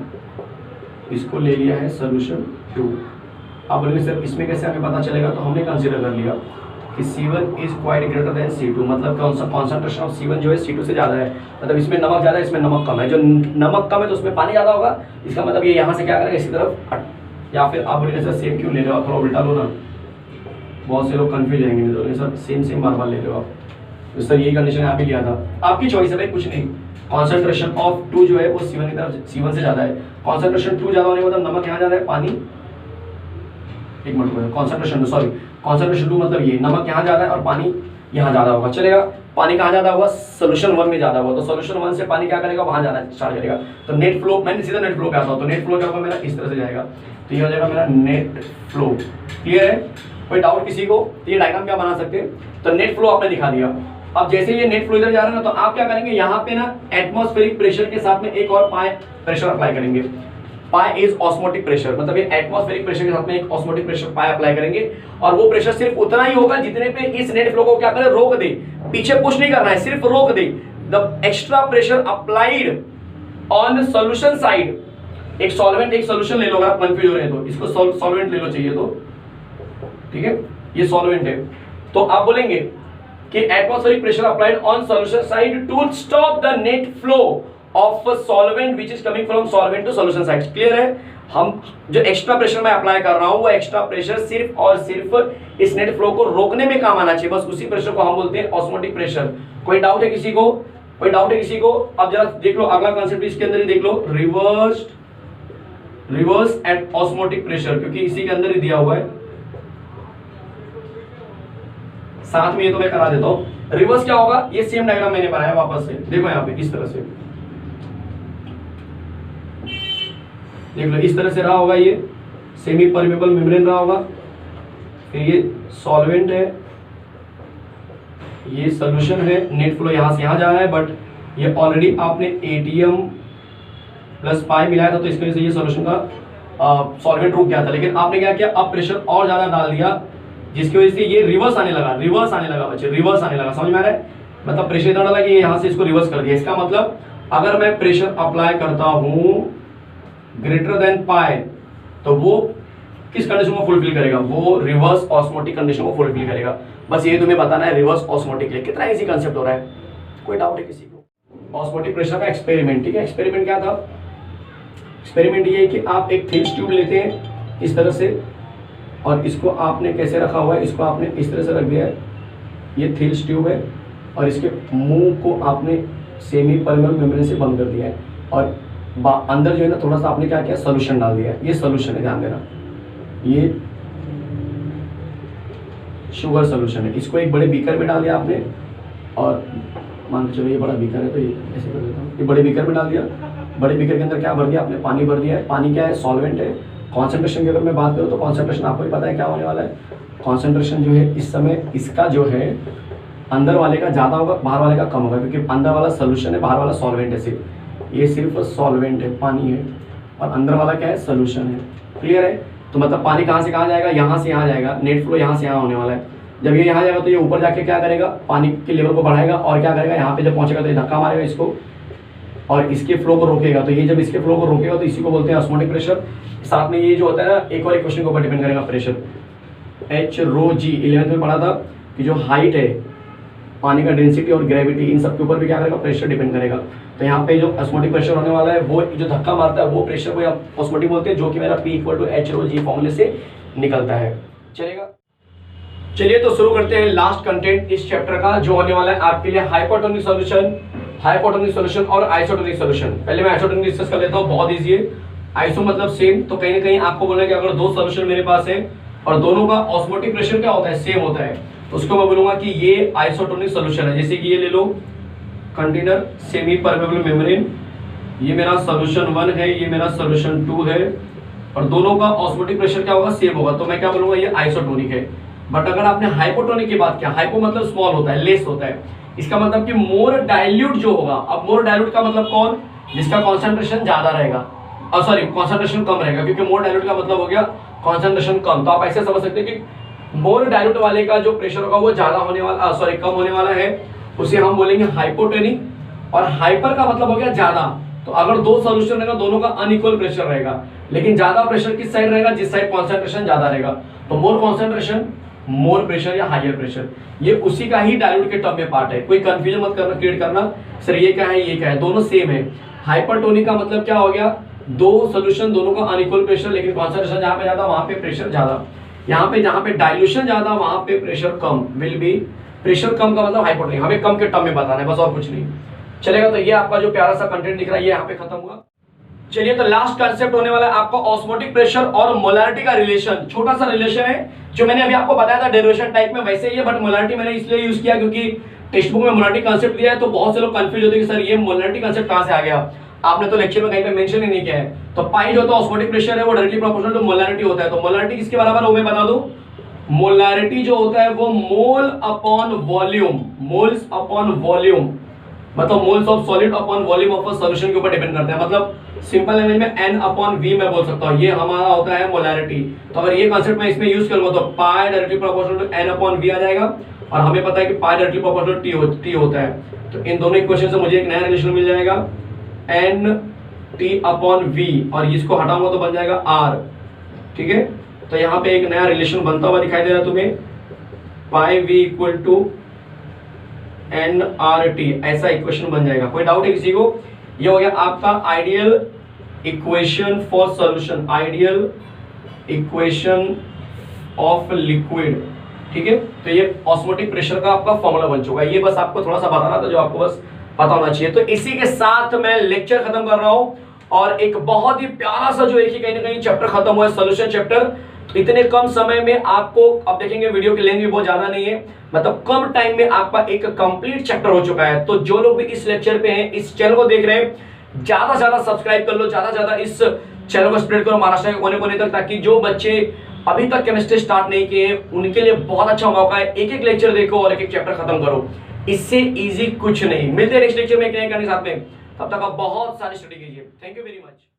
इसको ले लिया है सोल्यूशन 2। अब बोलेंगे सर इसमें कैसे हमें पता चलेगा? तो हमने कंसीडर कर लिया कि C1 is quite greater than C2, मतलब कौन सा कॉन्सेंट्रेशन ऑफ C1 जो है C2 से ज़्यादा है, मतलब इसमें नमक ज़्यादा है, इसमें नमक कम है। जो नमक कम है तो उसमें पानी ज़्यादा होगा, इसका मतलब ये यहाँ से क्या करेगा? इसी तरफ। या फिर आप बोलेंगे सर सेम क्यों ले रहे हो, थोड़ा उल्टा लो ना, बहुत से लोग कन्फ्यूज रहेंगे। सर सेम बार बार ले रहे हो आप, तो सर यही कंडीशन यहाँ पे लिया था। आपकी चॉइस है भाई, कुछ नहीं। कॉन्सेंट्रेशन ऑफ 2 जो है वो C1 की तरफ, C1 से ज़्यादा है। कॉन्सेंट्रेशन 2 ज़्यादा होने का मतलब नमक यहाँ ज़्यादा है, पानी एक मिनट, कॉन्सेंट्रेशन 2 मतलब ये नमक यहाँ ज़्यादा है और पानी यहाँ ज़्यादा होगा, चलेगा। पानी कहाँ ज़्यादा होगा? सोल्यूशन 1 में ज़्यादा होगा, तो सोल्यूशन 1 से पानी क्या करेगा? वहाँ जाना स्टार्ट करेगा। तो नेट फ्लो, मैंने सीधा नेट फ्लो पे आता हूँ। तो नेट फ्लो क्या होगा मेरा? इस तरह से जाएगा। तो ये हो जाएगा मेरा नेट फ्लो। क्लियर है? कोई डाउट किसी को? तो ये डायग्राम क्या बना सकते हैं? तो नेट फ्लो आपने दिखा दिया। अब जैसे ये नेट फ्लो इधर जा रहा है ना, तो आप क्या करेंगे? यहाँ पे ना एटमॉस्फेरिक प्रेशर के साथ में एक और पाई प्रेशर अप्लाई करेंगे। पाई इज ऑस्मोटिक प्रेशर, मतलब ये एटमॉस्फेरिक प्रेशर के साथ में एक ऑस्मोटिक प्रेशर पाई अप्लाई करेंगे, और वो प्रेशर सिर्फ उतना ही होगा जितने पे इस नेट फ्लो को क्या करे? रोक दे। पीछे पुश नहीं करना है, सिर्फ रोक दे। The extra pressure applied on solution side. एक सॉल्वेंट एक सोल्यूशन ले लो, अगर आप कंफ्यूज हो रहे हैं तो इसको सॉल्वेंट ले लो चाहिए तो, ठीक है, ये सॉल्वेंट है। तो आप बोलेंगे कि atmospheric pressure applied on solution side to stop the net flow of solvent which is coming from solvent to solution side. Clear है? हम जो एक्स्ट्रा प्रेशर मैं अप्लाई कर रहा हूं वो एक्स्ट्रा प्रेशर सिर्फ और सिर्फ इस नेट फ्लो को रोकने में काम आना चाहिए, बस उसी प्रेशर को हम बोलते हैं ऑस्मोटिक प्रेशर। कोई डाउट है किसी को? कोई डाउट है किसी को? अब जरा देख लो अगला कंसेप्ट, इसके अंदर ही देख लो, रिवर्स एट ऑस्मोटिक प्रेशर, क्योंकि इसी के अंदर ही दिया हुआ है। साथ में ये तो मैं करा देता हूं। रिवर्स क्या होगा? ये सेम डायग्राम मैंने बनाया वापस से, देखो यहाँ पे इस तरह से देख लो, इस तरह से रहा होगा, ये सेमी परमेबल मेम्ब्रेन रहा होगा, फिर ये सॉल्वेंट है, ये सोल्यूशन है, नेट फ्लो यहाँ से यहाँ जा रहा है, बट ये ऑलरेडी आपने एटीएम प्लस पाई मिलाया था, तो इसकी वजह से ये सोल्यूशन का सॉल्वेंट रुक गया था। लेकिन आपने क्या किया? अब प्रेशर और ज्यादा डाल दिया, जिसकी वजह से ये रिवर्स आने लगा बच्चे, रिवर्स आने लगा। समझ में आ रहा है? मतलब प्रेशर इतना डाला कि यहाँ से इसको रिवर्स कर दिया। इसका मतलब अगर मैं प्रेशर अप्लाई करता हूँ ग्रेटर देन पाई, तो वो किस कंडीशन को फुलफिल करेगा? वो रिवर्स ऑस्मोटिक कंडीशन को फुलफिल करेगा। बस ये तुम्हें बताना है रिवर्स ऑस्मोटिक है। कितना इजी कंसेप्ट हो रहा है? कोई डाउट है किसी को? ऑस्मोटिक प्रेशर का एक्सपेरिमेंट, ठीक है। एक्सपेरिमेंट क्या था? एक्सपेरिमेंट ये है कि आप एक थिन ट्यूब लेते हैं इस तरह से, और इसको आपने कैसे रखा हुआ है? इसको आपने इस तरह से रख दिया है, ये थिन ट्यूब है, और इसके मुंह को आपने सेमी परमेबल मेम्ब्रेन से बंद कर दिया है, और अंदर जो है ना थोड़ा सा आपने क्या किया? सोल्यूशन डाल दिया है। ये सोल्यूशन है, ध्यान देना, ये शुगर सोल्यूशन है। इसको एक बड़े बीकर में डाल दिया आपने, और मान के चलो ये बड़ा बीकर है, तो ये ऐसे कर देता हूँ, ये बड़े बीकर में डाल दिया। बड़े बीकर के अंदर क्या भर दिया आपने, पानी भर दिया है। पानी क्या है, सॉल्वेंट है। कॉन्सेंट्रेशन की अगर मैं बात करूँ तो कॉन्सेंट्रेशन आपको ही पता है क्या होने वाला है। कॉन्सेंट्रेशन जो है इस समय इसका जो है अंदर वाले का ज़्यादा होगा, बाहर वाले का कम होगा, क्योंकि अंदर वाला सोल्यूशन है, बाहर वाला सॉल्वेंट है। सिर्फ ये सिर्फ सॉल्वेंट है, पानी है, और अंदर वाला क्या है, सोल्यूशन है। क्लियर है। तो मतलब पानी कहाँ से कहाँ जाएगा, यहाँ से यहाँ जाएगा, नेट फ्लो यहाँ से यहाँ होने वाला है। जब ये यहाँ जाएगा तो ये ऊपर जाके क्या करेगा, पानी के लेवल को बढ़ाएगा, और क्या करेगा, यहाँ पे जब पहुँचेगा तो ये धक्का मारेगा इसको और इसके फ्लो को रोकेगा। तो ये जब इसके फ्लो को रोकेगा तो इसी को बोलते हैं ऑस्मोटिक प्रेशर। साथ में ये जो होता है ना, एक और एक क्वेश्चन के ऊपर डिपेंड करेगा प्रेशर, एच रो जी 11th में पढ़ा था कि जो हाइट है, पानी का डेंसिटी और ग्रेविटी, इन सब के ऊपर भी क्या करेगा, प्रेशर डिपेंड करेगा। तो यहाँ पे जो ऑस्मोटिक प्रेशर होने वाला है, वो जो धक्का मारता है वो प्रेशर को ऑस्मोटिक बोलते हैं, जो कि मेरा P = H रो जी फॉर्मूले से निकलता है। चलेगा, चलिए तो शुरू करते हैं लास्ट कंटेंट इस चैप्टर का, जो होने वाला है आपके लिए हाइपोटोनिक सॉल्यूशन और आइसोटोनिक सॉल्यूशन। पहले मैं आइसोटोनिक डिस्कस कर लेता हूँ, बहुत ईजी है। आइसो मतलब सेम, तो कहीं ना कहीं आपको बोलना है कि अगर दो सॉल्यूशन मेरे पास है और दोनों का ऑस्मोटिक प्रेशर क्या होता है, सेम होता है, तो उसको मैं बोलूंगा कि ये आइसोटोनिक सॉल्यूशन है। जैसे कि ये ले लो कंटेनर, सेमी परमेबल मेम्ब्रेन, ये मेरा सॉल्यूशन 1 है, ये मेरा सॉल्यूशन 2 है, और दोनों का ऑस्मोटिक प्रेशर क्या होगा, सेम होगा, तो मैं क्या बोलूंगा, ये आइसोटोनिक है। बट अगर आपने हाइपोटोनिक की बात किया, हाइपो मतलब स्मॉल होता है, लेस होता है, इसका मतलब कि मोर डाइल्यूट जो होगा। अब मोर डाइल्यूट का मतलब कौन, जिसका कॉन्सेंट्रेशन ज्यादा रहेगा, सॉरी कॉन्सेंट्रेशन कम रहेगा, क्योंकि मोर डाइल्यूट का मतलब हो गया कॉन्सेंट्रेशन कम। तो आप ऐसे समझ सकते हैं कि मोर डाइल्यूट वाले का जो प्रेशर होगा वो ज्यादा होने वाला, सॉरी कम होने वाला है, उसे हम बोलेंगे हाइपोटोनिक। और हाइपर का मतलब हो गया ज्यादा। तो अगर दो सॉल्यूशन रहेगा, दोनों का अनइक्वल प्रेशर रहेगा, लेकिन ज्यादा प्रेशर किस साइड रहेगा, जिस साइड कॉन्सेंट्रेशन ज्यादा रहेगा। तो मोर कॉन्सेंट्रेशन, मोर प्रेशर या हायर प्रेशर, ये उसी का ही डाइल्यूट के टर्म में पार्ट है। कोई कंफ्यूजन मत करना, क्रिएट करना, सर ये क्या है ये क्या है, दोनों सेम है। हाइपरटोनिक का मतलब क्या हो गया, दो सॉल्यूशन, दोनों का अनइक्वल प्रेशर, लेकिन कॉन्सेंट्रेशन जहां पे ज्यादा वहां पे प्रेशर ज्यादा। यहाँ पे जहां पे डाइल्यूशन ज्यादा वहां पे प्रेशर कम, विल बी प्रेशर कम का मतलब हाइपोटोनिक। हमें कम के टर्म में बताना है, बस और कुछ नहीं। चलेगा, तो ये आपका जो प्यारा सा कंटेंट दिख रहा है ये यहाँ पे खत्म हुआ। चलिए, तो लास्ट कंसेप्ट होने वाला है आपका ऑस्मोटिक प्रेशर और मोलारिटी का रिलेशन। छोटा सा रिलेशन है जो मैंने अभी आपको बताया था डेरिवेशन टाइप में, वैसे ही है, बट मोलारिटी मैंने इसलिए यूज किया क्योंकि टेक्स्ट बुक में मोलारिटी कंसेप्ट दिया है, तो बहुत से लोग कंफ्यूज होते हैं कि सर ये मोलारिटी कंसेप्ट कहां से आ गया, आपने तो लेक्चर में कहीं पे मेंशन ही नहीं किया है। तो पाई जो होता है ऑस्मोटिक प्रेशर है वो डायरेक्टली प्रोपोर्शनल टू मोलारिटी होता है। तो मोलारिटी किसके बराबर हो मैं बता दूं, मोलारिटी जो होता है वो mole upon volume, moles upon volume, मतलब moles of solid upon volume of a solution के ऊपर डिपेंड करता है। मतलब सिंपल लैंग्वेज में n अपॉन v मैं बोल सकता हूं, ये हमारा होता है मोलारिटी। तो अगर ये कांसेप्ट मैं इसमें यूज करूंगा तो pi directly proportional to n upon v आ जाएगा, और हमें पता है कि पाई डायरेक्टली प्रोपोर्शनल t होता है। तो इन दोनों इक्वेशन से मुझे एक नया रिलेशन मिल जाएगा, n t अपॉन v, और इसको हटाऊंगा तो बन जाएगा r। ठीक है, तो यहाँ पे एक नया रिलेशन बनता हुआ दिखाई दे रहा है तुम्हें, pi v equal to N R T, ऐसा इक्वेशन बन जाएगा। कोई डाउट है किसी को? ये हो गया आपका ideal equation for solution, ideal equation of liquid. ठीक है, तो ये ऑस्मोटिक प्रेशर का आपका फॉर्मूला बन चुका है। ये बस आपको थोड़ा सा बताना था जो आपको बस पता होना चाहिए। तो इसी के साथ मैं लेक्चर खत्म कर रहा हूं, और एक बहुत ही प्यारा सा जो एक ही कहीं ना कहीं चैप्टर खत्म हुआ है, सॉल्यूशन चैप्टर। तो इतने कम समय में आपको, अब देखेंगे वीडियो की लेंथ भी बहुत ज्यादा नहीं है, मतलब कम टाइम में आपका एक कंप्लीट चैप्टर हो चुका है। तो जो लोग भी इस लेक्चर पे हैं, इस चैनल को देख रहे हैं, ज्यादा से ज्यादा सब्सक्राइब कर लो, ज्यादा से ज्यादा इस चैनल को स्प्रेड करो महाराष्ट्र के कोने कोने तक, ताकि जो बच्चे अभी तक केमिस्ट्री स्टार्ट नहीं किए उनके लिए बहुत अच्छा मौका है। एक एक लेक्चर देखो और एक एक चैप्टर खत्म करो, इससे इजी कुछ नहीं। मिलते हैं नेक्स्ट लेक्चर में एक नए कहानी साथ में, तब तक आप बहुत सारी स्टडी कीजिए। Thank you very much.